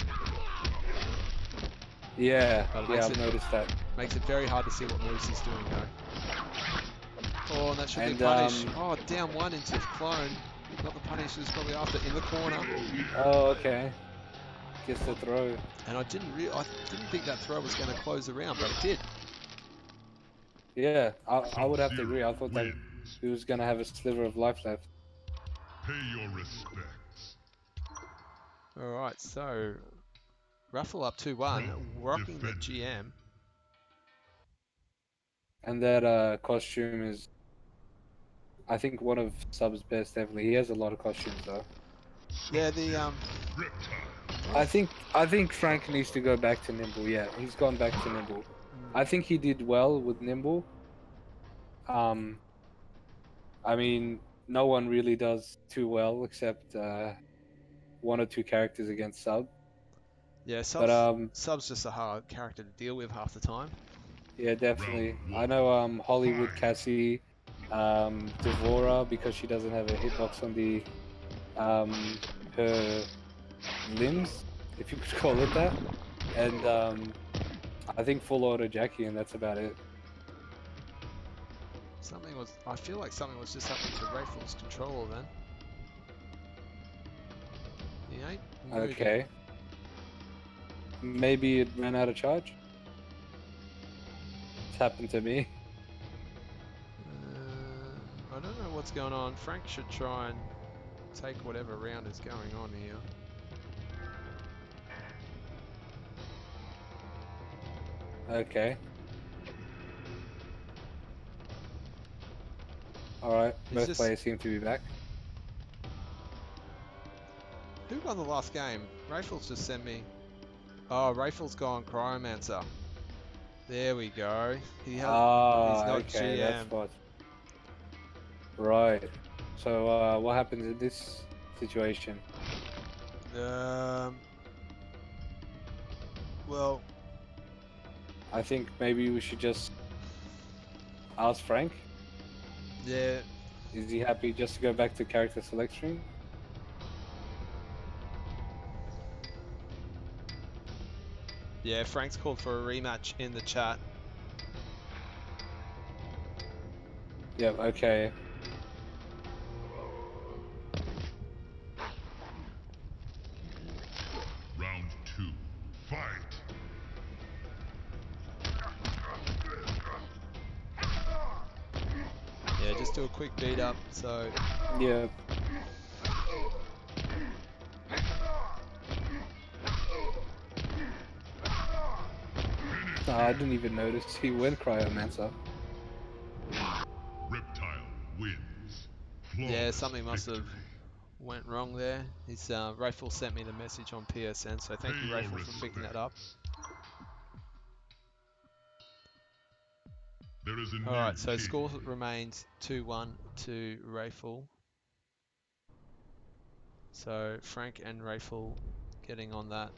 Yeah, But it yeah, makes I've it- noticed that. Makes it very hard to see what moves he's doing though. Oh, and that should And, be a punish. Oh, down one into clone. Not the punish, was probably after in the corner. Oh, okay. Gets the throw. And I didn't think that throw was going to close the round, but it did. Yeah, I would have to Sub-Zero agree. I thought that wins. he was gonna have a sliver of life left. Pay your respects. All right, so Ruffle up 2-1, rocking the GM. And that costume is, I think, one of Sub's best ever. He has a lot of costumes though. Yeah, the Reptile. I think Frank needs to go back to Nimble. Yeah, he's gone back to Nimble. I think he did well with Nimble. I mean, no one really does too well except one or two characters against Sub. yeah But Sub's just a hard character to deal with half the time. yeah, definitely. I know Hollywood Cassie, Devora, because she doesn't have a hitbox on the her limbs, if you could call it that. And I think full auto Jackie, and that's about it. I feel like something was just happening to Rayful's controller then. He ain't moving. Okay. Maybe it ran out of charge. It's happened to me. I don't know what's going on. Frank should try and take whatever round is going on here. Okay. Alright, He's both just- players seem to be back. Who won the last game? Rayful's just sent me. Oh, Rayful's gone Cryomancer. There we go. He's not okay, GM. that's what. Right. So, what happens in this situation? Well, I think maybe we should just ask Frank. yeah. Is he happy just to go back to character select screen? Yeah, Frank's called for a rematch in the chat. Yep, okay. Round 2. Fight. Yeah, just do a quick beat up. So Yeah. I didn't even notice he went Cryomancer. Reptile wins. yeah, Flawless something must have victory. went wrong there. His Rayful sent me the message on PSN, so thank you, Pay your Rayful, for picking that up. respects. There is a All new right, so king. score remains 2-1 to Rayful. So Frank and Rayful getting on that.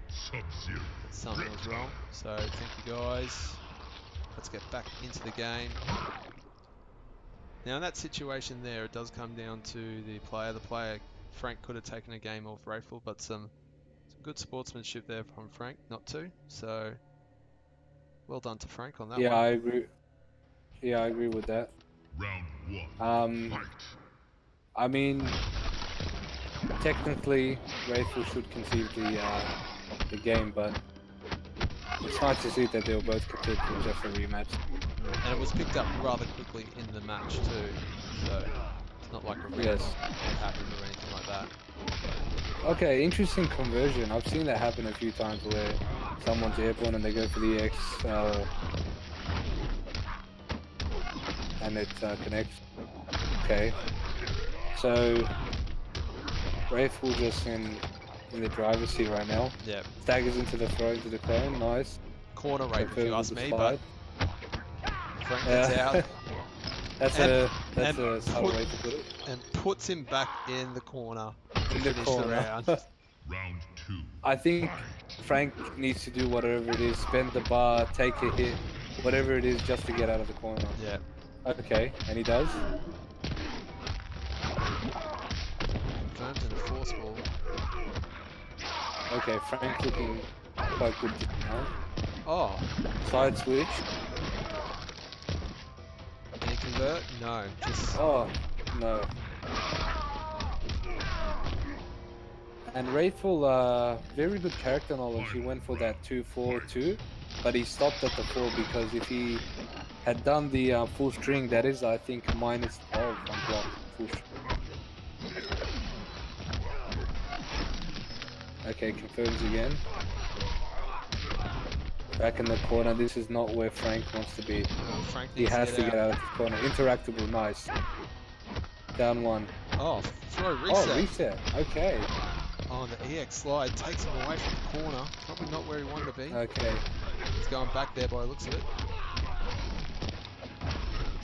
Sub-Zero. Something was wrong. So thank you guys. Let's get back into the game. Now in that situation there, it does come down to the player. The player, Frank, could have taken a game off Rayful, but some good sportsmanship there from Frank not to. So well done to Frank on that Yeah, one. I agree. Yeah, I agree with that. Round 1. Um, Fight. I mean, technically, Rayful should concede the game, but it's nice to see that they were both content in just a rematch. And it was picked up rather quickly in the match too. So it's not like a rematch Yes. that happened or anything like that. Okay, interesting conversion. I've seen that happen a few times where someone's airborne and they go for the X, and it connects. Okay, so Rayful just in the driver's seat right now. Yeah. Staggers into the throw into the cone. Nice. Corner rape if you Confirms ask the me, slide. but Frank gets out that's And- a subtle way to put it. and puts him back in the corner to In the finish corner. the round. Round 2. I think Frank needs to do whatever it is, spend the bar, take a hit, whatever it is, just to get out of the corner. Yeah. Okay, and he does. Confirmed in the force ball. Okay, Frank looking quite good now. Oh, Side switch. can he convert? No, just Oh, no. And Rayful, very good character knowledge. He went for that 2-4-2, but he stopped at the 4 because if he had done the full string, that is, I think, minus 12 on block. Full string. Okay, confirms again. Back in the corner. This is not where Frank wants to be. Frank He needs has to get get out. out of the corner. Interactable, nice. Down 1. Oh, throw Oh, reset. reset. Okay. On the EX slide, takes him away from the corner. Probably not where he wanted to be. Okay. He's going back there by the looks of it.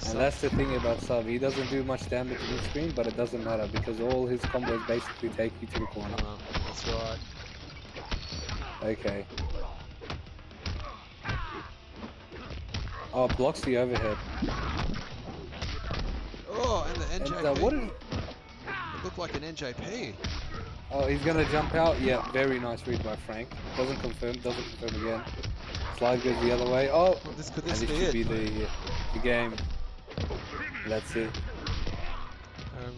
And that's the thing about Sub. He doesn't do much damage in the screen, but it doesn't matter because all his combos basically take you to the corner. That's right. Okay. Oh, blocks the overhead. Oh, and the And NJP. what is? It looked like an NJP. Oh, he's gonna jump out. Yeah, very nice read by Frank. Doesn't confirm. Doesn't confirm again. Slide goes the other way. Oh, Well, could and this this be should it? be the game. That's it.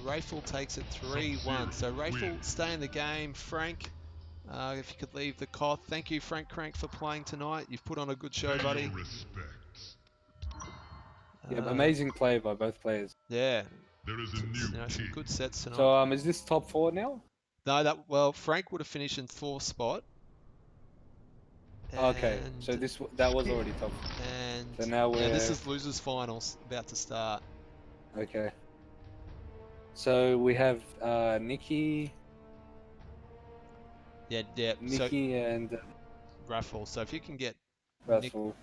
Rayful takes it 3-1. So Rayful stay in the game. Frank, if you could leave the cloth. Thank you, Frank Crank, for playing tonight. You've put on a good show, Pay buddy. your respects. Yeah, amazing play by both players. Yeah, There is a new some king. good sets tonight. So is this top 4 now? No, Frank would have finished in 4th spot. Okay, And, so that was already top. and So now yeah, this we're- is losers finals about to start. Okay. So we have Nikki, Yeah. Nikki and So Raffle. So if you can get Russell.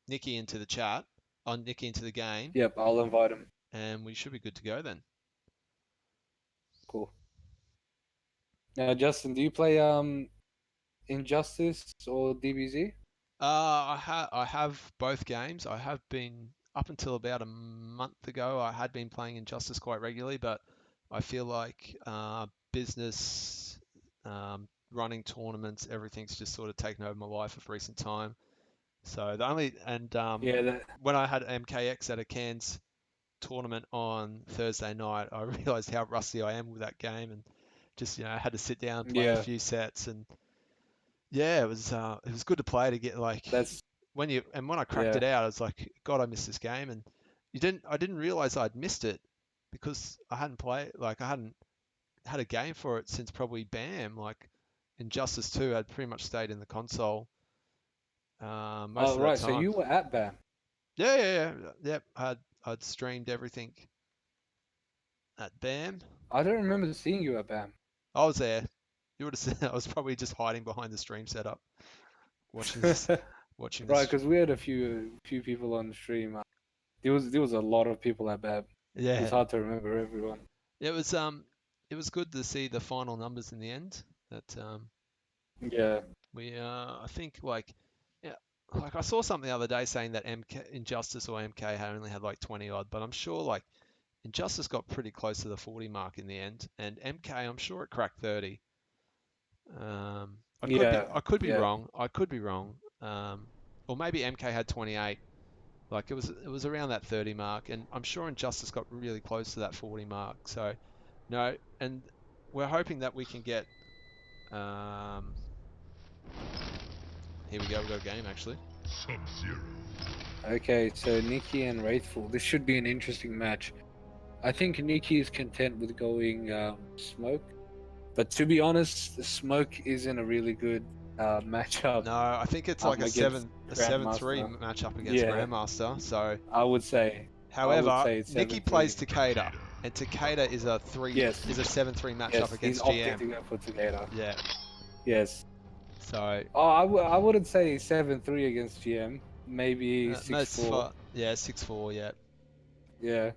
Nikki into the chat, on Nikki into the game, Yep, I'll invite him. and we should be good to go then. Cool. Now, Justin, do you play Injustice or DBZ? I have both games. I have been up until about a month ago. I had been playing Injustice quite regularly, but I feel like business, running tournaments, everything's just sort of taken over my life of recent time. So the only Yeah, that, when I had MKX at a Cairns tournament on Thursday night, I realized how rusty I am with that game, and just I had to sit down and play a yeah, few sets, and yeah, it was good to play to get like that's when I cracked yeah. it out, I was like, God, I missed this game, and I didn't realize I'd missed it because I hadn't had a game for it since probably BAM. Like Injustice 2 had pretty much stayed in the console most Oh, of that right. So time. you were at BAM. Yeah. I'd streamed everything at BAM. I don't remember seeing you at BAM. I was there. You would have seen I was probably just hiding behind the stream setup, watching this. Right, because we had a few people on the stream. There was a lot of people at BAM. Yeah. It's hard to remember everyone. It was good to see the final numbers in the end. That Yeah. I think like, yeah, like I saw something the other day saying that Injustice or MK had only had like 20 odd, but I'm sure like Injustice got pretty close to the 40 mark in the end, and MK I'm sure it cracked 30. Yeah, I could be yeah. wrong. I could be wrong. Or maybe MK had 28. Like it was around that 30 mark, and I'm sure Injustice got really close to that 40 mark. So no, and we're hoping that we can get. Here we go. We've got a game actually. Sub-Zero. Okay, so Nikki and Wraithful. This should be an interesting match. I think Nikki is content with going Smoke, but to be honest, Smoke isn't a really good matchup No, I think it's like a against 7-3 Grandmaster. matchup against Yeah. Grandmaster. So, I would say however, it's Nikki 7-3. plays Takeda, and Takeda is a Yes. 7-3 matchup Yes, he's against opting GM. to go for Takeda. Yeah. Yes. So. Oh, I wouldn't say 7-3 against GM. Maybe 6-4. Yeah, 6-4. Yeah. Yeah.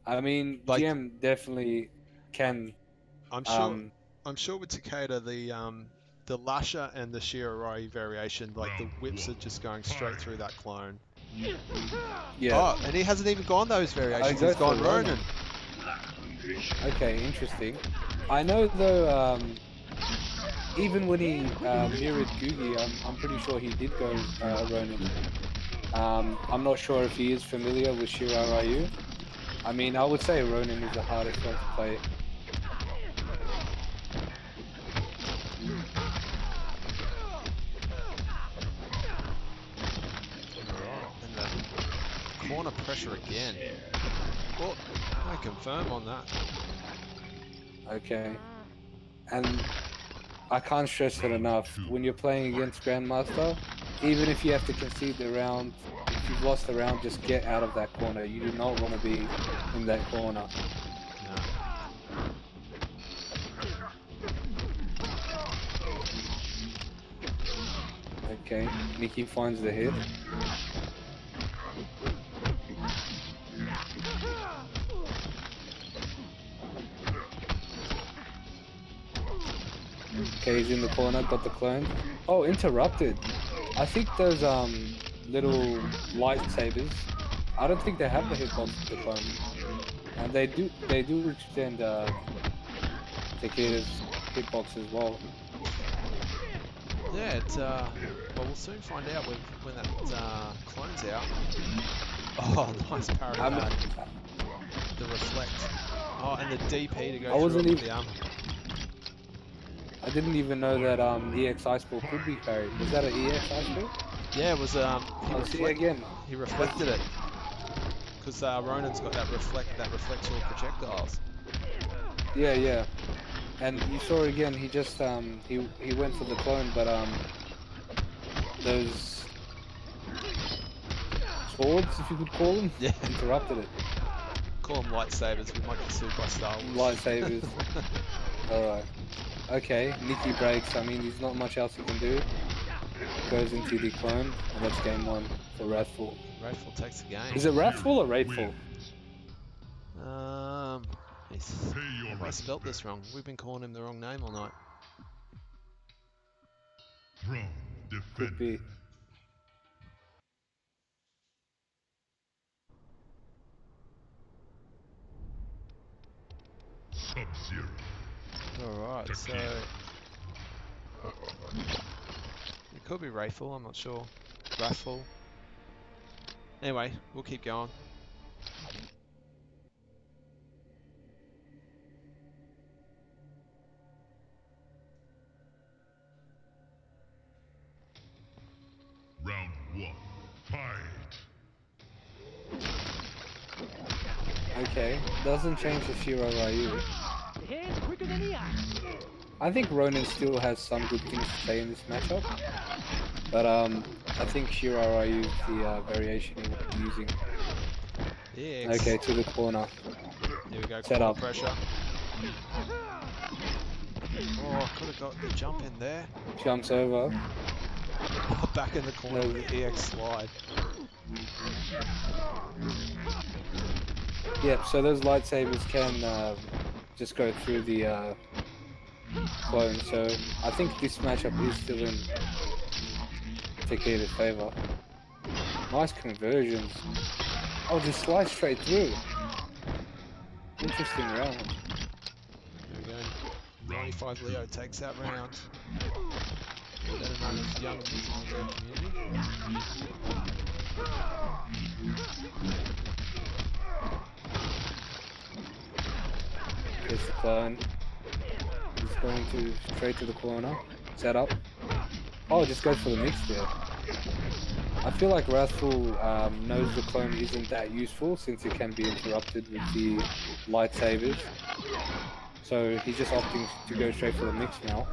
I mean, Like, GM definitely can. I'm sure with Takeda the Lasher and the Shirai variation, like the whips are just going straight through that clone. Yeah. Oh, and he hasn't even gone those variations. go He's gone for Ronin. Okay, interesting. I know though, even when he mirrored Gugi, I'm pretty sure he did go Ronin. I'm not sure if he is familiar with Shirai Ryu. I mean, I would say Ronin is the hardest one to play. And the corner pressure again. Oh, no confirm on that. Okay. And I can't stress it enough. When you're playing against Grandmaster, even if you have to concede the round, if you've lost the round, just get out of that corner. You do not want to be in that corner. No. Okay, Nikki finds the hit. Okay, he's in the corner, got the clone. Oh, interrupted. I think those little lightsabers, I don't think they have the hitbox of the clone. And they do extend Takeda's hitbox as well. Yeah, it's well, we'll soon find out when that clone's out. Oh, nice parry pad. The reflect. Oh, and the DP to go through it with the armor. I didn't even know that EX Ice Ball could be parried. Was that an EX Ice Ball? Yeah, it was. He reflected it because Ronin's got that reflects all projectiles. Yeah, yeah. And you saw again. He just he went for the clone, but those swords, if you could call them, Yeah. interrupted it. Call them lightsabers. We might get sued by Star Wars. Lightsabers. All right. Okay, Nikki breaks. I mean, there's not much else he can do. Goes into the clone, and that's game one for Wrathful. Wrathful takes the game. Is it Wrathful or Wraithful? Have I spelt this wrong? We've been calling him the wrong name all night. Throne Could be. defended. Sub-Zero. Alright, so... It could be Wraithful, I'm not sure. Wrathful. Anyway, we'll keep going. Round one. Fight. Okay, doesn't change the Shirai Ryu. The hand's quicker than the eye. I think Ronin still has some good things to say in this matchup, but I think Shirai Ryu is the variation he's using. Yeah. Okay, to the corner. Here we go. Set up. Pressure. Oh, could have got the jump in there. Jumps over. Back in the corner with the EX slide. Yep, so those lightsabers can just go through the clone. So I think this matchup is still in Takeda's favor. Nice conversions. Oh, just slide straight through. Interesting round. There we go. 95 Leo takes that round. Better known as Young Mickey in their community. Here's the clone. He's going to straight to the corner. Set up. Oh, just goes for the mix there. I feel like Wrathful knows the clone isn't that useful since it can be interrupted with the lightsabers. So he's just opting to go straight for the mix now.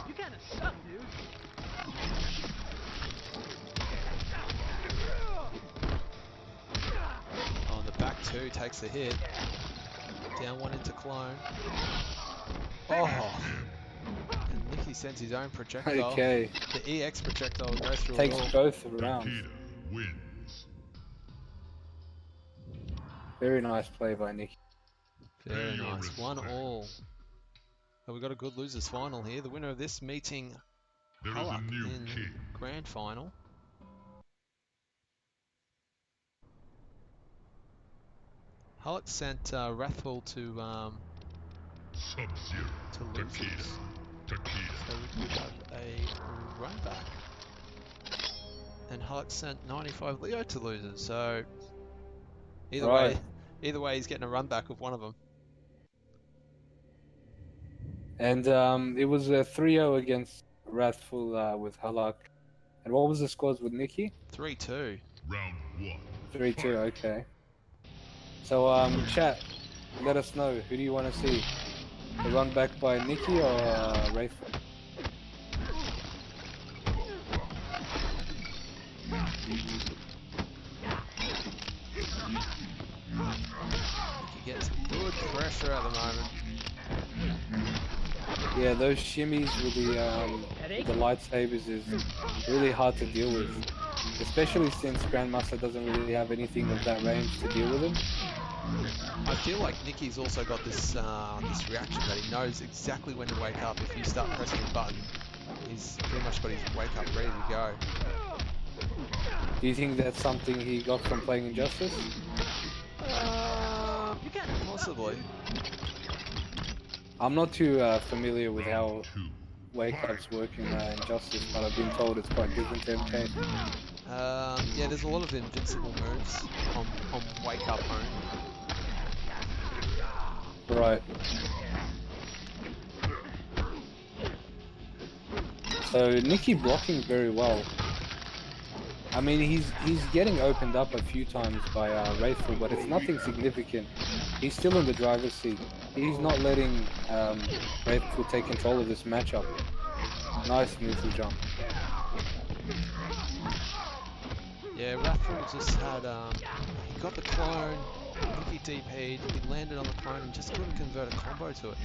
You kinda suck, dude. On the back two, takes the hit. Down one into clone. Oh! And Nicky sends his own projectile. Okay. The EX projectile goes through Takes it all. both rounds. Takeda wins. Very nice play by Nicky. Very Pay your nice. 1 respect. all. So we've got a good losers final here. The winner of this meeting, There is a Halak, new in king. grand final. Halak sent Wrathful to Sub-Zero. losers. Takeda. Takeda. So we could have a run back. And Halak sent 95 Leo to losers. So either Right. way, he's getting a run back with one of them. And it was a 3-0 against Wrathful with Halak. And what was the scores with Nicky? 3-2. Round 1. 3-2, okay. So chat, let us know, who do you want to see? The run back by Nicky or Wrathful? He gets good pressure at the moment. Yeah, those shimmies with the lightsabers is really hard to deal with. Especially since Grandmaster doesn't really have anything of that range to deal with him. I feel like Nicky's also got this this reaction that he knows exactly when to wake up. If you start pressing a button, he's pretty much got his wake up ready to go. Do you think that's something he got from playing Injustice? Possibly. I'm not too familiar with how wake-ups work in Injustice, but I've been told it's quite different to MK. Yeah, there's a lot of invincible moves on wake up only. Right. So Nicky blocking very well. I mean, he's getting opened up a few times by Wrathful, but it's nothing significant. He's still in the driver's seat. He's not letting Wrathful take control of this matchup. Nice neutral jump. Yeah, Wrathful just had he got the clone, Nicky DP'd, he landed on the clone and just couldn't convert a combo to it.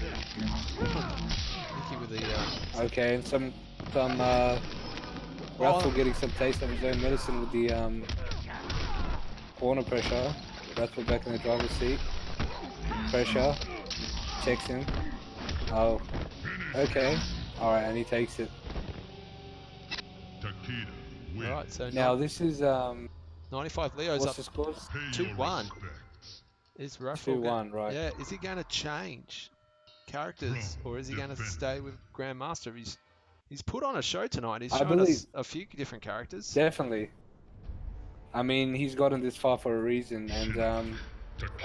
Nicky with the Okay, and some Wrathful getting some taste of his own medicine with the corner pressure. Wrathful back in the driver's seat. Pressure. Checks him. Oh. Okay. Alright, and he takes it. Takeda wins. Alright, so Now this is 95 Leo's what's up the scores? Pay your 2-1. respects. Is Wrathful 2-1, right. Yeah, is he going to change characters or is he going to stay with Grandmaster? He's put on a show tonight. He's I shown believe- us a few different characters. Definitely. I mean, he's gotten this far for a reason, and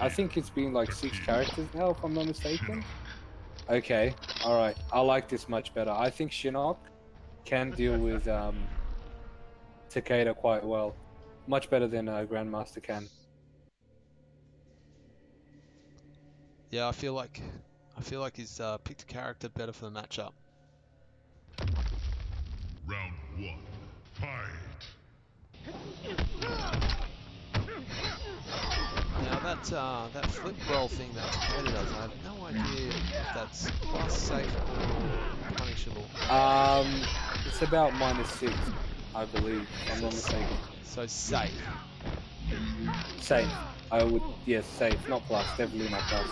I think it's been like 6 characters now, if I'm not mistaken. Okay, alright. I like this much better. I think Shinnok can deal with Takeda quite well. Much better than Grandmaster can. Yeah, I feel like he's picked a character better for the matchup. Round 1. Fight. Now that flip roll thing that Takeda does, I have no idea if that's plus safe or punishable. It's about -6, I believe, if I'm not mistaken. So safe. Safe. I would, yes, safe, not plus, definitely not plus.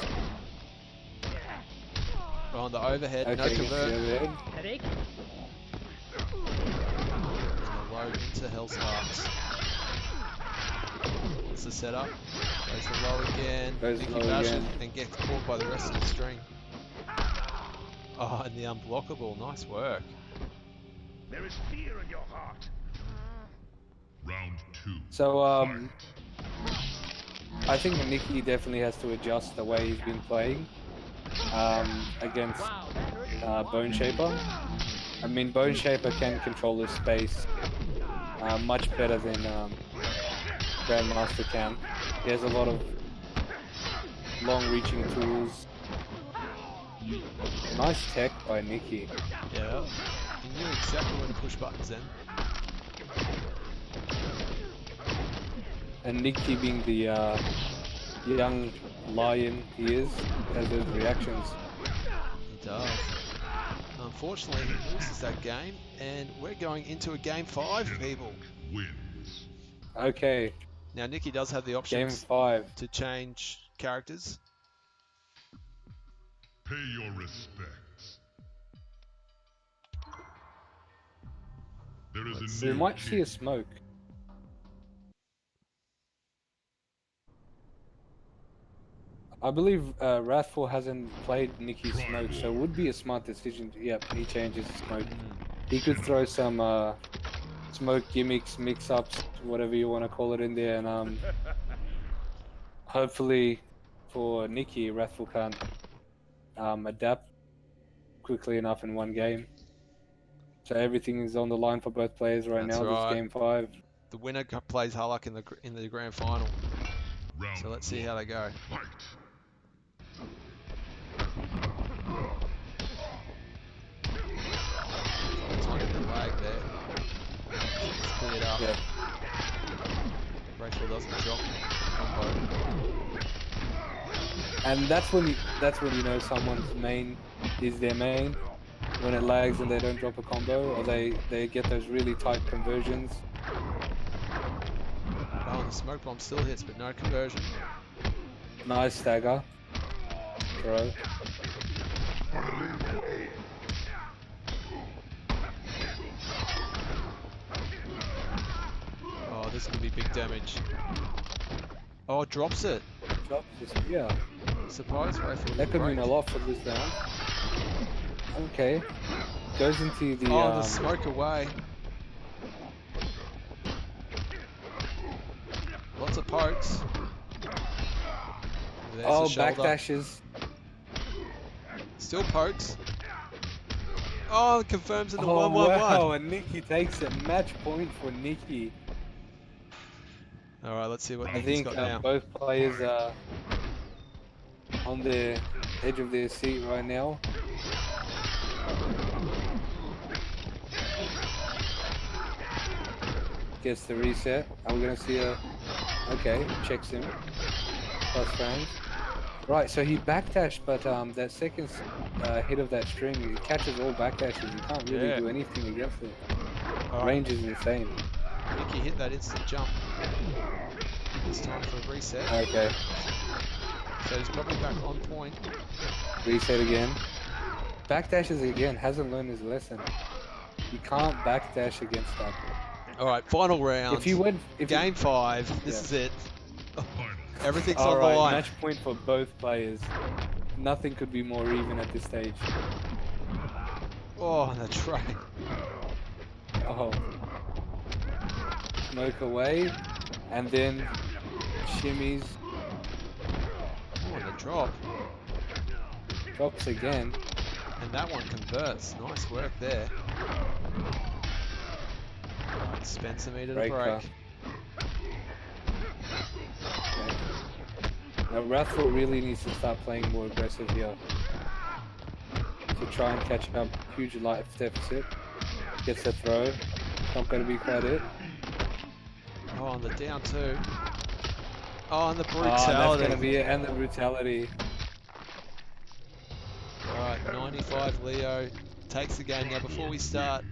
On the overhead, no Okay, gets the convert. overhead. Headache? And a low into Hellsparks. What's the setup? Goes the low again. Goes Nicky low bashes again. and gets caught by the rest of the string. Oh, and the unblockable. Nice work. There is fear in your heart. Round 2. So, I think Nicky definitely has to adjust the way he's been playing against Wow, that hurt. Bone Shaper. I mean, Bone Shaper can control his space much better than Grandmaster can. He has a lot of long-reaching tools. Nice tech by Nicky. Yeah. He knew exactly when to push buttons then. And Nicky being the young lion he is, has those reactions. He does. Unfortunately, he loses that game, and we're going into a game 5, people. Wins. Okay, Now, Nicky does have the game options 5. to change characters. Pay your respects. There is Let's a see. We new might see king. a smoke. I believe Wrathful hasn't played Nicky Smoke, so it would be a smart decision. Yep, he changes Smoke. He could throw some Smoke gimmicks, mix-ups, whatever you want to call it in there, and hopefully for Nicky, Wrathful can't adapt quickly enough in one game. So everything is on the line for both players right That's now. This right. game 5. The winner plays Harlock in the grand final. Round So let's see how they go. Fight. Tiny bit of lag there. It's cleared up. Yeah. Rachel doesn't drop combo. And that's when you know someone's main is their main. When it lags and they don't drop a combo, or they get those really tight conversions. Oh, and the smoke bomb still hits, but no conversion. Nice stagger. Throw. Oh, this could be big damage. Oh, drops it. Drop. Yeah. Surprise rifle. That could mean a lot for this round. Okay. Goes into the Oh, the smoke away. Lots of pokes. There's oh, the shoulder. backdashes. Still pokes. Oh, it confirms in the Oh 1-1-1. wow, and Nicky takes it. Match point for Nicky. All right, let's see what I Nicky's think got now. both players are on the edge of their seat right now. Gets the reset. I'm gonna see a. Okay, checks him. Plus frames. Right, so he backdashed, but that second hit of that string, it catches all backdashes. You can't really Yeah. do anything against it. All right, Range is insane. Nicky hit that instant jump. It's time for a reset. Okay, So he's probably back on point. reset again. Backdashes again, hasn't learned his lesson. You can't backdash against that. All right, final round. If you went, Game 5. This Yeah. is it. Final. Everything's on the alright, line. match point for both players. Nothing could be more even at this stage. Oh, and the train. Oh. Smoke away, and then shimmies, Oh, and the drop. drops again. And that one converts. Nice work there. Right, Spencer needed a Breaker. break. Okay. Now Wrathful really needs to start playing more aggressive here to try and catch up. Huge life deficit. Gets the throw. Not going to be quite it. Oh, and the down 2. Oh, and the Oh, that's brutality. going to be it. And the brutality. Alright, 95 Leo takes the game. Now, before we start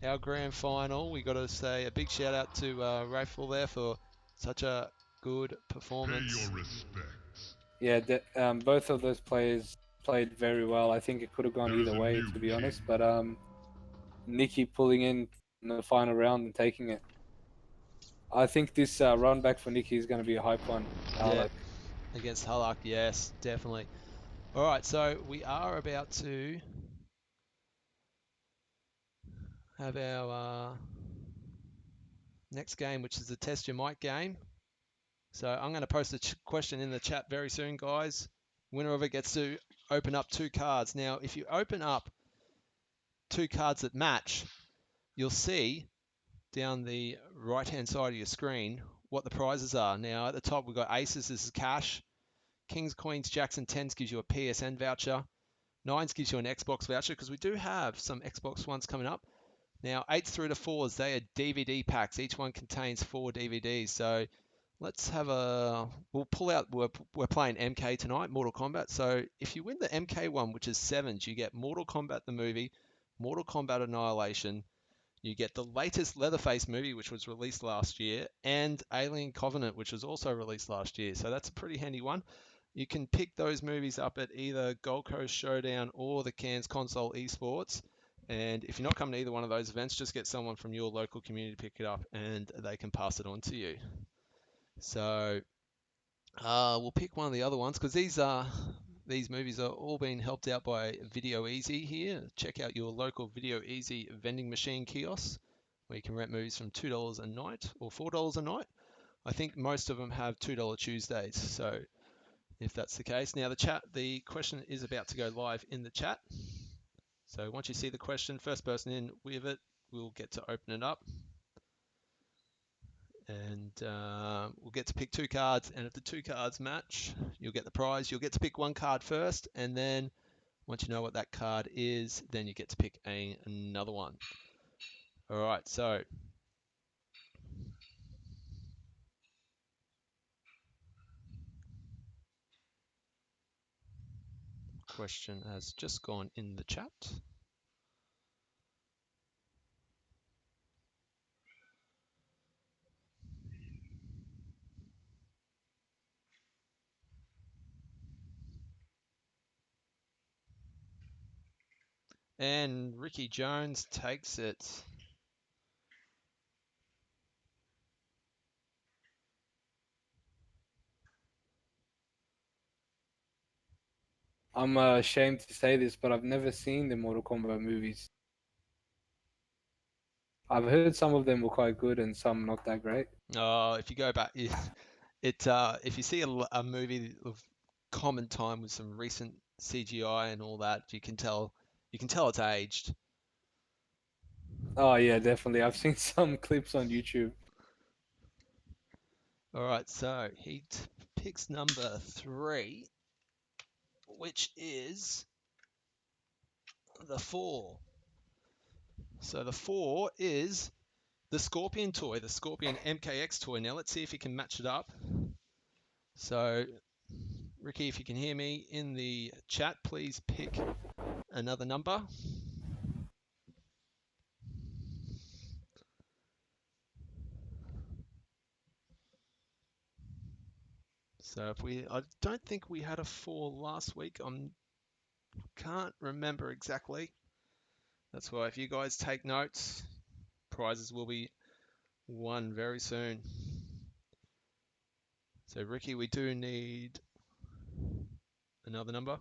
our grand final, we got to say a big shout out to Rafel there for such a good performance. Yeah, both of those players played very well. I think it could have gone either way, to be honest. But Nikki pulling in the final round and taking it. I think this run back for Nikki is going to be a hype one. Yeah, against Halak, yes, definitely. All right, so we are about to have our next game, which is the Test Your Mic game. So I'm going to post a question in the chat very soon, guys. Winner of it gets to open up 2 cards. Now, if you open up 2 cards that match, you'll see down the right-hand side of your screen what the prizes are. Now, at the top, we've got aces. This is cash. Kings, queens, jacks, and tens gives you a PSN voucher. Nines gives you an Xbox voucher because we do have some Xbox ones coming up. Now, 8s through to 4s, they are DVD packs. Each one contains 4 DVDs. So let's have we'll pull out, we're playing MK tonight, Mortal Kombat. So if you win the MK one, which is 7s, you get Mortal Kombat the movie, Mortal Kombat Annihilation, you get the latest Leatherface movie, which was released last year, and Alien Covenant, which was also released last year. So that's a pretty handy one. You can pick those movies up at either Gold Coast Showdown or the Cairns Console Esports. And if you're not coming to either one of those events, just get someone from your local community to pick it up and they can pass it on to you. So we'll pick one of the other ones because these movies are all being helped out by Video Easy here. Check out your local Video Easy vending machine kiosk where you can rent movies from $2 a night or $4 a night. I think most of them have $2 Tuesdays. So if that's the case. Now the question is about to go live in the chat. So once you see the question, first person in with it will get to open it up. And we'll get to pick 2 cards. And if the 2 cards match, you'll get the prize. You'll get to pick 1 card first. And then once you know what that card is, then you get to pick another one. All right, so question has just gone in the chat. And Ricky Jones takes it. I'm ashamed to say this, but I've never seen the Mortal Kombat movies. I've heard some of them were quite good and some not that great. Oh, if you go back, if you see a movie of common time with some recent CGI and all that, you can tell it's aged. Oh yeah, definitely. I've seen some clips on YouTube. All right, so he picks number 3, which is the 4. So the 4 is the Scorpion toy, the Scorpion MKX toy. Now let's see if he can match it up. So Ricky, if you can hear me in the chat, please pick another number. So I don't think we had a 4 last week. Can't remember exactly. That's why if you guys take notes, prizes will be won very soon. So Ricky, we do need another number.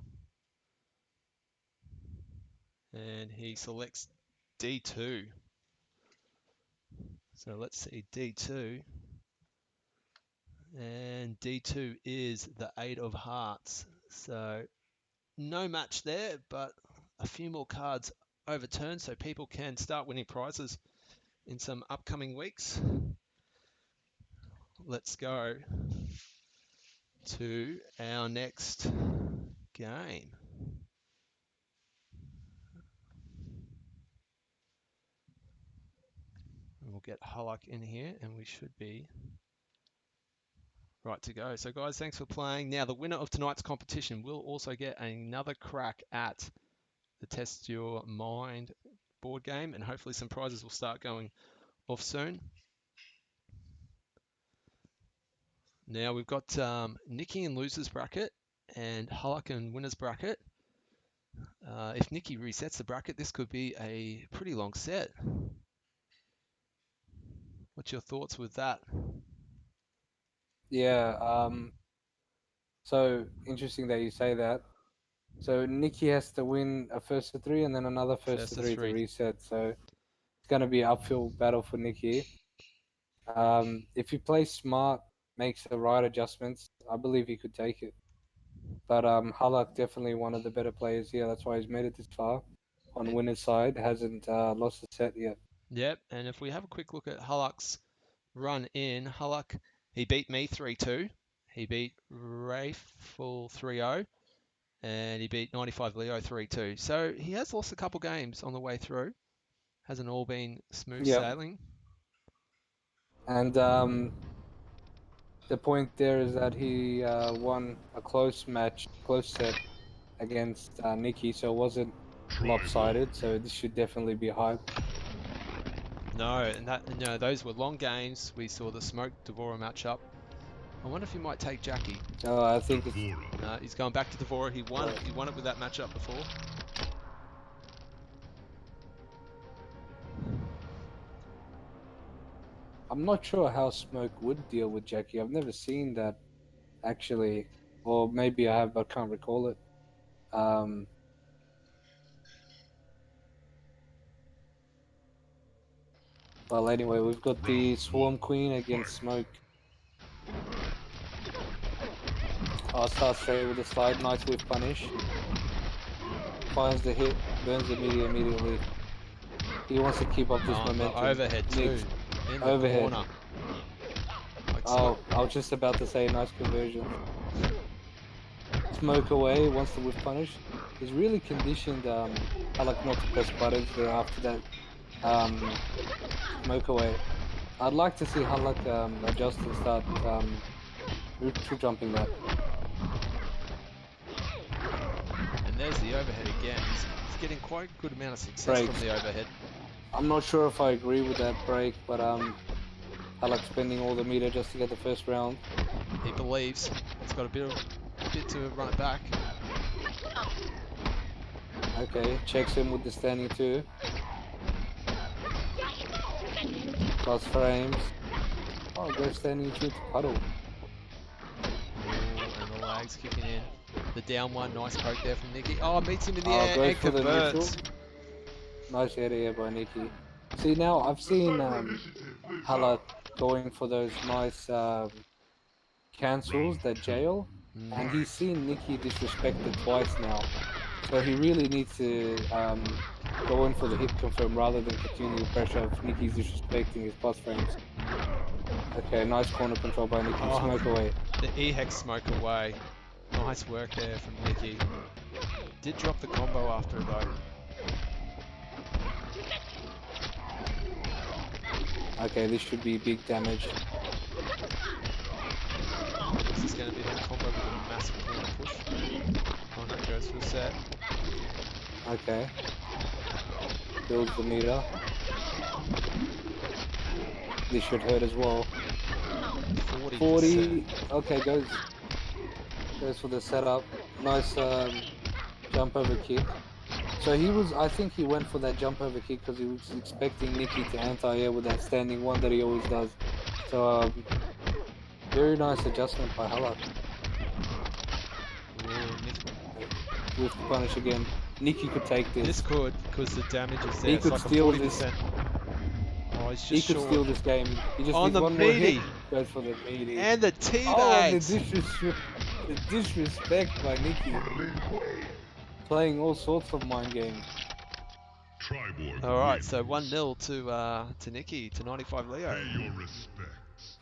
And he selects D2. So let's see D2. And D2 is the 8 of hearts. So no match there, but a few more cards overturned so people can start winning prizes in some upcoming weeks. Let's go to our next game. We'll get Hulk in here and we should be right to go. So guys, thanks for playing. Now the winner of tonight's competition will also get another crack at the Test Your Mind board game, and hopefully some prizes will start going off soon. Now we've got Nikki in losers bracket and Hulk in winners bracket. If Nikki resets the bracket, this could be a pretty long set. What's your thoughts with that? Yeah. So interesting that you say that. So Nikki has to win a first to three and then another first to three to reset. So it's going to be an uphill battle for Nikki. If he plays smart, makes the right adjustments, I believe he could take it. But Halak definitely one of the better players here. That's why he's made it this far. On winner's side, hasn't lost a set yet. Yep, and if we have a quick look at Hulk's run in, Hulk, he beat me 3-2. He beat Rafel 3-0. And he beat 95 Leo 3-2. So he has lost a couple games on the way through. Hasn't all been smooth sailing. And the point there is that he won a close set against Nikki, so it wasn't lopsided. So this should definitely be hype. No, and those were long games. We saw the Smoke Devora matchup. I wonder if he might take Jackie. Oh, I think he's going back to Devora. He won it with that matchup before. I'm not sure how Smoke would deal with Jackie. I've never seen that actually, or maybe I have, but can't recall it. Well, anyway, we've got the Swarm Queen against Smoke. I'll start straight with the slide. Nice whiff punish. Finds the hit, burns the media immediately. He wants to keep up this momentum. Overhead too. In the overhead. Corner. Oh, I was just about to say nice conversion. Smoke away, wants to whiff punish. He's really conditioned Halak not to press buttons after that smoke away. I'd like to see Halak adjust and start root jumping that. And there's the overhead again. He's getting quite a good amount of success from the overhead. I'm not sure if I agree with that break, but Halak spending all the meter just to get the first round. He believes he's got a bit to run it back. Okay, checks him with the standing two. Cross frames. Oh, goes standing two to puddle. And the legs kicking in. The down one, nice poke there from Nikki. Oh, meets him in the air goes and for converts. The nice air by Nikki. See, now I've seen Halak going for those nice cancels that jail, and he's seen Nikki disrespected twice now. So he really needs to go in for the hit confirm rather than continue the pressure if Nikki's disrespecting his plus frames. Okay, nice corner control by Nikki. Smoke away. The E-Hex smoke away. Nice work there from Nikki. Did drop the combo after it though. Okay, this should be big damage. This is going to be that combo with a massive corner push. Oh no, goes for a set. Okay. Builds the meter. This should hurt as well. 40. Okay, goes for the setup. Nice jump over kick. So I think he went for that jump over kick because he was expecting Nikki to anti-air with that standing one that he always does. So very nice adjustment by Halak. With the punish again. Nikki could take this. This could, because the damage is there. He could steal this. Oh, he's just he could steal this game. He just on needs the one more hit. meaty. Goes for the meaty. And the teabag. Oh, the disrespect by Nikki. Playing all sorts of mind games. All right, so 1-0 to Nikki, to 95 Leo. Pay your respects.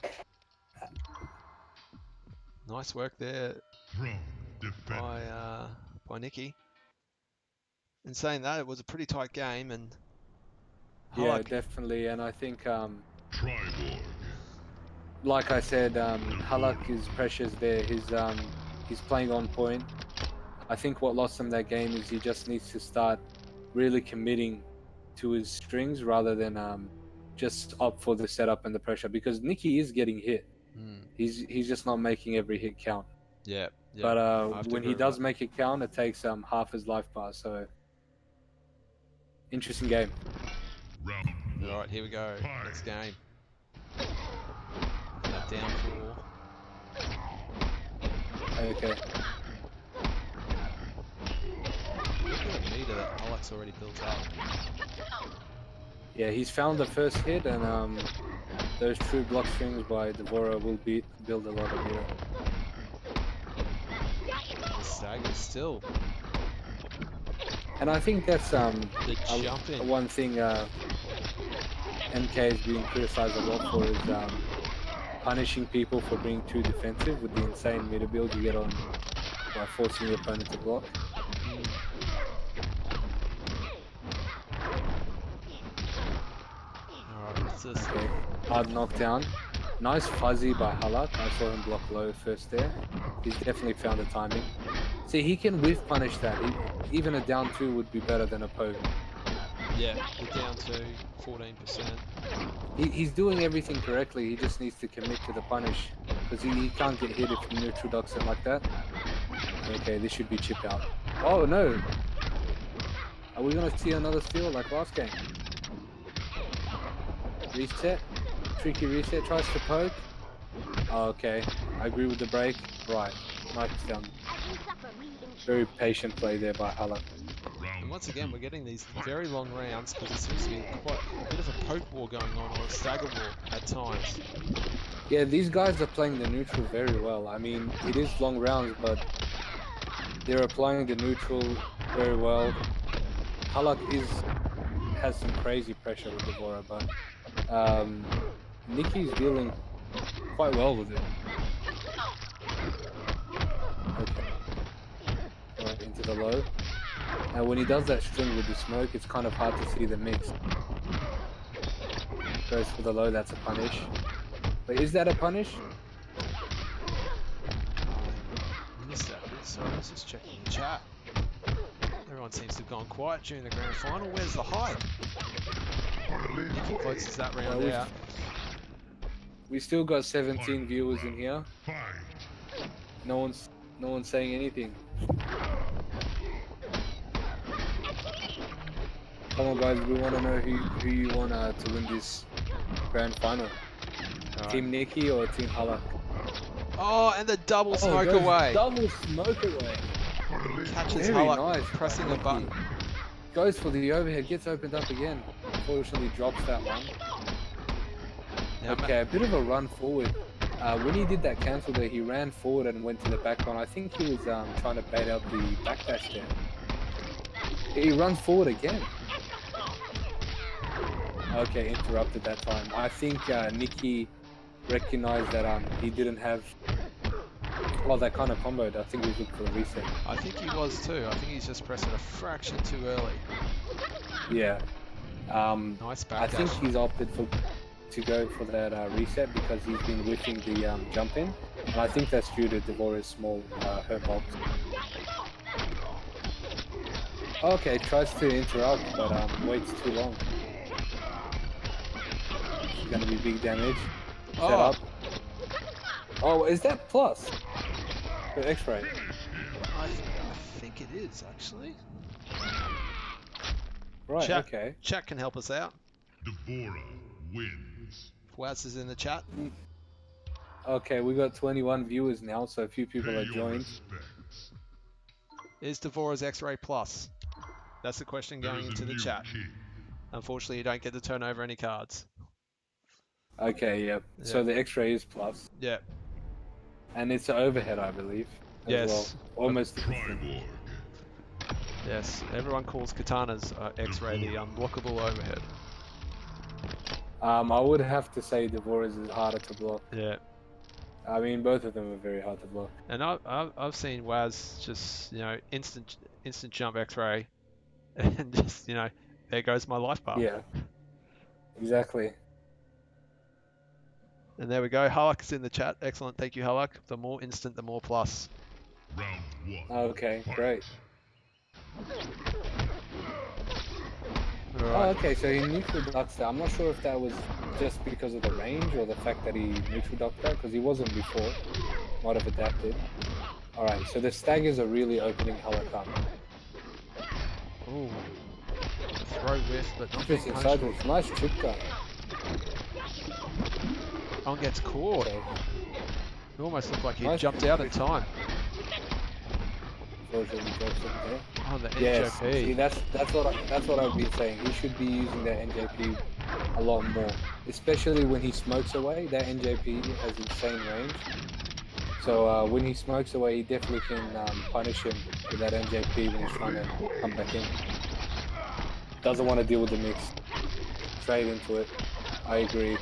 Nice work there by Nikki. In saying that, it was a pretty tight game, and yeah, definitely. And I think, like I said, Halak's pressure's there. He's playing on point. I think what lost him that game is he just needs to start really committing to his strings rather than just opt for the setup and the pressure, because Nikki is getting hit. He's just not making every hit count. Yeah. Yeah. But I have to when he agree with does that. make it count, it takes half his life bar. So interesting game. Round one. All right, here we go. Fight. Next game. That down 4. Okay. Look at the meter that Alex already built up. Yeah, he's found the first hit, and those true block strings by Devora will build a lot of meter. The stagger still. And I think that's The jumping. one thing MK is being criticized a lot for is punishing people for being too defensive with the insane meter build you get on by forcing your opponent to block. Alright, what's this? Okay, hard knockdown. Nice fuzzy by Halak. I saw him block low first there. He's definitely found the timing. See, he can whiff punish that. Even a down 2 would be better than a poke. Yeah, we're down to 14%. He's doing everything correctly. He just needs to commit to the punish because he can't get hit if he neutral ducks him like that. Okay, this should be chip out. Oh no! Are we gonna see another steal like last game? Reset. Tricky reset. Tries to poke. Oh, okay. I agree with the break. Right. Nice down. Very patient play there by Halak. And once again, we're getting these very long rounds because there seems to be quite a bit of a poke war going on, or a stagger war at times. Yeah, these guys are playing the neutral very well. I mean, it is long rounds, but they're applying the neutral very well. Halak has some crazy pressure with Devora, but Nicky's dealing quite well with it. Okay. Right into the low. And when he does that string with the smoke, it's kind of hard to see the mix. Goes for the low, that's a punish. But is that a punish? I missed that bit, so I was just checking the chat. Everyone seems to have gone quiet during the grand final. Where's the hype? Nicky closes that round out. We still got 17 viewers in here. Fight. No one's saying anything. Come on, guys, we want to know who you want to win this grand final. Right. Team Nicky or Team Halak? Oh, and the double smoke goes away. Double smoke away. Catches Very Halak nice. pressing a button. Goes for the overhead, gets opened up again. Unfortunately, drops that one. Now, Okay, a bit of a run forward. When he did that cancel there, he ran forward and went to the back one. I think he was trying to bait out the backdash there. He runs forward again. Okay, interrupted that time. I think Nicky recognized that he didn't have that kind of combo. I think he was looking for the reset. I think he was too. I think he's just pressing a fraction too early. Yeah. Nice I backdash. think he's opted to go for that reset because he's been whiffing the jump in. And I think that's due to Devora's small hurt box. Okay, tries to interrupt, but waits too long. It's gonna be big damage. Set up. Oh, is that plus? The X-ray. I think it is actually. Right, Chat, okay. Chat can help us out. Devora wins. Waz is in the chat. Okay, we got 21 viewers now, so a few people Pay are your joined. respects. Is Devora's X-ray plus? That's the question There going is a into the new chat. king. Unfortunately, you don't get to turn over any cards. Okay, yep. So Yeah. the X-ray is plus. Yeah. And it's an overhead, I believe. As Yes. well. Almost instant. Triborg. Yes. Everyone calls Katana's X-ray the unblockable overhead. I would have to say Devora's is harder to block. Yeah. I mean, both of them are very hard to block. And I've seen Waz just instant jump X-ray, and just there goes my life bar. Yeah. Exactly. And there we go. Halak is in the chat. Excellent. Thank you, Halak. The more instant, the more plus. Round one. Okay, Fight. great. All Oh, right. okay, so he neutral ducks that. I'm not sure if that was just because of the range or the fact that he neutral ducked that? Because he wasn't before. Might have adapted. Alright, so the staggers are really opening Halak up. Ooh. Throw whiff, but not being Interesting punished side for. Nice trick gun. On gets caught. Okay. It almost looked like he Nice jumped out in trick. time. Unfortunately, drops it there. Oh, the Yes, NJP. see that's what I've been saying. He should be using that NJP a lot more, especially when he smokes away. That NJP has insane range. So when he smokes away, he definitely can punish him with that NJP when he's trying to come back in. Doesn't want to deal with the mix. Straight into it. I agree.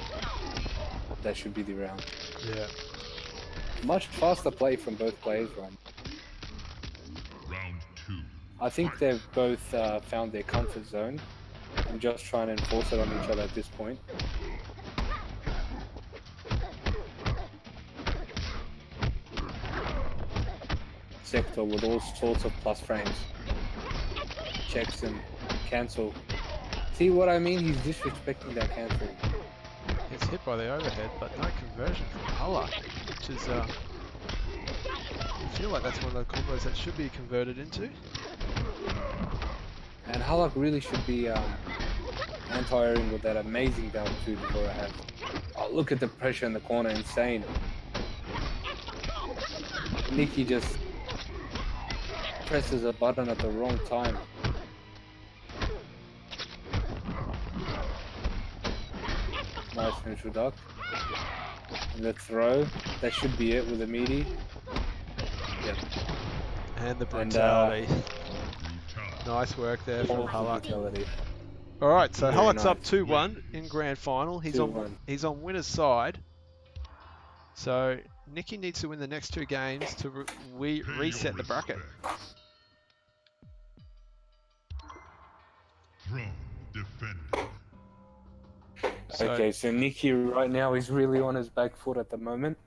That should be the round. Yeah. Much faster play from both players, right? Round 2. I think they've both found their comfort zone and just trying to enforce it on each other at this point. Sector with all sorts of plus frames. Checks and cancel. See what I mean? He's disrespecting that cancel. Gets hit by the overhead, but no conversion from Halak, which is, I feel like that's one of the combos that should be converted into. And Halak really should be anti-airing with that amazing down two Devora has. Oh, look at the pressure in the corner, insane. Nikki just presses a button at the wrong time. Nice neutral duck. And the throw, that should be it with a meaty. Yep. And the And, brutality. Nice work there from Awful Halak. brutality. All right, so Very Halak's up nice. 2-1 in grand final. He's 2-1. on winner's side. So Nicky needs to win the next 2 games to reset the bracket. Throne defended. So, Okay, so Nikki right now is really on his back foot at the moment.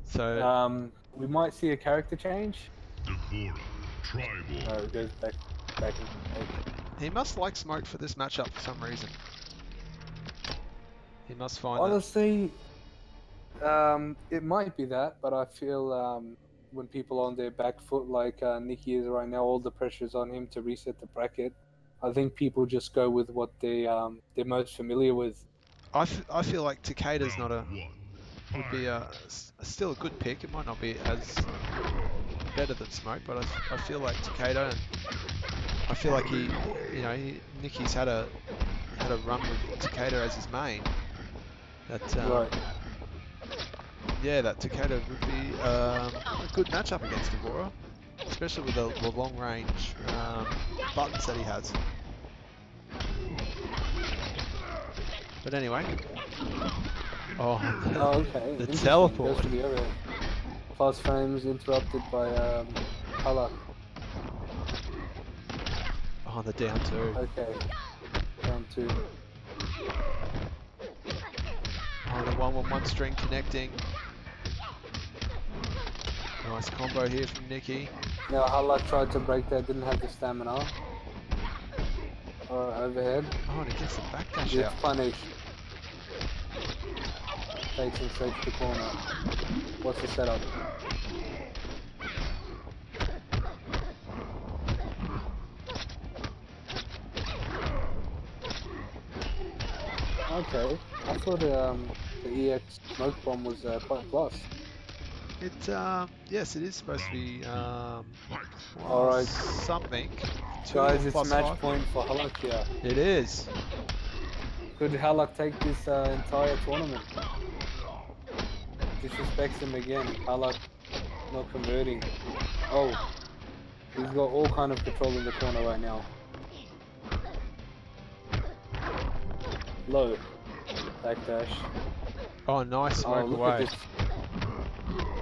so We might see a character change. Devora, tribal. No, it goes back in. he must like smoke for this matchup for some reason. He must find Honestly, it might be that, but I feel when people are on their back foot like Nikki is right now, all the pressure's on him to reset the bracket. I think people just go with what they're most familiar with. that. I feel like Takeda's not a Round 1. would be still a good pick. It might not be as better than Smoke, but I feel like Takeda, and I feel like Nicky's had a run with Takeda as his main. That Right. yeah, that Takeda would be a good matchup against Devora, especially with the long range buttons that he has. But anyway. Oh, Okay. the Interesting. teleport. Goes to the overhead. Plus frames interrupted by Halak. Oh, the down 2. Okay. Down 2. Oh, the 1-1-1 string connecting. Nice combo here from Nicky. Now Halak tried to break that, didn't have the stamina. Alright, overhead. Oh, and he gets the backdash Gets out. punished. Takes him straight to the corner. What's the setup? Okay. I thought the EX smoke bomb was quite plus. It yes, it is supposed to be Alright. something. Guys, it's plus match 5. point for Halak here. It is. Could Halak take this entire tournament? Disrespects him again. Halak not converting. Oh, he's got all kind of control in the corner right now. Low. Backdash. Oh, nice smoke look away. at this.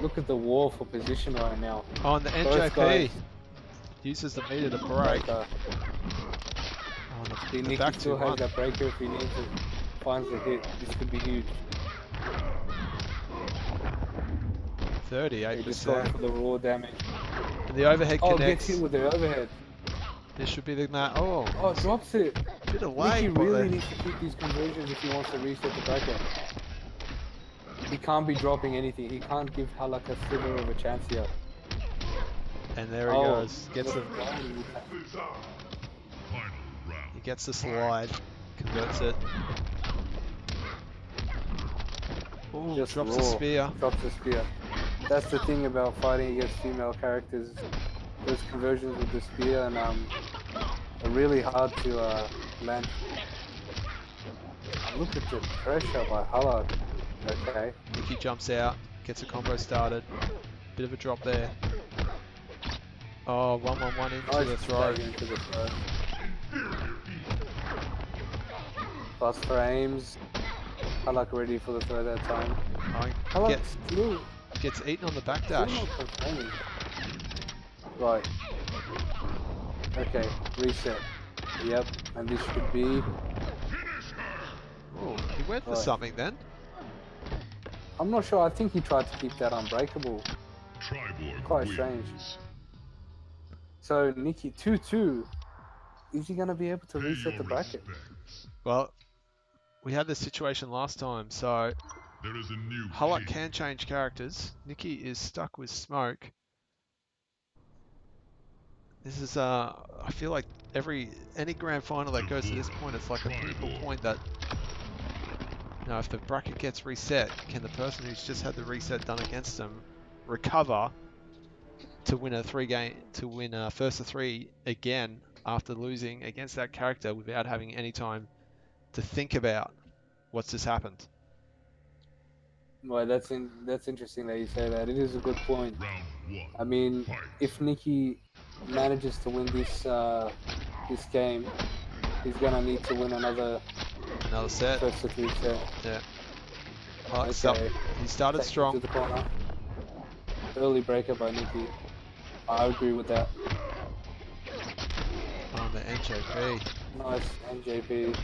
Look at the war for position right now. Oh, and the Both NJP guys. uses the meter to break. Breaker. Oh, See, the Nicky back still has 2-1. that breaker if he needs it. Finds the hit. This could be huge. 38%. He just going for the raw damage. And the overhead Oh, connects. gets hit with the overhead. This should be the mat. Oh, Oh, drops it. Bit of Nicky lag, really boy. needs to keep these conversions if he wants to reset the bracket. He can't be dropping anything. He can't give Halak a sliver of a chance here. And there he goes. Gets the Final round. he gets the slide, converts it. Ooh, Just drops raw. the spear. Drops the spear. That's the thing about fighting against female characters. Those conversions with the spear and are really hard to land. Look at the pressure by Halak. Okay. Nicky jumps out, gets a combo started. Bit of a drop there. Oh, 1-1-1 into Nice the throw. stagger into the throw. Plus frames. Halak ready for the throw that time. Oh, Halak still gets eaten on the still backdash. not confirming. Right. Okay, reset. Yep, and this should be... Oh, he went for Right. something then. I'm not sure, I think he tried to keep that unbreakable. Triborg Quite wins. strange. So, Nicky, 2-2. Is he going to be able to Pay reset your the bracket? respects. Well, we had this situation last time, so There is a new Halak king. can change characters. Nicky is stuck with Smoke. This is I feel like any grand final that goes to this point, it's like a pinnacle point that, you know, if the bracket gets reset, can the person who's just had the reset done against them recover to win a first of three again after losing against that character without having any time to think about what's just happened? Well, that's interesting that you say that. It is a good point. Round one. I mean, Fight. if Nicky manages to win this game, he's gonna need to win another set. first of three set. Yeah. Halak's up. Okay. He started Take it strong. to the corner. Early breaker by Nicky. I agree with that. On the NJP. Nice NJP.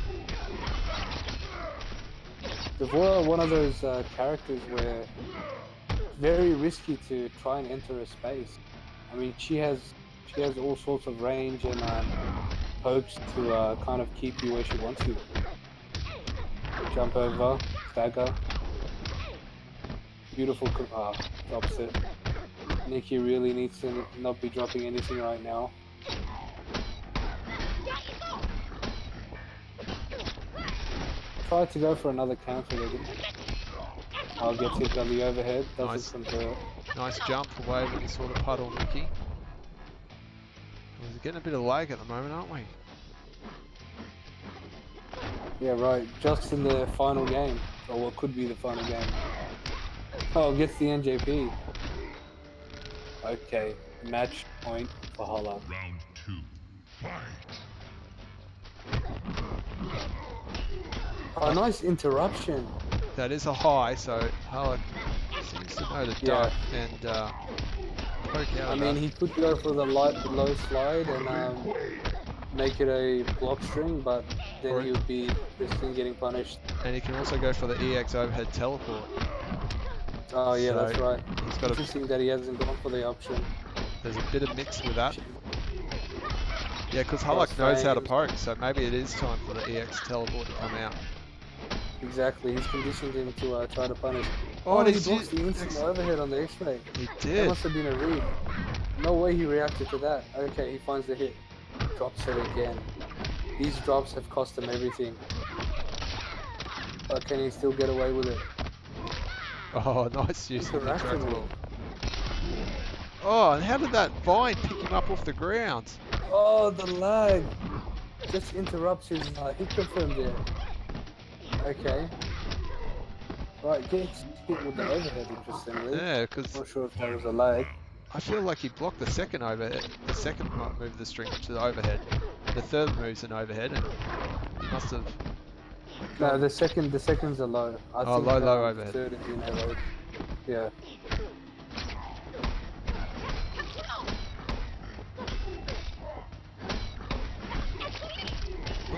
Devorah, one of those characters where very risky to try and enter a space. I mean, she has all sorts of range and pokes to kind of keep you where she wants you. Jump over, stagger. Beautiful drops it. Nicky really needs to not be dropping anything right now. Tried to go for another counter. I'll get hit by the overhead. Doesn't convert. Nice jump away when he saw the puddle, Nicky. We're getting a bit of lag at the moment, aren't we? Yeah, right. Just in the final game, or what could be the final game. Oh, gets the NJP. Okay, match point for Halak. Round two. Fight. Oh, nice interruption. That is a high, so Halak seems to know to duck and poke out I of mean, that. he could go for the low slide and make it a block string, but then Or- he would be risking getting punished. And he can also go for the EX overhead teleport. Oh yeah, So, that's right. He's got Interesting that he hasn't gone for the option. there's a bit of mix with that. Yeah, because Cross Halak knows how to frames. poke, so maybe it is time for the EX teleport to come out. Exactly, he's conditioned him to try to punish. Oh, he he's blocks the instant overhead on the X-ray. He That did. must have been a read. No way he reacted to that. Okay, he finds the hit. Drops it again. These drops have cost him everything. But can he still get away with it? Oh, nice use of the Interactive. trackball. Oh, and how did that vine pick him up off the ground? Oh, the lag! Just interrupts his hit confirm there. Okay. Right, gets hit with the overhead, interestingly. Yeah, because Not sure if that was a lag. I feel like he blocked the second overhead, the second move of the string to the overhead. The third move's an overhead, and he must have. No, the seconds are low. I Oh, think, low overhead. Third is in low. Yeah.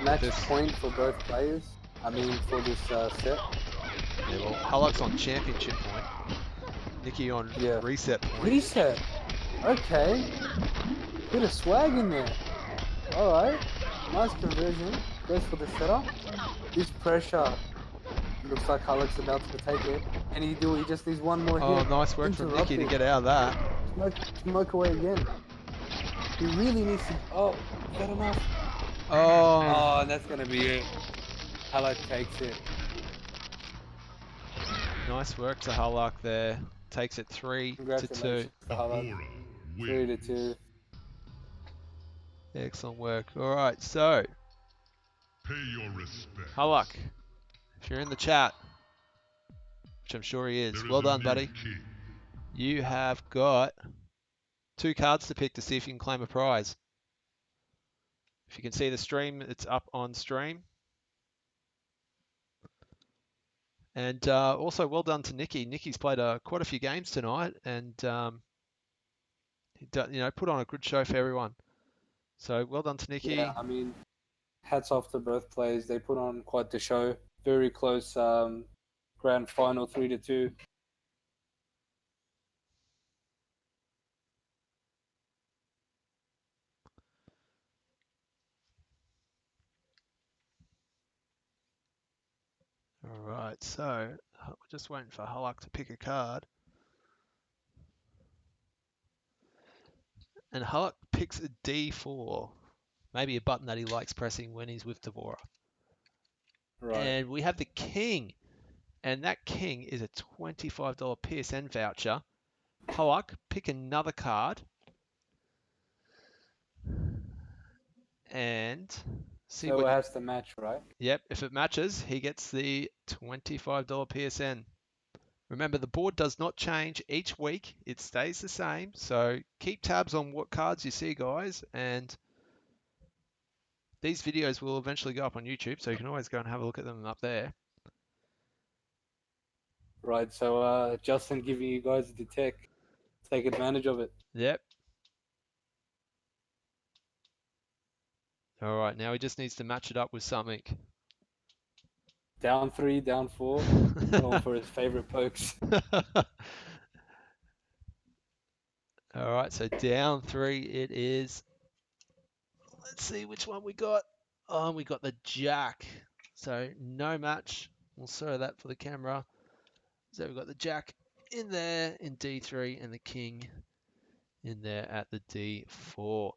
Match this. point for both players. I mean, for this set. Yeah, well, Halak's on championship point. Nicky on Yeah. reset point. Reset. Okay. Bit of swag in there. All right. Nice conversion. goes for the setup. This pressure looks like Halleck's about to take it. And he just needs one more Oh, hit. nice work from Nicky to Interrupted. get out of that. Smoke away again. He really needs to. Oh, is that enough? Oh, Oh, and that's going to be it. Halleck takes it. nice work to Halak there. Takes it 3-2. Congratulations to Halleck. 3-2. Excellent work. All right, so Pay your respect. Halak, if you're in the chat, which I'm sure he is, well done, buddy. King. You have got 2 cards to pick to see if you can claim a prize. If you can see the stream, it's up on stream. And also, well done to Nicky. Nicky's played quite a few games tonight, and put on a good show for everyone. So well done to Nicky. Yeah, I mean, hats off to both players. They put on quite the show. Very close grand final, 3-2. All right, so we're just waiting for Halak to pick a card. And Halak picks a D4. Maybe a button that he likes pressing when he's with Devora. Right. And we have the King. And that King is a $25 PSN voucher. Halak, pick another card. And see So what... it has to match, right? Yep, if it matches, he gets the $25 PSN. Remember, the board does not change each week. It stays the same. So keep tabs on what cards you see, guys. And these videos will eventually go up on YouTube, so you can always go and have a look at them up there. Right, so Justin giving you guys the tech. Take advantage of it. Yep. All right, now he just needs to match it up with something. Down 3, down 4. Going for his favorite pokes. All right, so down 3 it is. Let's see which one we got. Oh, we got the Jack. So no match. We'll show that for the camera. So we've got the Jack in there in D3 and the King in there at the D4.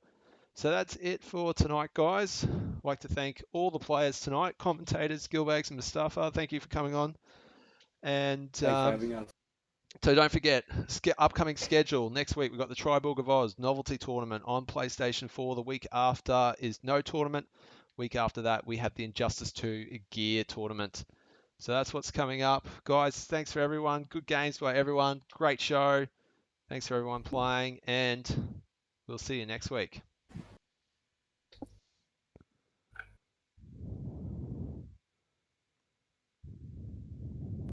So that's it for tonight, guys. I'd like to thank all the players tonight, commentators, Gilbags and Mustafa. Thank you for coming on. And Thanks for having us. so don't forget, upcoming schedule. Next week, we've got the Triborg of Oz Novelty Tournament on PlayStation 4. The week after is no tournament. Week after that, we have the Injustice 2 Gear Tournament. So that's what's coming up. Guys, thanks for everyone. Good games by everyone. Great show. Thanks for everyone playing. And we'll see you next week.